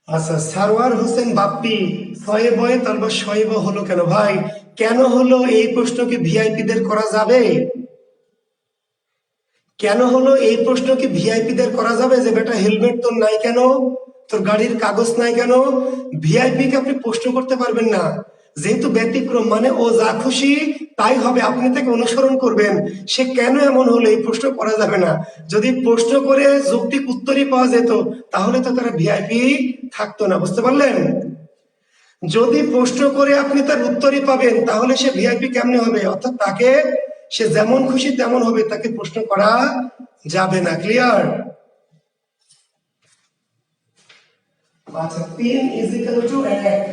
আচ্ছা, সারওয়ার হোসেন বাপ্পি ছয়ে বয়ে তারপর শয়ে ব হলো কেন ভাই? কেন হলো এই প্রশ্ন কি ভিআইপিদের করা যাবে? কেন হলো এই প্রশ্ন কি ভিআইপিদের করা যাবে যে বেটা হেলমেট তোর নাই কেন, তোর গাড়ির কাগজ নাই কেন? ভিআইপি কে আপনি প্রশ্ন করতে পারবেন না, যেহেতু ব্যতিক্রম, মানে ও যা খুশি তাই হবে, আপনি তাকে অনুসরণ করবেন। সে কেন এমন হলো এই প্রশ্ন করা যাবে না। যদি প্রশ্ন করে যৌক্তিক উত্তরই পাওয়া যেত তাহলে তো তারা ভিআইপি থাকতো না, বুঝতে পারলেন? যদি প্রশ্ন করে আপনি তার উত্তরই পাবেন তাহলে সে ভিআইপি কেমনে হবে? অর্থাৎ তাকে, সে যেমন খুশি তেমন হবে, তাকে প্রশ্ন করা যাবে না। ক্লিয়ার? আচ্ছা, 3 = 1,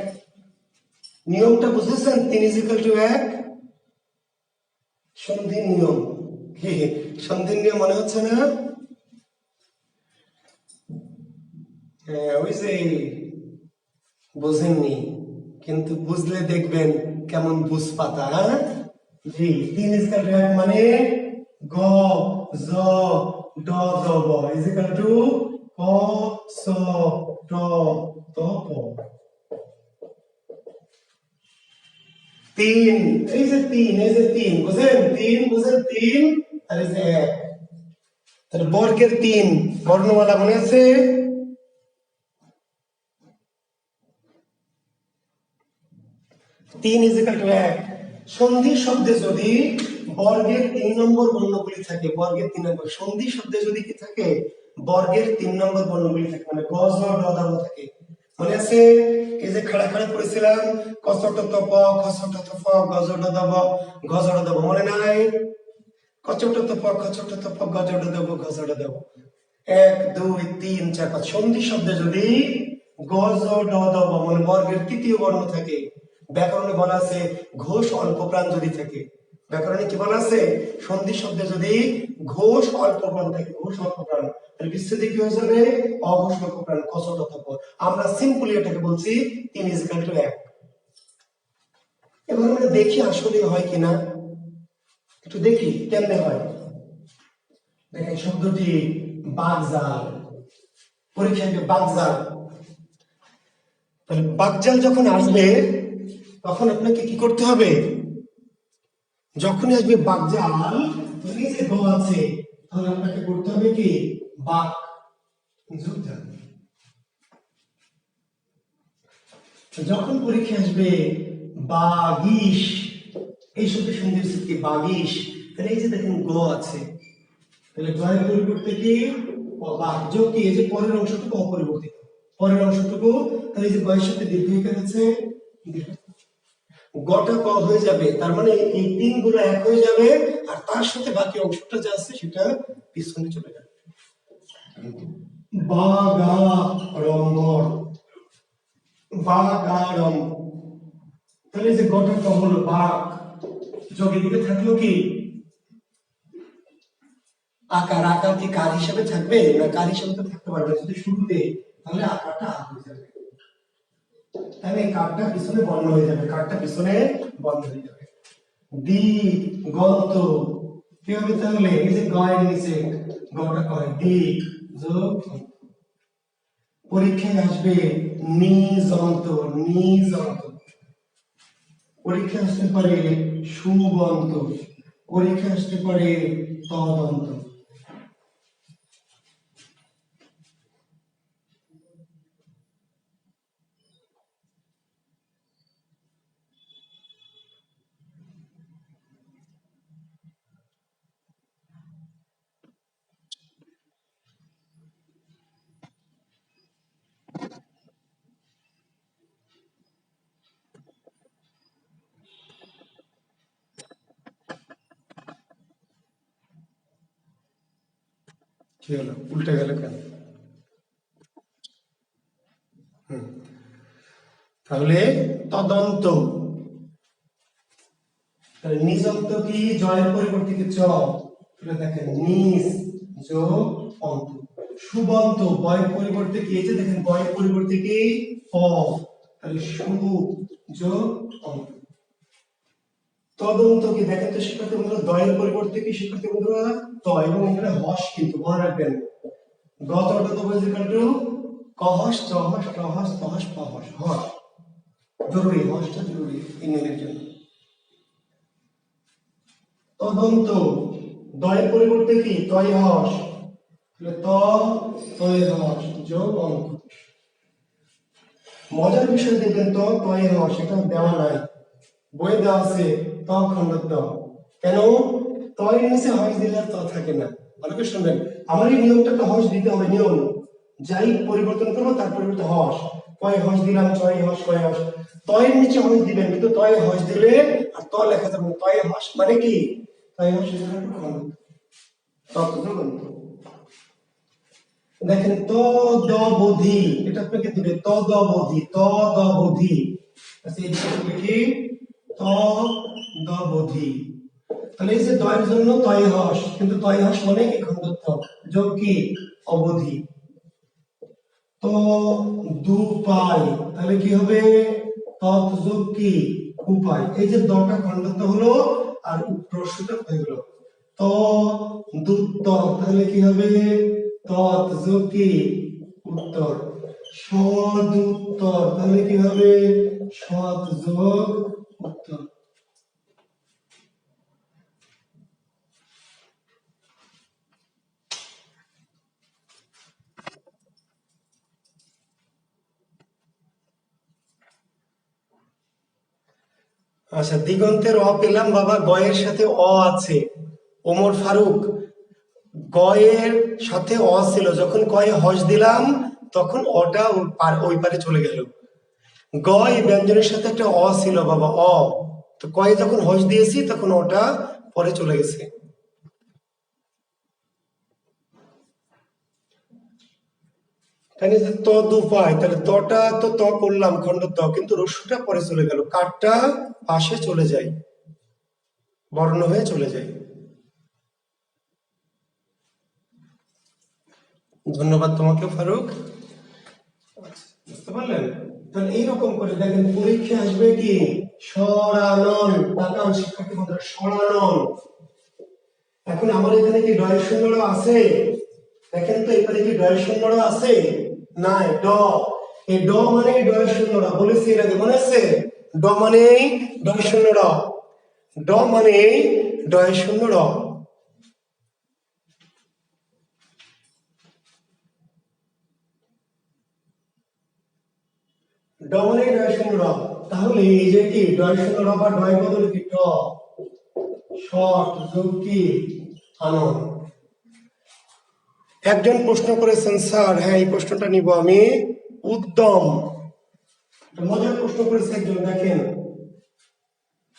নিয়মটা বুঝেছেন? 3 = 1 সন্ধির নিয়ম। সন্ধির নিয়ম মনে হচ্ছে না? হ্যাঁ, ওই যে বোঝেননি, কিন্তু বুঝলে দেখবেন কেমন বুঝ পাতা। জি, 3 = 1 মানে গ জ ড দ ব = ক স ট ত প। 3, এই যে 3, এই যে 3 বুঝেন? 3 বুঝেন? 3 আর এই যে 1, তাহলে বর্গের 3 বর্ণমালা মনে আছে? 3 = 1। সন্ধি শব্দে যদি বর্গের 3 নম্বর বর্ণগুলি থাকে, বর্গের 3 নম্বর সন্ধি শব্দে যদি কি থাকে, বর্গের 3 নম্বর বর্ণগুলি থাকে, মানে গ জ ড দ ব থাকে। মনে আছে? এই যে খাড়া খাড়া করেছিলাম, ক চ ট ত প, খ ছ ট ত ফ, গ জ ড দ ব, ঘ জ ড দ ব, মনে নাই? ক চ ট ত প, খ ছ ট ত প, গ জ ড দ ব, ঘ জ ড দ ব। 1 2 3 4 5 সন্ধি শব্দে যদি গ জ ড দ ব মানে বর্গের তৃতীয় বর্ণ থাকে, ব্যাকরণে বলা আছে ঘোষ অল্প প্রাণ যদি থাকে, ব্যাকরণে কি বলা আছে? সন্ধি শব্দে যদি ঘোষ অল্প প্রাণ থাকে, ঘোষ অল্প প্রাণ, তাহলে বিচ্ছেদে কি হয়ে যাবে? অঘোষ অল্প প্রাণ, ক ছ ট ত প। আমরা সিম্পলি এটাকে বলছি 3 = 1। এবার আমরা দেখি আসলে হয় কিনা, একটু দেখি কেমনে হয়। দেখেন শব্দটি বাগজাল, পরীক্ষায় বাগজাল। তাহলে বাগজাল যখন আসবে তখন আপনাকে কি করতে হবে? যখনই আসবে বাগজাল, এই যে গ আছে, তাহলে আপনাকে করতে হবে কি? বাক যুক্ত। যখন পরীক্ষা আসবে বাগিশ, এই শব্দের সন্ধি হচ্ছে কি? বাগিশ। তাহলে এই যে দেখেন গ আছে, তাহলে গয়ের পরিবর্তে কি? বাক যোগ কি? এই যে পরের অংশটুকু অপরিবর্তিত, পরের অংশটুকু, তাহলে এই যে গয়ের সাথে দীর্ঘ আছে, গটা ক হয়ে যাবে, তার মানে এই তিনগুলো এক হয়ে যাবে, আর তার সাথে বাকি অংশটা যা আছে সেটা পিছনে চলে যাবে। বাগাড়ম্বর, বাগাড়ম্বর। তাহলে যে গটা ক হলো বাঘ, যোগের দিকে থাকলো কি আকার। আকার কি কার হিসাবে থাকবে না? কার হিসাবে তো থাকতে পারবে যদি শুরুতে, তাহলে আকারটা আ হয়ে যাবে। তাহলে এই কারটা পিছনে বন্ধ হয়ে যাবে, কারটা পিছনে বন্ধ হয়ে যাবে। দি গন্ত কি হবে তাহলে? এই যে গয়ের নিচে গটা কয় দিক যোগ। পরীক্ষায় আসবে নিজন্ত, নিজন্ত। পরীক্ষায় আসতে পারে সুবন্ত, পরীক্ষায় আসতে পারে তদন্ত। কি হলো? উল্টে গেল কেন? তাহলে তদন্ত। নিজন্ত কি জয়ের পরিবর্তে কি চ? তাহলে দেখেন নিজ যোগ অন্ত। সুবন্ত বয়ের পরিবর্তে কি? এই যে দেখেন বয়ের পরিবর্তে কি অ, তাহলে সু যোগ অন্ত। তদন্ত কি দেখেন তো শিক্ষার্থী বন্ধুরা, দয়ের পরিবর্তে কি শিক্ষার্থী বন্ধুরা? ত, এবং এখানে হস কিন্তু মনে রাখবেন। গতটা তো বলতে পারলো কহস চহস টহস তহস পহস, হস জরুরি, হসটা জরুরি ইংরেজির জন্য। তদন্ত দয়ের পরিবর্তে কি তয় হস, তাহলে ত তয় হস যোগ অন্ত। মজার বিষয় দেখবেন তো তয় হস এটা দেওয়া নাই, বই দেওয়া আছে ত খণ্ড ত। কেন? তয়ের নিচে হস দিলে আর ত থাকে না। ভালো করে শুনবেন, আমার এই নিয়মটা তো হস দিতে হবে, নিয়ম। যাই পরিবর্তন করবো তার পরিবর্তে হস, কয় হস দিলাম, ছয় হস, কয় হস। তয়ের নিচে হস দিবেন, কিন্তু তয়ে হস দিলে আর ত লেখা যাবে না। তয়ে হস মানে কি? তয়ে হস খণ্ড তত্ত্বগ্রন্থ। দেখেন তদবধি, এটা আপনাকে দিবে তদবধি, তদবধি। আচ্ছা এই দিকে কি তদবধি। তাহলে এই যে দয়ের জন্য তয় হস, কিন্তু তয় হস মানে কি খণ্ডত্ব যোগ কি অবধি। তো দুপাই, তাহলে কি হবে? তৎ যোগ কি উপায়। এই যে দটা খণ্ডত্ব হলো আর প্রশ্নটা হয়ে গেল তো দুত্তর, তাহলে কি হবে? তৎ যোগ কি উত্তর। সদুত্তর, তাহলে কি হবে? সৎ যোগ উত্তর। আচ্ছা, দিগন্তের অ পেলাম বাবা, গয়ের সাথে অ আছে। ওমর ফারুক, গয়ের সাথে অ ছিল, যখন কয়ে হস দিলাম তখন অটা ওই পারে চলে গেল। গয় ব্যঞ্জনের সাথে একটা অ ছিল বাবা, অ, তো কয়ে যখন হস দিয়েছি তখন ওটা পরে চলে গেছে। তাহলে যে ত দুপায়, তাহলে তটা তো ত করলাম খণ্ড ত, কিন্তু রস্যটা পরে চলে গেল, কাঠটা পাশে চলে যায়, বর্ণ হয়ে চলে যায়। ধন্যবাদ তোমাকে ফারুক, বুঝতে পারলেন? তাহলে এইরকম করে দেখেন পরীক্ষা আসবে কি সরানন, তাকান শিক্ষার্থী বন্ধুরা, সরানন। এখন আমার এখানে কি ডয়ের শূন্য আছে? দেখেন তো এখানে কি ডয়ের শূন্য আছে? নাই, ড। এই ড মানে ডয়ের শূন্য, বলেছি এর আগে, মনে আছে? ড মানে ডয়ের শূন্য, ড মানে ডয়ের শূন্য। ড মানে ডয়ের শূন্য। তাহলে এই যে কি ডয়ের শূন্য বা ডয়ের বদলে কি ড, শর্ট যোগ কি আনন। একজন প্রশ্ন করেছেন স্যার, হ্যাঁ এই প্রশ্নটা নিব আমি, উদ্যম, মজার প্রশ্ন করেছে একজন, দেখেন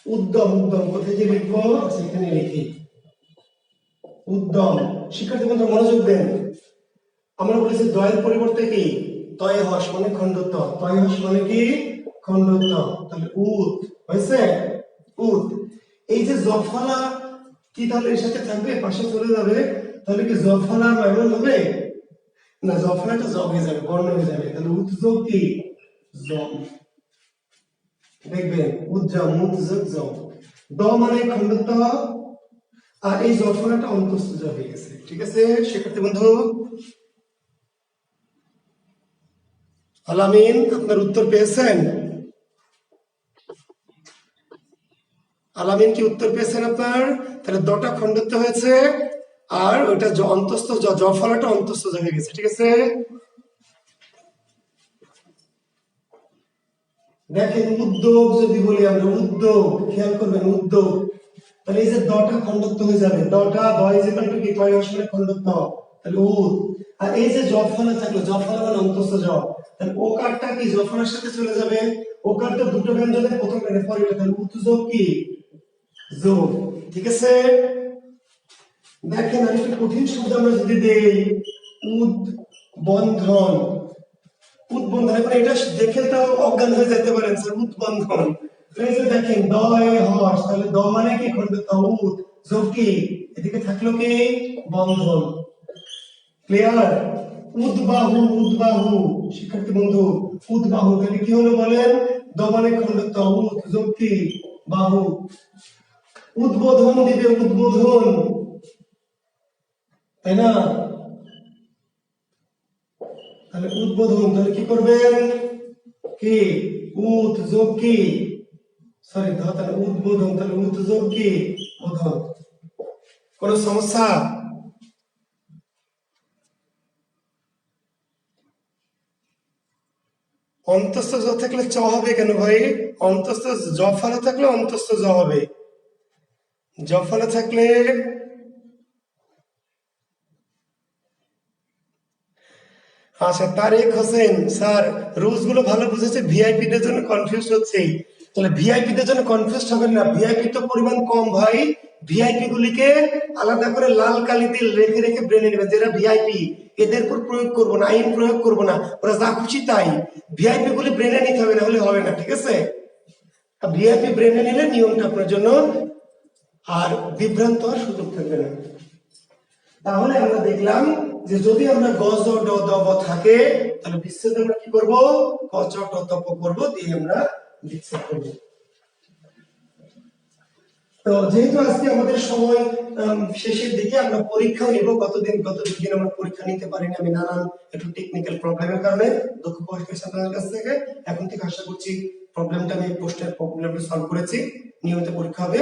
উদ্যম, উদ্যম কোথায় যে লিখবো সেখানে লিখি উদ্যম। শিক্ষার্থী বন্ধু মনোযোগ দেন, আমরা বলেছি দয়ের পরিবর্তে কি তয় হস মানে খণ্ডত্ব, তয় হস মানে কি খণ্ডত্ব, তাহলে উত হয়েছে উত। এই যে জফলা কি তাহলে এর সাথে থাকবে, পাশে চলে যাবে, তাহলে কি জফলা মাইনুল হবে না, জফলাটা জ হয়ে যাবে, বর্ণ হয়ে যাবে, তাহলে উৎযোগ কি জম, দেখবেন উজ্জম উৎযোগ জম, দ মানে খণ্ডত্ব আর এই জফলাটা অন্তস্থ জ হয়ে গেছে। ঠিক আছে শিক্ষার্থী বন্ধু, আলামিন আপনার উত্তর পেয়েছেন? আলামিন কি উত্তর পেয়েছেন আপনার? তাহলে দটা খণ্ডত্ব হয়েছে আর ওইটা অন্তস্থ জফলাটা অন্তস্থ হয়ে গেছে। ঠিক আছে, দেখেন উদ্যোগ যদি বলি আমরা, উদ্যোগ খেয়াল করবেন উদ্যোগ, তাহলে এই যে দটা খণ্ডত্ব হয়ে যাবে, দটা দয় যে কারণে কি তয় আসলে খণ্ডত্ব, তাহলে উদ। আর এই যে জফলা থাকলো, জফলা মানে অন্তস্থ জ, তাহলে ওকারটা কি জফলার সাথে চলে যাবে, ওকার তো দুটো ব্যঞ্জনের প্রথম ব্যঞ্জন পরে, তাহলে উৎযোগ কি যোগ। ঠিক আছে, দেখেন আর একটু কঠিন শব্দ আমরা যদি দেই, উদ্বন্ধন, উদ্বন্ধন, এখন এটা দেখে তো অজ্ঞান হয়ে যেতে পারেন স্যার, উদ্বন্ধন। এই যে দেখেন দয় হস, তাহলে দ মানে কি খণ্ডত্ব উদ, যোগ কি এদিকে থাকলো কি বন্ধন। ক্লিয়ার? উদ্বাহু, উদ্বাহু শিক্ষার্থী বন্ধু, উদ্বাহু তাহলে কি হলো বলেন, দ মানে খণ্ডত্ব উদ, যোগ কি বাহু। উদ্বোধন দিবে, উদ্বোধন, তাই না? তাহলে উদ্বোধন, তাহলে কি করবেন কি উদ যোগ কি সরি তাহলে উদ্বোধন, তাহলে উদ যোগ কি বোধন। কোন সমস্যা? অন্তস্থ জ থাকলে চ হবে কেন ভাই? অন্তস্থ জফলা থাকলে অন্তস্থ জ হবে, জফলা থাকলে আচ্ছা। তারেক হোসেন স্যার রুলস গুলো ভালো বুঝেছে, ভিআইপি দের জন্য কনফিউজ হচ্ছে, তাহলে ভিআইপি দের জন্য কনফিউজ হবেন না, ভিআইপি তো পরিমাণ কম ভাই, ভিআইপি গুলিকে আলাদা করে লাল কালিতে রেখে রেখে ব্রেনে নেবেন, যারা ভিআইপি এদের উপর প্রয়োগ করবো না, আইন প্রয়োগ করবো না, ওরা যা খুশি তাই, ভিআইপি গুলি ব্রেনে নিতে হবে, না হলে হবে না। ঠিক আছে, ভিআইপি ব্রেনে নিলে নিয়মটা আপনার জন্য আর বিভ্রান্ত হওয়ার সুযোগ থাকবে না। তাহলে আমরা দেখলাম যে যদি আমরা গজ ড দ ব থাকে, তাহলে বিচ্ছেদ আমরা কি করব, ক চ ট ত প করব, দিয়ে আমরা বিচ্ছেদ করব। তো যেহেতু আজকে আমাদের সময় শেষের দিকে, আমরা পরীক্ষাও নিব, গত দুদিন আমরা পরীক্ষা নিতে পারিনি, আমি নানান একটু টেকনিক্যাল প্রবলেমের কারণে, দক্ষ পরীক্ষা আপনাদের কাছ থেকে, এখন থেকে আশা করছি প্রবলেমটা আমি পোস্টের প্রবলেমটা সলভ করেছি, নিয়মিত পরীক্ষা হবে।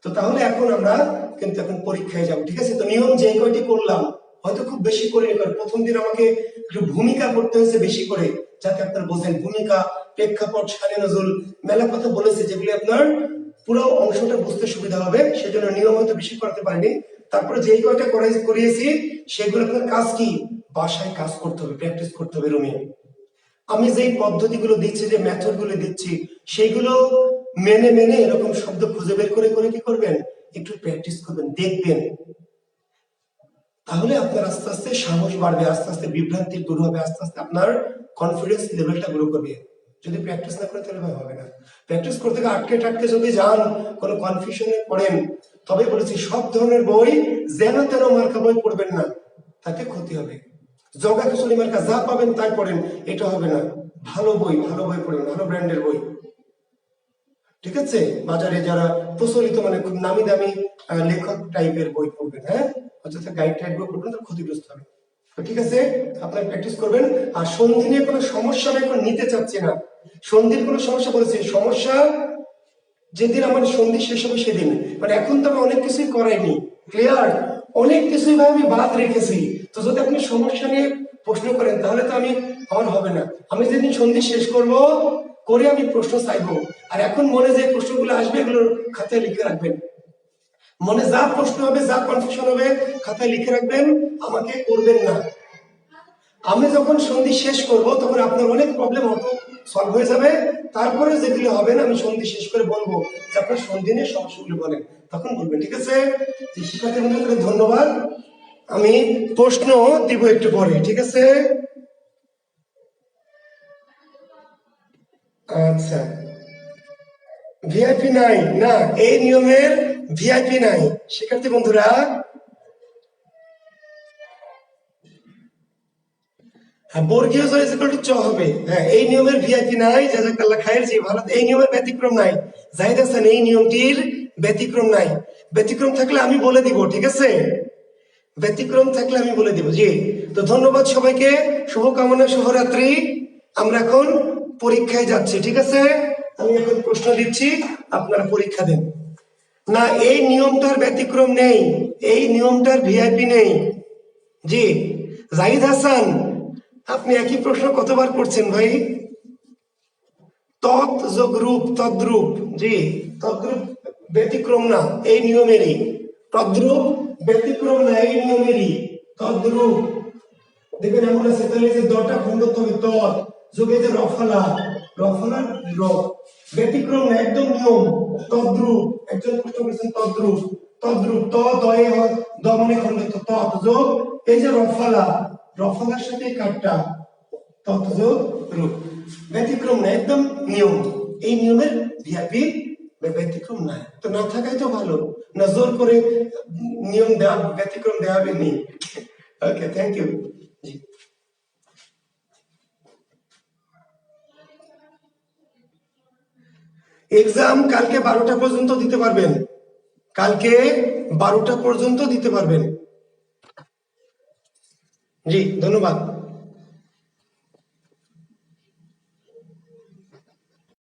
তো তাহলে এখন আমরা কিন্তু এখন পরীক্ষায় যাব। ঠিক আছে, তো নিয়ম যে কয়টি করলাম হয়তো খুব বেশি করে এবার প্রথম দিন আমাকে একটু ভূমিকা করতে হয়েছে বেশি করে, যাতে আপনারা বোঝেন ভূমিকা, প্রেক্ষাপট, শানে নজরুল, মেলা কথা বলেছে, যেগুলি আপনার পুরো অংশটা বুঝতে সুবিধা হবে, সেজন্য নিয়ম হয়তো বেশি করতে পারিনি। তারপরে যেই কয়টা করিয়েছি সেগুলো আপনার কাজ কি, বাসায় কাজ করতে হবে, প্র্যাকটিস করতে হবে রুমে। আমি যেই পদ্ধতিগুলো দিচ্ছি, যে মেথড গুলো দিচ্ছি, সেগুলো মেনে মেনে এরকম শব্দ খুঁজে বের করে করে কি করবেন, একটু প্র্যাকটিস করবেন, দেখবেন, তাহলে আপনার আস্তে আস্তে সাহস বাড়বে, আস্তে আস্তে বিভ্রান্তি দূর হবে, আস্তে আস্তে আপনার কনফিডেন্স লেভেলটা গ্রো করবে। যদি প্র্যাকটিস না করে তাহলে হবে না। প্র্যাকটিস করতে গিয়ে আটকে টাটকে যদি যান, কোনো কনফিউশনে পড়েন, তবে বলেছি সব ধরনের বই যেন তেন মার্কা বই পড়বেন না, তাতে ক্ষতি হবে। জগা খিচুড়ি মার্কা যা পাবেন তাই পড়েন, এটা হবে না। ভালো বই পড়েন, ভালো ব্র্যান্ডের বই। ঠিক আছে, বাজারে যারা প্রচলিত মানে খুব নামি দামি লেখক টাইপের বই পড়বেন, হ্যাঁ, অযথা গাইড টাইপ বই পড়বেন তো ক্ষতিগ্রস্ত হবে। তো ঠিক আছে, আপনারা প্র্যাকটিস করবেন। আর সন্ধি নিয়ে কোনো সমস্যা আমি এখন নিতে চাচ্ছি না, সন্ধির কোনো সমস্যা বলেছি, সমস্যা যেদিন আমার সন্ধি শেষ হবে সেদিন, মানে এখন তো আমি অনেক কিছুই করাইনি, ক্লিয়ার, অনেক কিছুই ভাই আমি বাদ রেখেছি। তো যদি আপনি সমস্যা নিয়ে প্রশ্ন করেন তাহলে তো আমার হবে না। আমি যেদিন সন্ধি শেষ করব করে আমি প্রশ্ন চাইবো, আর এখন মনে যে প্রশ্নগুলো আসবে এগুলো খাতায় লিখে রাখবেন, মনে যা প্রশ্ন হবে, যা কনফিউশন হবে খাতায় লিখে রাখবেন, আমাকে করবেন না। আমি যখন সন্ধি শেষ করব তখন আপনার অনেক প্রবলেম অটো সলভ হয়ে যাবে। তারপরে যেগুলো হবে না আমি সন্ধি শেষ করে বলবো যে আপনার সন্ধি নিয়ে সমস্যাগুলো বলেন, তখন বলবেন, ঠিক আছে? যে শিক্ষার্থী বন্ধুদের ধন্যবাদ। আমি প্রশ্ন দিব একটু পরে, ঠিক আছে? আচ্ছা, ভিআইপি নাই না, এই নিয়মের ভিআইপি নাই শিক্ষার্থী বন্ধুরা। হ্যাঁ, বর্গীয় জ ইজ ইকুয়াল টু চ হবে। হ্যাঁ, এই নিয়মের ভিআইপি নাই, জাযাকাল্লাহ খায়ের, জি ভালো। এই নিয়মের ব্যতিক্রম নাই, জাহিদ হাসান, এই নিয়মটির ব্যতিক্রম নাই। ব্যতিক্রম থাকলে আমি বলে দিব, ঠিক আছে? ব্যতিক্রম থাকলে আমি বলে দিব, জি। তো ধন্যবাদ সবাইকে, শুভকামনা, শুভরাত্রি। আমরা এখন পরীক্ষায় যাচ্ছি, ঠিক আছে? আমি এখন প্রশ্ন দিচ্ছি, আপনারা পরীক্ষা দেন। না, এই নিয়মটার ব্যতিক্রম নেই, এই নিয়মটার ভিআইপি নেই। জি, জাহিদ হাসান, আপনি একই প্রশ্ন কতবার করছেন ভাই? তৎ যোগ রূপ, তদ্রূপ, জি। তদ্রূপ ব্যতিক্রম না, এই নিয়মেরই। তদ্রূপ ব্যতিক্রম না, এই নিয়মেরই। তদ্রূপ দেখবেন এমন আছে, তাহলে যে দটা খণ্ডত্ব হবে তৎ, যোগে যে রফলা, রফলার র, ব্যতিক্রম না, একদম নিয়ম। তদ্রূপ, একজন প্রশ্ন করেছেন তদ্রূপ, তদ্রূপ ত দয়ে দ মানে খণ্ডত্ব, তৎ যোগ এই যে রফলা, রফলার সাথে কাটটা, তৎ যোগ রূপ। ব্যতিক্রম না, একদম নিয়ম। এই নিয়মের ভিআইপি ব্যতিক্রম নাই, তো না থাকাই তো ভালো, না জোর করে নিয়ম দেওয়া, ব্যতিক্রম দেওয়াবে নেই। ওকে, থ্যাংক ইউ। জি, এক্সাম কালকে 12টা পর্যন্ত দিতে পারবেন, কালকে 12টা পর্যন্ত দিতে পারবেন। জি, ধন্যবাদ।